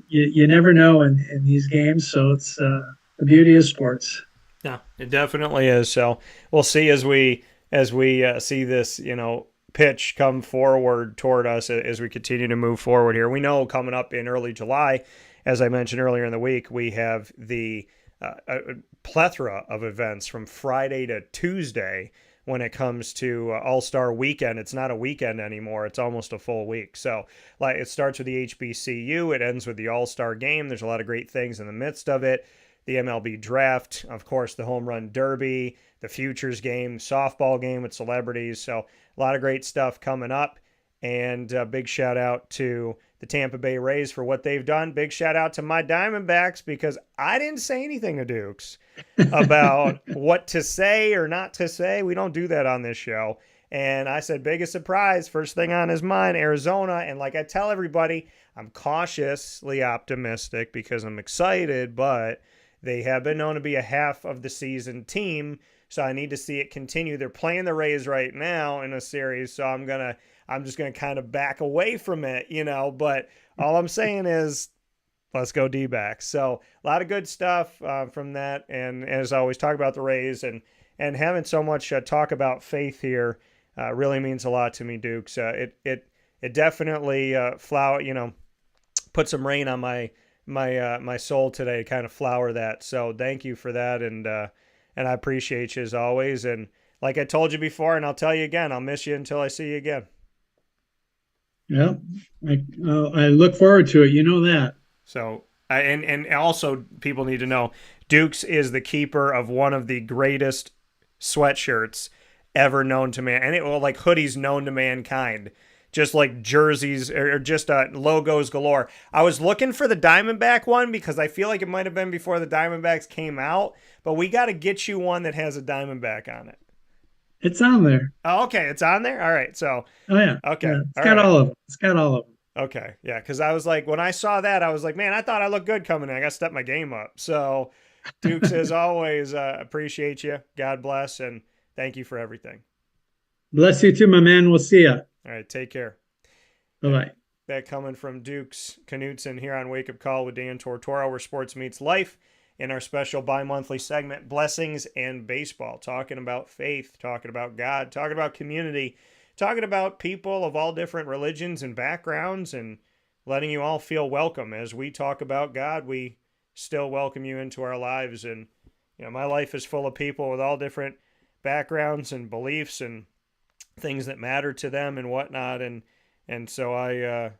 you never know in these games. So it's the beauty of sports. Yeah, it definitely is. So we'll see as we see this, you know, pitch come forward toward us as we continue to move forward here. We know coming up in early July, as I mentioned earlier in the week, we have the a plethora of events from Friday to Tuesday when it comes to All-Star Weekend. It's not a weekend anymore. It's almost a full week. So like it starts with the HBCU. It ends with the All-Star Game. There's a lot of great things in the midst of it. the MLB draft, of course, the home run derby, the futures game, softball game with celebrities. So a lot of great stuff coming up. And big shout out to the Tampa Bay Rays for what they've done. Big shout out to my Diamondbacks, because I didn't say anything to Dukes about what to say or not to say. We don't do that on this show. And I said, biggest surprise, first thing on his mind, Arizona. And like I tell everybody, I'm cautiously optimistic because I'm excited, but they have been known to be a half of the season team. So I need to see it continue. They're playing the Rays right now in a series. So I'm just going to kind of back away from it, but all I'm saying is let's go D-backs. So a lot of good stuff from that. And as always, talk about the Rays and having so much talk about faith here really means a lot to me, Dukes. It definitely put some rain on my soul today to kind of flower that. So thank you for that. And I appreciate you as always. And like I told you before, and I'll tell you again, I'll miss you until I see you again. Yeah, I look forward to it. You know that. So, and also people need to know, Dukes is the keeper of one of the greatest sweatshirts ever known to man, and like hoodies known to mankind, just like jerseys or just logos galore. I was looking for the Diamondback one because I feel like it might have been before the Diamondbacks came out, but we got to get you one that has a Diamondback on it. It's on there. Oh, okay. It's on there? All right. So, oh, yeah. Okay. Yeah, it's got all of them. It's got all of them. Okay. Yeah. Because I was like, when I saw that, I was like, man, I thought I looked good coming in. I got to step my game up. So, Dukes, as always, appreciate you. God bless. And thank you for everything. Bless you too, my man. We'll see ya. All right. Take care. Bye-bye. That coming from Dukes Knutson here on Wake Up Call with Dan Tortora, where sports meets life. In our special bi-monthly segment, Blessings and Baseball, talking about faith, talking about God, talking about community, talking about people of all different religions and backgrounds, and letting you all feel welcome. As we talk about God, we still welcome you into our lives. And, my life is full of people with all different backgrounds and beliefs and things that matter to them and whatnot. And so I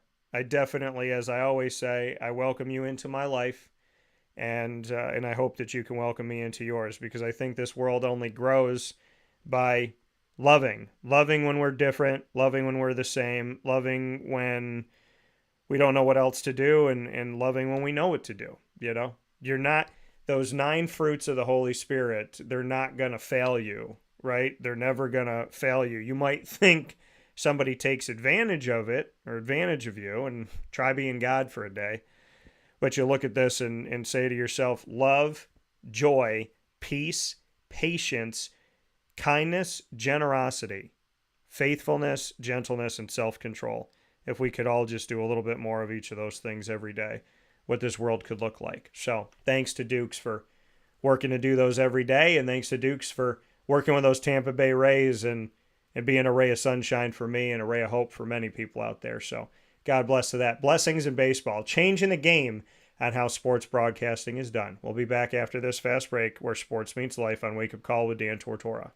definitely, as I always say, I welcome you into my life. And I hope that you can welcome me into yours, because I think this world only grows by loving when we're different, loving when we're the same, loving when we don't know what else to do, and loving when we know what to do. You're not, those 9 fruits of the Holy Spirit, they're not going to fail you, right? They're never going to fail you. You might think somebody takes advantage of it or advantage of you, and try being God for a day. But you look at this and say to yourself, love, joy, peace, patience, kindness, generosity, faithfulness, gentleness, and self-control. If we could all just do a little bit more of each of those things every day, what this world could look like. So thanks to Dukes for working to do those every day, and thanks to Dukes for working with those Tampa Bay Rays and being a ray of sunshine for me and a ray of hope for many people out there. So God bless to that. Blessings in baseball, changing the game on how sports broadcasting is done. We'll be back after this fast break, where sports meets life on Wake Up Call with Dan Tortora.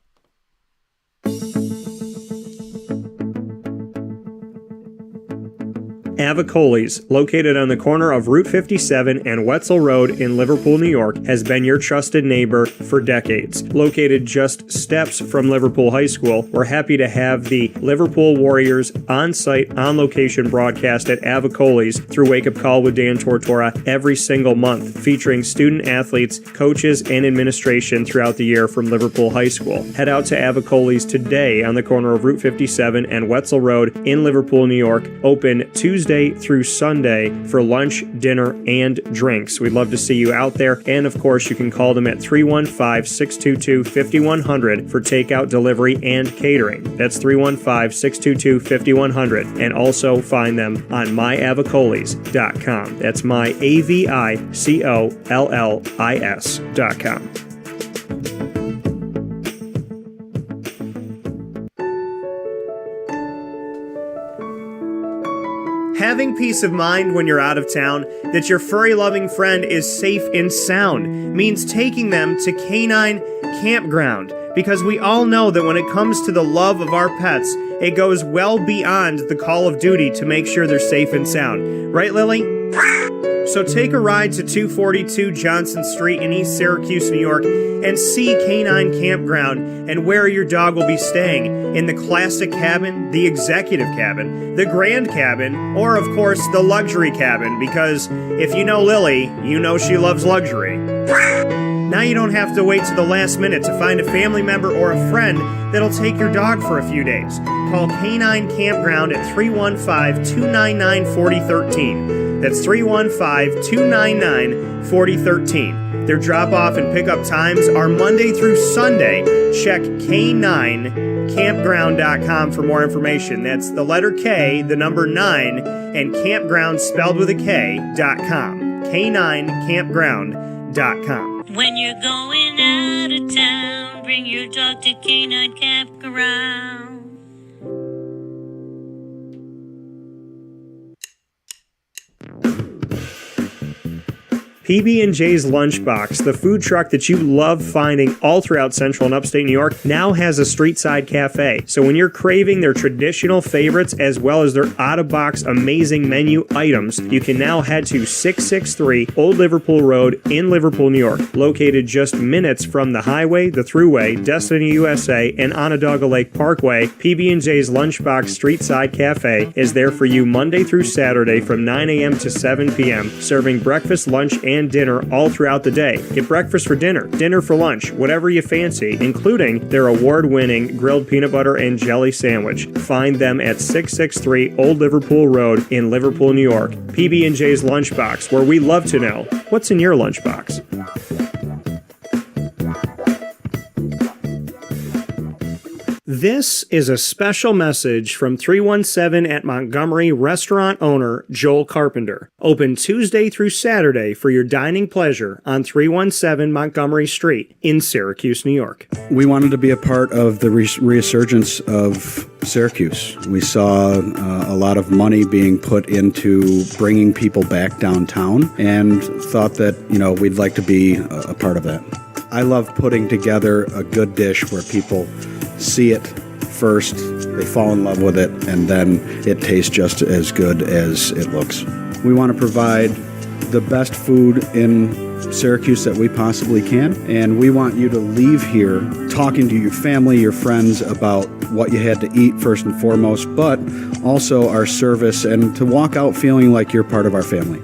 Avicoli's, located on the corner of Route 57 and Wetzel Road in Liverpool, New York, has been your trusted neighbor for decades. Located just steps from Liverpool High School, we're happy to have the Liverpool Warriors on-site, on-location broadcast at Avicoli's through Wake Up Call with Dan Tortora every single month, featuring student athletes, coaches, and administration throughout the year from Liverpool High School. Head out to Avicoli's today on the corner of Route 57 and Wetzel Road in Liverpool, New York, open Tuesday through Sunday for lunch, dinner, and drinks. We'd love to see you out there. And of course, you can call them at 315-622-5100 for takeout, delivery, and catering. That's 315-622-5100. And also find them on myavicolis.com. That's myavicollis.com. Having peace of mind when you're out of town that your furry-loving friend is safe and sound means taking them to Canine Campground, because we all know that when it comes to the love of our pets, it goes well beyond the call of duty to make sure they're safe and sound. Right, Lily? So take a ride to 242 Johnson Street in East Syracuse, New York, and see Canine Campground and where your dog will be staying. In the classic cabin, the executive cabin, the grand cabin, or of course the luxury cabin, because if you know Lily, you know she loves luxury. Now you don't have to wait to the last minute to find a family member or a friend that'll take your dog for a few days. Call Canine Campground at 315-299-4013. That's 315-299-4013. Their drop-off and pickup times are Monday through Sunday. Check K9campground.com for more information. That's the letter K, the number 9, and campground spelled with a K.com. K9campground.com. When you're going out of town, bring your dog to Canine Campground. PB&J's Lunchbox, the food truck that you love finding all throughout central and upstate New York, now has a street-side cafe. So when you're craving their traditional favorites as well as their out-of-box amazing menu items, you can now head to 663 Old Liverpool Road in Liverpool, New York. Located just minutes from the highway, the Thruway, Destiny USA, and Onondaga Lake Parkway, PB&J's Lunchbox Street-Side Cafe is there for you Monday through Saturday from 9 a.m. to 7 p.m., serving breakfast, lunch, and dinner all throughout the day. Get breakfast for dinner, dinner for lunch, whatever you fancy, including their award-winning grilled peanut butter and jelly sandwich. Find them at 663 Old Liverpool Road in Liverpool, New York. PB&J's Lunchbox, where we love to know what's in your lunchbox. This is a special message from 317 at Montgomery restaurant owner Joel Carpenter. Open Tuesday through Saturday for your dining pleasure on 317 Montgomery Street in Syracuse, New York. We wanted to be a part of the resurgence of Syracuse. We saw a lot of money being put into bringing people back downtown and thought that, we'd like to be a part of that. I love putting together a good dish where people see it first, they fall in love with it, and then it tastes just as good as it looks. We want to provide the best food in Syracuse that we possibly can, and we want you to leave here talking to your family, your friends about what you had to eat first and foremost, but also our service, and to walk out feeling like you're part of our family.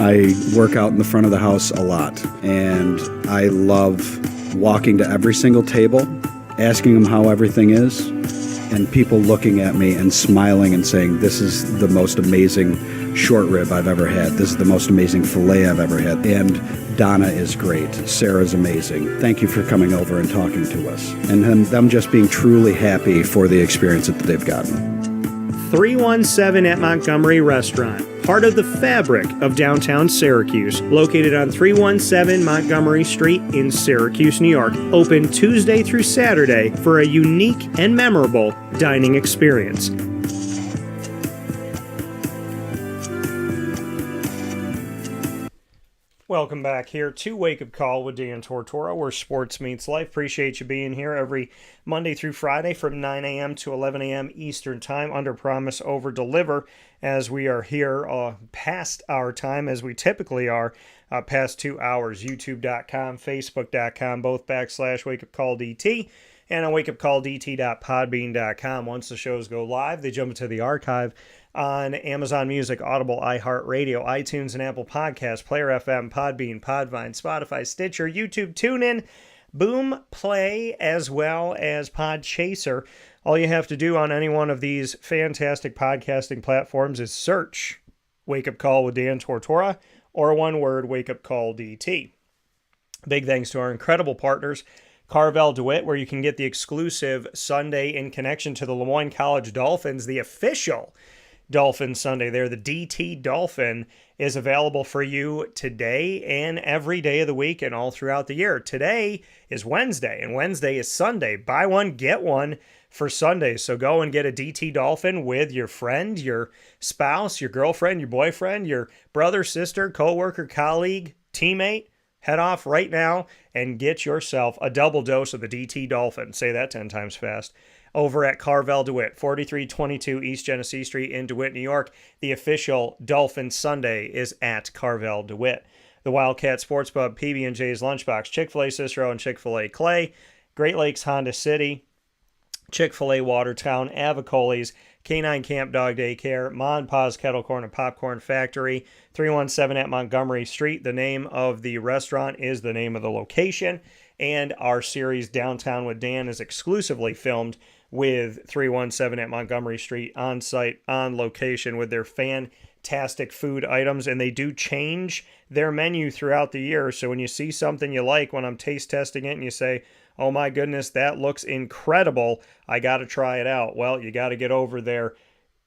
I work out in the front of the house a lot, and I love walking to every single table, asking them how everything is, and people looking at me and smiling and saying, this is the most amazing short rib I've ever had. This is the most amazing filet I've ever had. And Donna is great. Sarah's amazing. Thank you for coming over and talking to us. And them just being truly happy for the experience that they've gotten. 317 at Montgomery Restaurant, part of the fabric of downtown Syracuse, located on 317 Montgomery Street in Syracuse, New York. Open Tuesday through Saturday for a unique and memorable dining experience. Welcome back here to Wake Up Call with Dan Tortora, where sports meets life. Appreciate you being here every Monday through Friday from 9 a.m. to 11 a.m. Eastern Time. Under promise, over deliver, as we are here past our time, as we typically are, past 2 hours. YouTube.com, Facebook.com, both /WakeUpCallDT, and on WakeUpCallDT.podbean.com. Once the shows go live, they jump into the archive on Amazon Music, Audible, iHeartRadio, iTunes, and Apple Podcasts, Player FM, Podbean, Podvine, Spotify, Stitcher, YouTube, TuneIn, Boom Play, as well as Podchaser. All you have to do on any one of these fantastic podcasting platforms is search Wake Up Call with Dan Tortora, or one word, Wake Up Call DT. Big thanks to our incredible partners, Carvel DeWitt, where you can get the exclusive Sunday in connection to the LeMoyne College Dolphins, the official Dolphin Sunday there. The DT Dolphin is available for you today and every day of the week and all throughout the year. Today is Wednesday, and Wednesday is Sunday. Buy one, get one for Sunday. So go and get a DT Dolphin with your friend, your spouse, your girlfriend, your boyfriend, your brother, sister, coworker, colleague, teammate. Head off right now and get yourself a double dose of the DT Dolphin. Say that 10 times fast. over at Carvel DeWitt, 4322 East Genesee Street in DeWitt, New York. The official Dolphin Sunday is at Carvel DeWitt. The Wildcat Sports Pub, PB&J's Lunchbox, Chick-fil-A Cicero, and Chick-fil-A Clay. Great Lakes Honda City, Chick-fil-A Watertown, Avicoli's, Canine Camp Dog Daycare, Ma and Pa's Kettle Corn and Popcorn Factory, 317 at Montgomery Street. The name of the restaurant is the name of the location. And our series Downtown with Dan is exclusively filmed with 317 at Montgomery Street, on site, on location, with their fantastic food items. And they do change their menu throughout the year. So when you see something you like, when I'm taste testing it and you say, oh my goodness, that looks incredible, I got to try it out. Well, you got to get over there.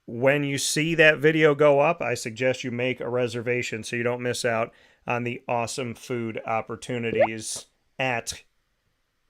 When you see that video go up, I suggest you make a reservation so you don't miss out on the awesome food opportunities at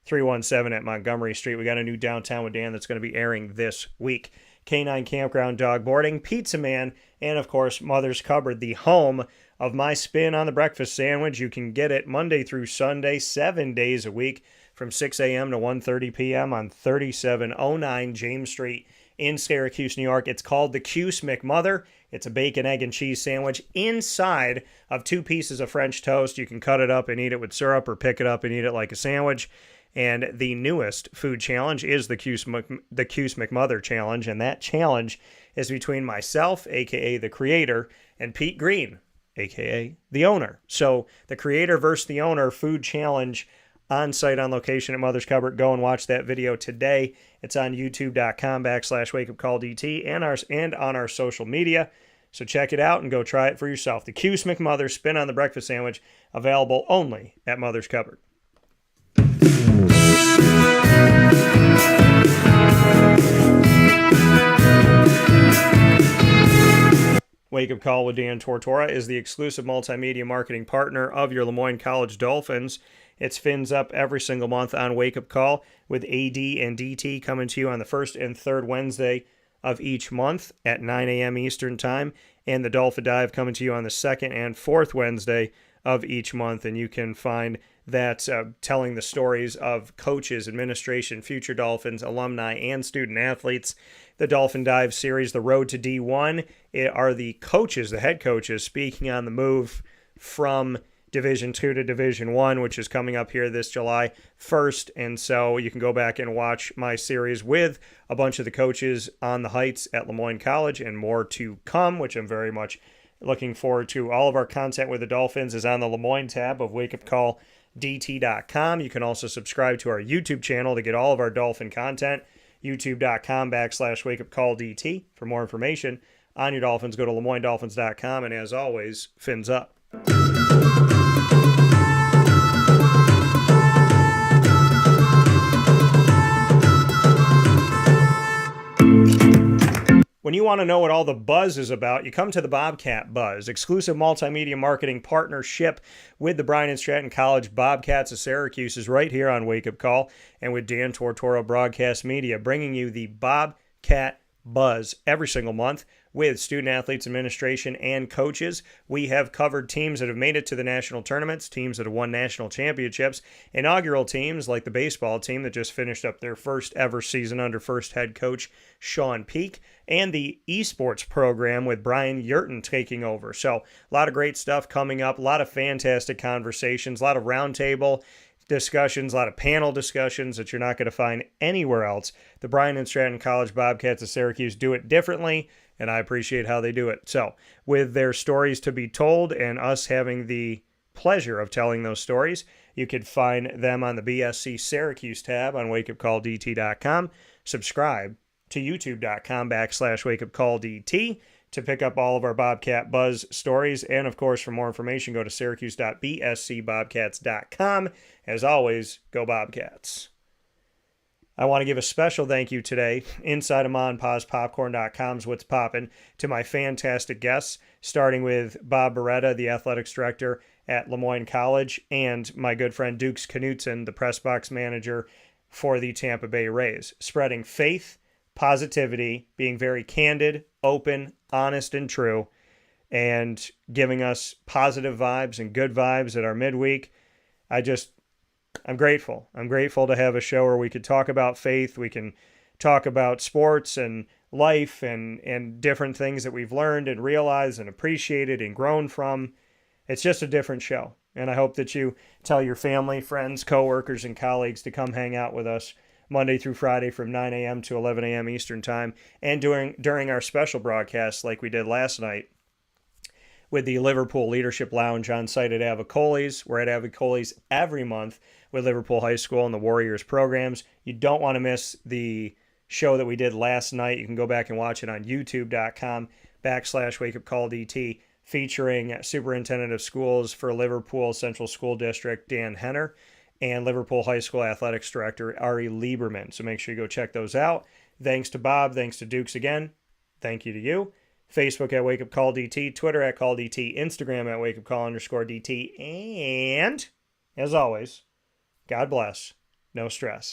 317 at Montgomery Street. We got a new Downtown with Dan that's going to be airing this week. Canine Campground Dog Boarding, Pizza Man, and of course, Mother's Cupboard, the home of my spin on the breakfast sandwich. You can get it Monday through Sunday, 7 days a week, from 6 a.m. to 1:30 p.m. on 3709 James Street in Syracuse, New York. It's called the Cuse McMother. It's a bacon, egg, and cheese sandwich inside of 2 pieces of French toast. You can cut it up and eat it with syrup, or pick it up and eat it like a sandwich. And the newest food challenge is the Cuse McMother Challenge, and that challenge is between myself, a.k.a. the creator, and Pete Green, a.k.a. the owner. So the creator versus the owner food challenge on site, on location at Mother's Cupboard. Go and watch that video today. It's on youtube.com/wakeupcalldt and on our social media. So check it out and go try it for yourself. The Cuse McMother spin on the breakfast sandwich, available only at Mother's Cupboard. Wake Up Call with Dan Tortora is the exclusive multimedia marketing partner of your LeMoyne College Dolphins. It's fins up every single month on Wake Up Call, with AD and DT coming to you on the first and third Wednesday of each month at 9 a.m. Eastern Time, and the Dolphin Dive coming to you on the second and fourth Wednesday of each month. And you can find that telling the stories of coaches, administration, future Dolphins, alumni, and student athletes. The Dolphin Dive series, The Road to D1, are the coaches, the head coaches, speaking on the move from Division II to Division I, which is coming up here this July 1st. And so you can go back and watch my series with a bunch of the coaches on the heights at LeMoyne College, and more to come, which I'm very much looking forward to. All of our content with the Dolphins is on the LeMoyne tab of wakeupcalldt.com. You can also subscribe to our YouTube channel to get all of our Dolphin content, youtube.com/wakeupcalldt. For more information on your Dolphins, go to LeMoyneDolphins.com. And as always, fins up. When you want to know what all the buzz is about, you come to the Bobcat Buzz, exclusive multimedia marketing partnership with the Bryan and Stratton College Bobcats of Syracuse, is right here on Wake Up Call, and with Dan Tortora Broadcast Media, bringing you the Bobcat Buzz every single month with student athletes, administration, and coaches. We have covered teams that have made it to the national tournaments, teams that have won national championships, inaugural teams like the baseball team that just finished up their first ever season under first head coach Sean Peak, and the esports program with Brian Yurton taking over. So a lot of great stuff coming up, a lot of fantastic conversations, a lot of roundtable discussions, a lot of panel discussions that you're not going to find anywhere else. The Bryan and Stratton College Bobcats of Syracuse do it differently, and I appreciate how they do it. So with their stories to be told and us having the pleasure of telling those stories, you could find them on the BSC Syracuse tab on wakeupcalldt.com. Subscribe to youtube.com/wakeupcalldt to pick up all of our Bobcat Buzz stories. And of course, for more information, go to syracuse.bscbobcats.com. As always, go Bobcats. I want to give a special thank you today, inside of Ma and Pa's Popcorn.com's What's Poppin', to my fantastic guests, starting with Bob Beretta, the athletics director at LeMoyne College, and my good friend Dukes Knutson, the Pressbox manager for the Tampa Bay Rays, spreading faith, positivity, being very candid, open, honest, and true, and giving us positive vibes and good vibes at our midweek. I'm grateful. I'm grateful to have a show where we could talk about faith, we can talk about sports and life and different things that we've learned and realized and appreciated and grown from. It's just a different show. And I hope that you tell your family, friends, coworkers, and colleagues to come hang out with us Monday through Friday from 9 a.m. to 11 a.m. Eastern Time, and during our special broadcasts like we did last night with the Liverpool Leadership Lounge on site at Avicoles. We're at Avicoles every month with Liverpool High School and the Warriors programs. You don't want to miss the show that we did last night. You can go back and watch it on youtube.com/wakeupcalldt, featuring Superintendent of Schools for Liverpool Central School District, Dan Henner, and Liverpool High School Athletics Director, Ari Lieberman. So make sure you go check those out. Thanks to Bob. Thanks to Dukes again. Thank you to you. Facebook at WakeUpCallDT, Twitter at CallDT, Instagram at WakeUpCall_DT, and, as always, God bless. No stress.